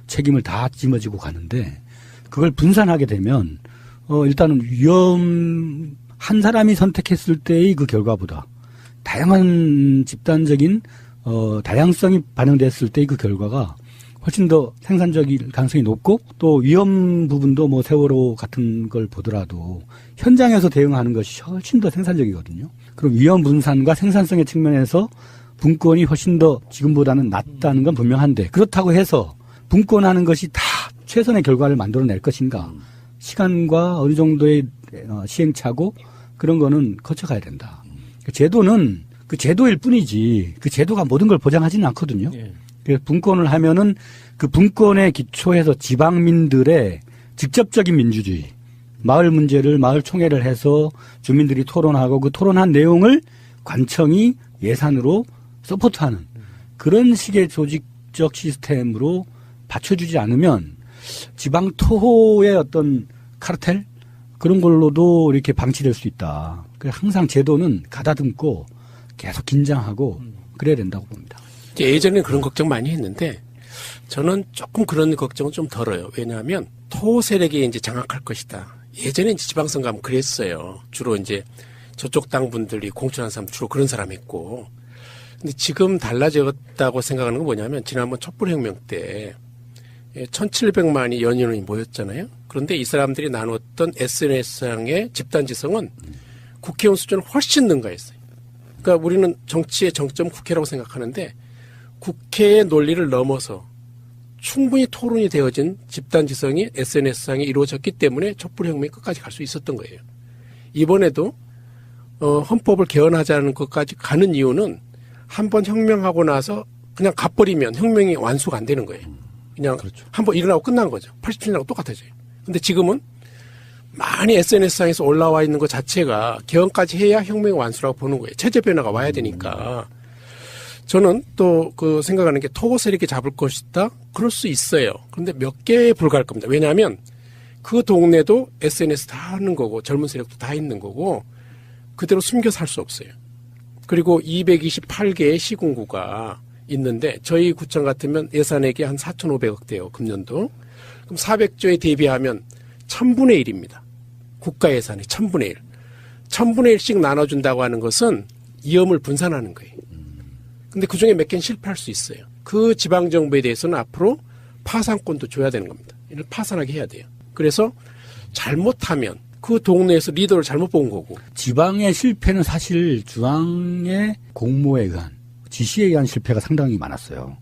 책임을 다 짊어지고 가는데 그걸 분산하게 되면 일단은 한 사람이 선택했을 때의 그 결과보다 다양한 집단적인 다양성이 반영됐을 때의 그 결과가 훨씬 더 생산적일 가능성이 높고 또 위험 부분도 뭐 세월호 같은 걸 보더라도 현장에서 대응하는 것이 훨씬 더 생산적이거든요. 그럼 위험 분산과 생산성의 측면에서 분권이 훨씬 더 지금보다는 낫다는 건 분명한데 그렇다고 해서 분권하는 것이 다 최선의 결과를 만들어낼 것인가 시간과 어느 정도의 시행착오 그런 거는 거쳐가야 된다. 제도는 그 제도일 뿐이지 그 제도가 모든 걸 보장하지는 않거든요. 그래서 분권을 하면은 그 분권에 기초해서 지방민들의 직접적인 민주주의, 마을 문제를 마을 총회를 해서 주민들이 토론하고 그 토론한 내용을 관청이 예산으로 서포트하는 그런 식의 조직적 시스템으로 받쳐주지 않으면 지방 토호의 어떤 카르텔 그런 걸로도 이렇게 방치될 수 있다. 그래서 항상 제도는 가다듬고 계속 긴장하고 그래야 된다고 봅니다. 예전에는 그런 걱정 많이 했는데 저는 조금 그런 걱정은 좀 덜어요. 왜냐하면 토 세력이 이제 장악할 것이다. 예전에 이제 지방선거 하면 그랬어요. 주로 이제 저쪽 당 분들이 공천한 사람 주로 그런 사람 했고. 근데 지금 달라졌다고 생각하는 건 뭐냐면 지난번 촛불혁명 때 1,700만이 연인원이 모였잖아요. 그런데 이 사람들이 나눴던 SNS상의 집단지성은 국회의원 수준을 훨씬 능가했어요. 그러니까 우리는 정치의 정점 국회라고 생각하는데 국회의 논리를 넘어서 충분히 토론이 되어진 집단지성이 SNS상에 이루어졌기 때문에 촛불혁명이 끝까지 갈 수 있었던 거예요. 이번에도 헌법을 개헌하자는 것까지 가는 이유는 한번 혁명하고 나서 그냥 가버리면 혁명이 완수가 안 되는 거예요. 그냥 한번 일어나고 끝난 거죠. 87년하고 똑같아져요. 근데 지금은 많이 SNS상에서 올라와 있는 것 자체가 개헌까지 해야 혁명의 완수라고 보는 거예요. 체제 변화가 와야 되니까. 저는 또 그 생각하는 게 토호 세력이 잡을 것이다. 그럴 수 있어요. 그런데 몇 개에 불과할 겁니다. 왜냐하면 그 동네도 SNS 다 하는 거고 젊은 세력도 다 있는 거고 그대로 숨겨서 할 수 없어요. 그리고 228개의 시군구가 있는데 저희 구청 같으면 예산액이 한 4,500억 대요. 금년도. 그럼 400조에 대비하면 1000분의 1입니다. 국가 예산의 1000분의 1. 1000분의 1씩 나눠준다고 하는 것은 위험을 분산하는 거예요. 근데 그중에 몇 개는 실패할 수 있어요. 그 지방정부에 대해서는 앞으로 파산권도 줘야 되는 겁니다. 이를 파산하게 해야 돼요. 그래서 잘못하면 그 동네에서 리더를 잘못 본 거고. 지방의 실패는 사실 중앙의 공모에 의한 지시에 의한 실패가 상당히 많았어요.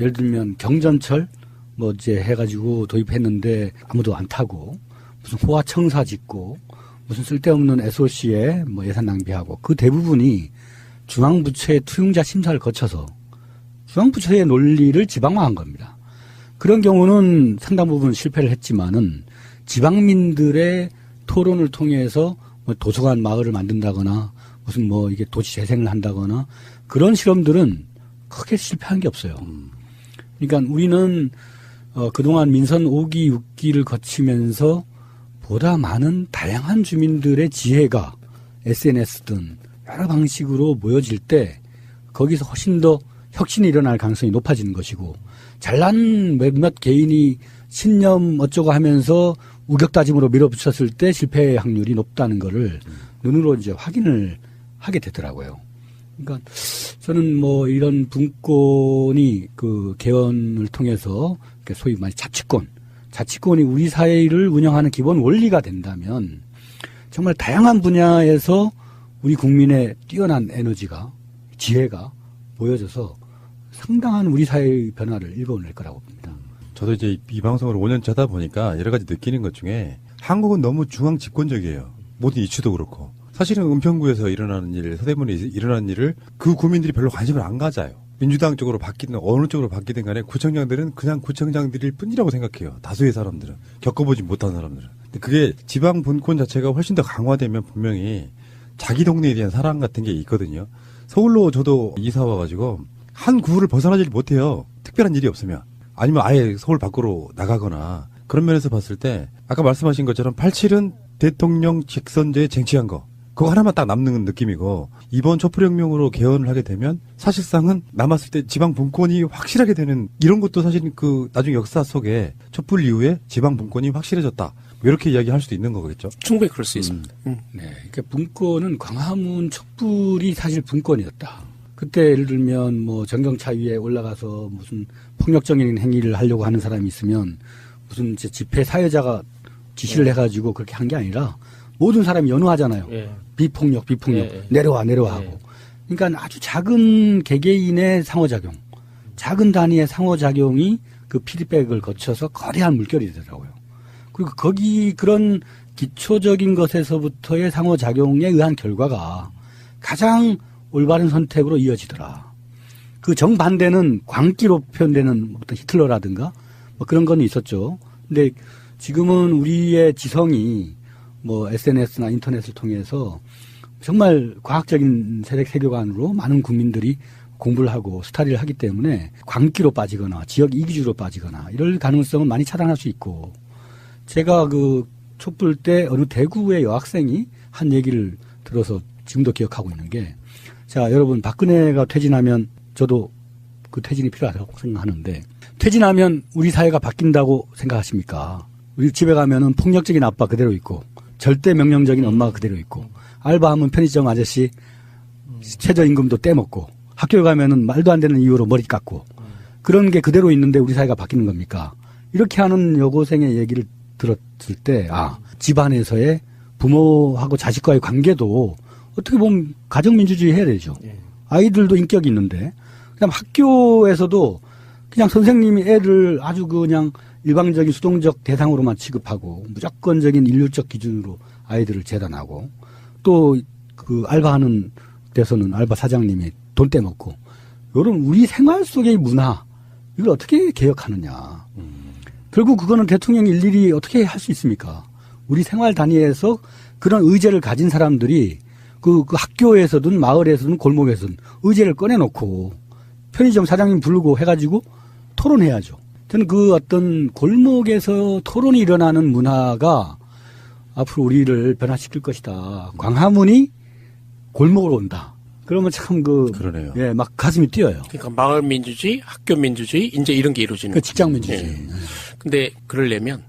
예를 들면 경전철 뭐 이제 해가지고 도입했는데 아무도 안 타고 무슨 호화청사 짓고 무슨 쓸데없는 SOC에 뭐 예산 낭비하고 그 대부분이 중앙부처의 투용자 심사를 거쳐서 중앙부처의 논리를 지방화한 겁니다. 그런 경우는 상당 부분 실패를 했지만은 지방민들의 토론을 통해서 뭐 도서관 마을을 만든다거나 무슨 뭐 이게 도시 재생을 한다거나 그런 실험들은 크게 실패한 게 없어요. 그러니까 우리는 그동안 민선 5기, 6기를 거치면서 보다 많은 다양한 주민들의 지혜가 SNS든 여러 방식으로 모여질 때 거기서 훨씬 더 혁신이 일어날 가능성이 높아지는 것이고 잘난 몇몇 개인이 신념 어쩌고 하면서 우격다짐으로 밀어붙였을 때 실패 확률이 높다는 거를 눈으로 이제 확인을 하게 되더라고요. 그러니까 저는 뭐 이런 분권이 그 개헌을 통해서 소위 말해 자치권이 우리 사회를 운영하는 기본 원리가 된다면 정말 다양한 분야에서 우리 국민의 뛰어난 에너지가 지혜가 모여져서 상당한 우리 사회의 변화를 일궈낼 거라고 봅니다. 저도 이제 이 방송을 5년 차다 보니까 여러 가지 느끼는 것 중에 한국은 너무 중앙 집권적이에요. 모든 이슈도 그렇고. 사실은 은평구에서 일어나는 일, 서대문에 일어나는 일을 그 구민들이 별로 관심을 안 가져요. 민주당 쪽으로 바뀌든 어느 쪽으로 바뀌든 간에 구청장들은 그냥 구청장들일 뿐이라고 생각해요. 다수의 사람들은. 겪어보지 못한 사람들은. 근데 그게 지방 분권 자체가 훨씬 더 강화되면 분명히 자기 동네에 대한 사랑 같은 게 있거든요. 서울로 저도 이사 와가지고 한 구를 벗어나질 못해요. 특별한 일이 없으면. 아니면 아예 서울 밖으로 나가거나 그런 면에서 봤을 때 아까 말씀하신 것처럼 87은 대통령 직선제에 쟁취한 거. 그거 하나만 딱 남는 느낌이고 이번 촛불혁명으로 개헌을 하게 되면 사실상은 남았을 때 지방 분권이 확실하게 되는 이런 것도 사실 그 나중 역사 속에 촛불 이후에 지방 분권이 확실해졌다. 이렇게 이야기할 수도 있는 거겠죠. 충분히 그럴 수 있습니다. 네, 그러니까 분권은 광화문 촛불이 사실 분권이었다. 그때 예를 들면 뭐 정경차 위에 올라가서 무슨 폭력적인 행위를 하려고 하는 사람이 있으면 무슨 집회 사회자가 지시를 해가지고 그렇게 한 게 아니라 모든 사람이 연호하잖아요. 예. 비폭력 내려와 하고. 그러니까 아주 작은 개개인의 상호작용, 작은 단위의 상호작용이 그 피드백을 거쳐서 거대한 물결이 되더라고요. 그리고 거기 그런 기초적인 것에서부터의 상호작용에 의한 결과가 가장 올바른 선택으로 이어지더라. 그 정반대는 광기로 표현되는 어떤 히틀러라든가 뭐 그런 건 있었죠. 근데 지금은 우리의 지성이 뭐 SNS나 인터넷을 통해서 정말 과학적인 세계관으로 많은 국민들이 공부를 하고 스터디를 하기 때문에 광기로 빠지거나 지역 이기주의로 빠지거나 이럴 가능성은 많이 차단할 수 있고 제가 그 촛불 때 어느 대구의 여학생이 한 얘기를 들어서 지금도 기억하고 있는 게 자, 여러분 박근혜가 퇴진하면 저도 그 퇴진이 필요하다고 생각하는데 퇴진하면 우리 사회가 바뀐다고 생각하십니까? 우리 집에 가면은 폭력적인 아빠 그대로 있고 절대 명령적인 엄마가 그대로 있고 알바하면 편의점 아저씨 최저임금도 떼먹고 학교 가면은 말도 안 되는 이유로 머리 깎고 그런 게 그대로 있는데 우리 사회가 바뀌는 겁니까? 이렇게 하는 여고생의 얘기를 들었을 때 집안에서의 부모하고 자식과의 관계도 어떻게 보면 가정민주주의 해야 되죠. 아이들도 인격이 있는데 그다음 학교에서도 그냥 선생님이 애를 아주 그냥 일방적인 수동적 대상으로만 취급하고 무조건적인 인류적 기준으로 아이들을 재단하고 또 그 알바하는 데서는 알바 사장님이 돈 떼먹고 이런 우리 생활 속의 문화 이걸 어떻게 개혁하느냐. 결국 그거는 대통령이 일일이 어떻게 할 수 있습니까? 우리 생활 단위에서 그런 의제를 가진 사람들이 그 학교에서든 마을에서든 골목에서든 의제를 꺼내놓고 편의점 사장님 부르고 해가지고 토론해야죠. 저는 그 어떤 골목에서 토론이 일어나는 문화가 앞으로 우리를 변화시킬 것이다. 광화문이 골목으로 온다. 그러면 참 그러네요. 예, 막 가슴이 뛰어요. 그러니까 마을 민주주의, 학교 민주주의, 이제 이런 게 이루어지는 그 직장 민주주의. 예. 근데 그러려면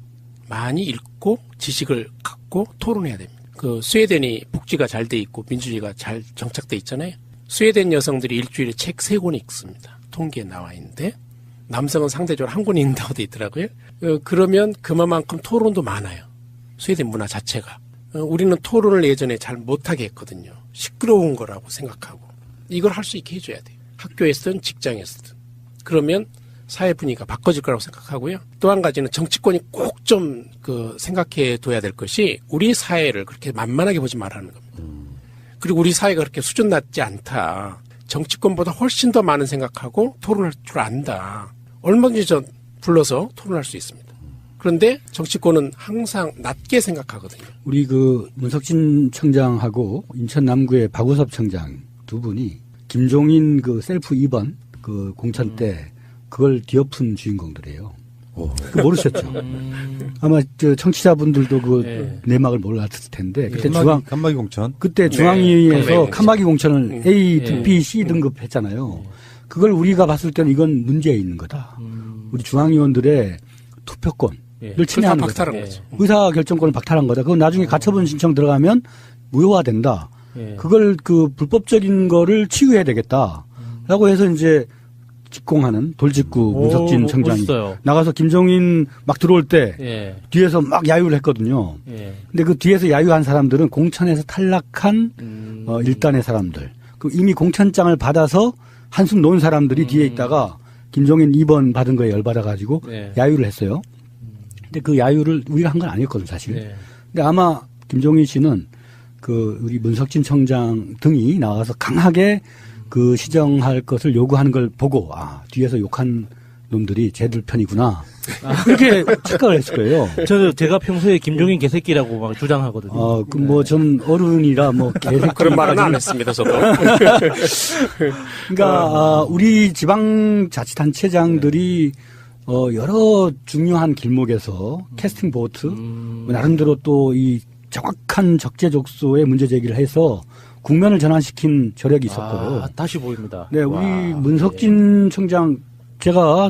많이 읽고 지식을 갖고 토론해야 됩니다. 그 스웨덴이 복지가 잘 돼 있고 민주주의가 잘 정착돼 있잖아요. 스웨덴 여성들이 일주일에 책 3권 읽습니다. 통계에 나와 있는데 남성은 상대적으로 1권 읽는다고 돼 있더라고요. 그러면 그만큼 토론도 많아요. 스웨덴 문화 자체가. 우리는 토론을 예전에 잘 못하게 했거든요. 시끄러운 거라고 생각하고. 이걸 할 수 있게 해줘야 돼요. 학교에서든 직장에서든. 그러면 사회 분위기가 바꿔질 거라고 생각하고요. 또 한 가지는 정치권이 꼭 좀 생각해 둬야 될 것이 우리 사회를 그렇게 만만하게 보지 말라는 겁니다. 그리고 우리 사회가 그렇게 수준 낮지 않다. 정치권보다 훨씬 더 많은 생각하고 토론할 줄 안다. 얼마든지 불러서 토론할 수 있습니다. 그런데 정치권은 항상 낮게 생각하거든요. 우리 문석진 청장하고 인천 남구의 박우섭 청장 두 분이 김종인 셀프 2번 공천 때 그걸 뒤엎은 주인공들이에요. 모르셨죠? 아마 청취자분들도 내막을 몰랐을 텐데 그때 칸막이 공천. 그때 중앙위에서 칸막이 공천을 A, B, C 등급 했잖아요. 그걸 우리가 봤을 때는 이건 문제 있는 거다. 우리 중앙위원들의 투표권을 침해하는 거다. 의사 결정권을 박탈한 거다. 그건 나중에 가처분 신청 들어가면 무효화된다. 그걸 불법적인 거를 치유해야 되겠다라고 해서 이제 직공하는 돌직구 문석진 청장이 나가서 김종인 막 들어올 때 뒤에서 막 야유를 했거든요. 근데 그 뒤에서 야유한 사람들은 공천에서 탈락한 일단의 사람들. 이미 공천장을 받아서 한숨 놓은 사람들이 뒤에 있다가 김종인 2번 받은 거에 열받아가지고 야유를 했어요. 근데 그 야유를 우리가 한 건 아니었거든 사실. 근데 아마 김종인 씨는 우리 문석진 청장 등이 나와서 강하게 시정할 것을 요구하는 걸 보고 뒤에서 욕한 놈들이 쟤들 편이구나 이렇게 착각을 했을 거예요. 제가 평소에 김종인 개새끼라고 막 주장하거든요. 전 어른이라 개새끼 그런 말은 안 했습니다, 저도. 그러니까 우리 지방자치단체장들이 여러 중요한 길목에서 캐스팅 보트 나름대로 또 이 정확한 적재적소의 문제 제기를 해서 국면을 전환시킨 저력이 있었고. 다시 보입니다. 네, 우리 문석진 청장 제가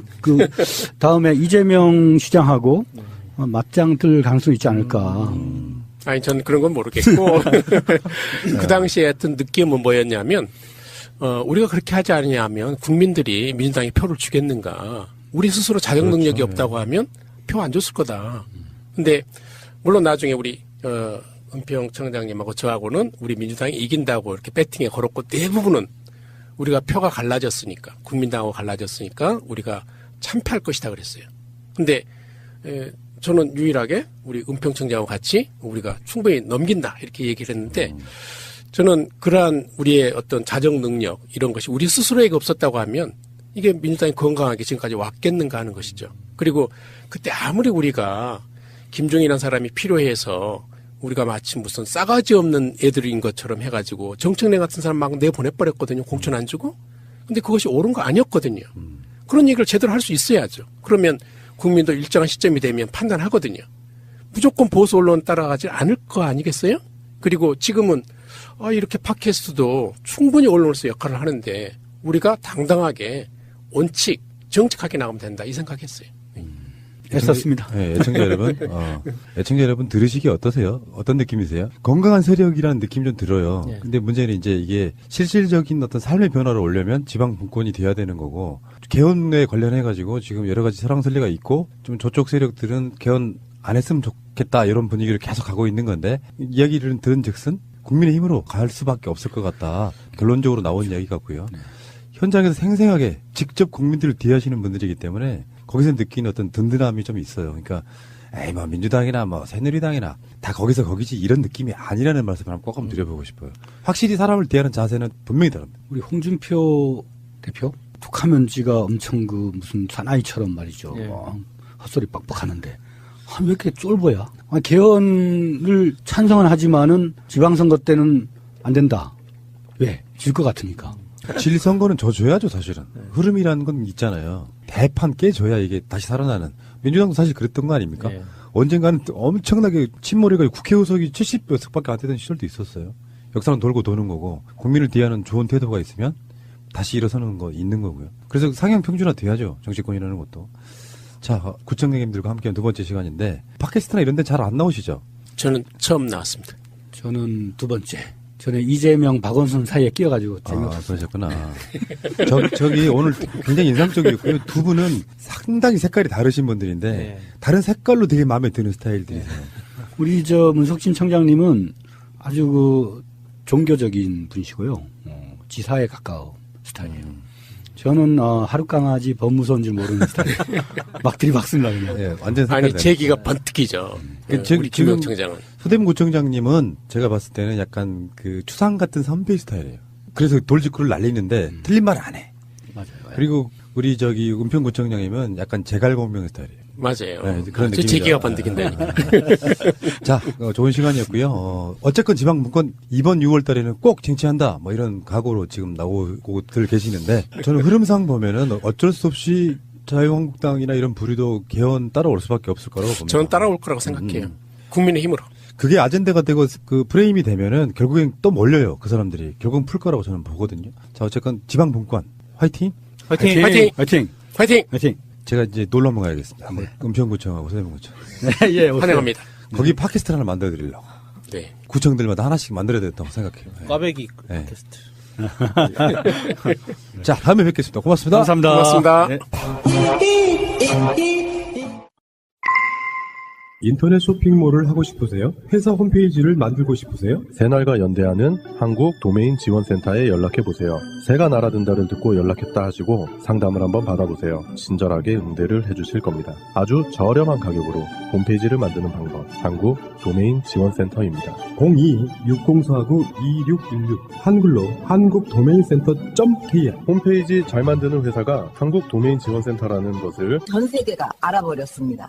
다음에 이재명 시장하고 맞짱 뜰 가능성이 있지 않을까. 아니, 전 그런 건 모르겠고. 그 당시에 하여튼 느낌은 뭐였냐면, 우리가 그렇게 하지 않느냐면 국민들이 민주당에 표를 주겠는가. 우리 스스로 자정 능력이 없다고 하면 표 안 줬을 거다. 근데, 물론 나중에 우리, 은평 청장님하고 저하고는 우리 민주당이 이긴다고 이렇게 배팅에 걸었고 대부분은 우리가 표가 갈라졌으니까 국민당하고 갈라졌으니까 우리가 참패할 것이다 그랬어요. 근데 저는 유일하게 우리 은평 청장하고 같이 우리가 충분히 넘긴다 이렇게 얘기를 했는데 저는 그러한 우리의 어떤 자정 능력 이런 것이 우리 스스로에게 없었다고 하면 이게 민주당이 건강하게 지금까지 왔겠는가 하는 것이죠. 그리고 그때 아무리 우리가 김종인이라는 사람이 필요해서 우리가 마치 무슨 싸가지 없는 애들인 것처럼 해가지고 정청래 같은 사람 막 내보내버렸거든요. 공천 안 주고. 근데 그것이 옳은 거 아니었거든요. 그런 얘기를 제대로 할 수 있어야죠. 그러면 국민도 일정한 시점이 되면 판단하거든요. 무조건 보수 언론 따라가지 않을 거 아니겠어요? 그리고 지금은 이렇게 팟캐스트도 충분히 언론으로서 역할을 하는데 우리가 당당하게 원칙, 정직하게 나가면 된다 이 생각했어요. 했었습니다. 네, 애청자 여러분, 애청자 여러분 들으시기 어떠세요? 어떤 느낌이세요? 건강한 세력이라는 느낌 좀 들어요. 근데 문제는 이제 이게 실질적인 어떤 삶의 변화를 오려면 지방 분권이 돼야 되는 거고 개헌에 관련해가지고 지금 여러 가지 설왕설래가 있고 좀 저쪽 세력들은 개헌 안 했으면 좋겠다 이런 분위기를 계속 가고 있는 건데 이야기를 들은즉슨 국민의힘으로 갈 수밖에 없을 것 같다. 결론적으로 나온 이야기 같고요. 현장에서 생생하게 직접 국민들을 대하시는 분들이기 때문에 거기서 느끼는 어떤 든든함이 좀 있어요. 그러니까 민주당이나 새누리당이나 다 거기서 거기지 이런 느낌이 아니라는 말씀을 꼭 한번 드려보고 싶어요. 확실히 사람을 대하는 자세는 분명히 다릅니다. 우리 홍준표 대표 툭하면 지가 엄청 무슨 사나이처럼 말이죠. 헛소리 빡빡하는데 왜 이렇게 쫄보야? 개헌을 찬성은 하지만은 지방선거 때는 안 된다. 왜? 질 것 같으니까. 질 선거는 져줘야죠, 사실은. 흐름이라는 건 있잖아요. 대판 깨져야 이게 다시 살아나는. 민주당도 사실 그랬던 거 아닙니까? 언젠가는 엄청나게 침몰해가지고 국회의석이 70몇 석밖에 안 되던 시절도 있었어요. 역사는 돌고 도는 거고, 국민을 대하는 좋은 태도가 있으면 다시 일어서는 거 있는 거고요. 그래서 상향 평준화 돼야죠, 정치권이라는 것도. 자, 구청장님들과 함께한 두 번째 시간인데, 팟캐스트나 이런 데 잘 안 나오시죠? 저는 처음 나왔습니다. 저는 두 번째. 저는 이재명, 박원순 사이에 끼어가지고 재미없었어요. 그러셨구나. 저기 오늘 굉장히 인상적이었고요. 두 분은 상당히 색깔이 다르신 분들인데 다른 색깔로 되게 마음에 드는 스타일들이세요. 우리 문석진 청장님은 아주 종교적인 분이시고요. 지사에 가까운 스타일이에요. 저는 하루 강아지 법무서인 줄 모르는 스타일이에요. 막 들이박습니다 그냥. 네, 완전 아니 제기가 번뜩이죠. 우리 지금 청장은. 서대문 구청장님은 제가 봤을 때는 약간 추상 같은 선배 스타일이에요. 그래서 돌직구를 날리는데 틀린 말 안 해. 맞아요. 그리고 우리 은평구청장님은 약간 제갈공명 스타일이에요. 맞아요. 네, 그런 느낌이죠. 제기가 번뜩인데. 자, 좋은 시간이었고요. 어쨌건 지방분권 이번 6월 달에는 꼭 쟁취한다. 뭐 이런 각오로 지금 나오고들 계시는데 저는 흐름상 보면은 어쩔 수 없이 자유한국당이나 이런 부류도 개헌 따라올 수밖에 없을 거라고 봅니다. 저는 따라올 거라고 생각해요. 국민의 힘으로. 그게 아젠다가 되고 프레임이 되면은 결국엔 또 몰려요. 그 사람들이. 결국은 풀 거라고 저는 보거든요. 자, 어쨌건 지방분권 화이팅! 화이팅! 화이팅! 화이팅! 화이팅! 화이팅! 제가 이제 놀러 한번 가야겠습니다. 은평구청하고 서대문구청. 네, 예, 환영합니다. 거기 팟캐스트 하나 만들어 드리려고. 네. 구청들마다 하나씩 만들어야 된다고 생각해요. 네. 꽈배기 네. 팟캐스트. 자, 다음에 뵙겠습니다. 고맙습니다. 감사합니다. 고맙습니다. 네. 인터넷 쇼핑몰을 하고 싶으세요? 회사 홈페이지를 만들고 싶으세요? 새날과 연대하는 한국 도메인 지원센터에 연락해보세요. 새가 날아든다를 듣고 연락했다 하시고 상담을 한번 받아보세요. 친절하게 응대를 해주실 겁니다. 아주 저렴한 가격으로 홈페이지를 만드는 방법, 한국 도메인 지원센터입니다. 02-6049-2616 한글로 한국도메인센터.kr 홈페이지 잘 만드는 회사가 한국 도메인 지원센터라는 것을 전 세계가 알아버렸습니다.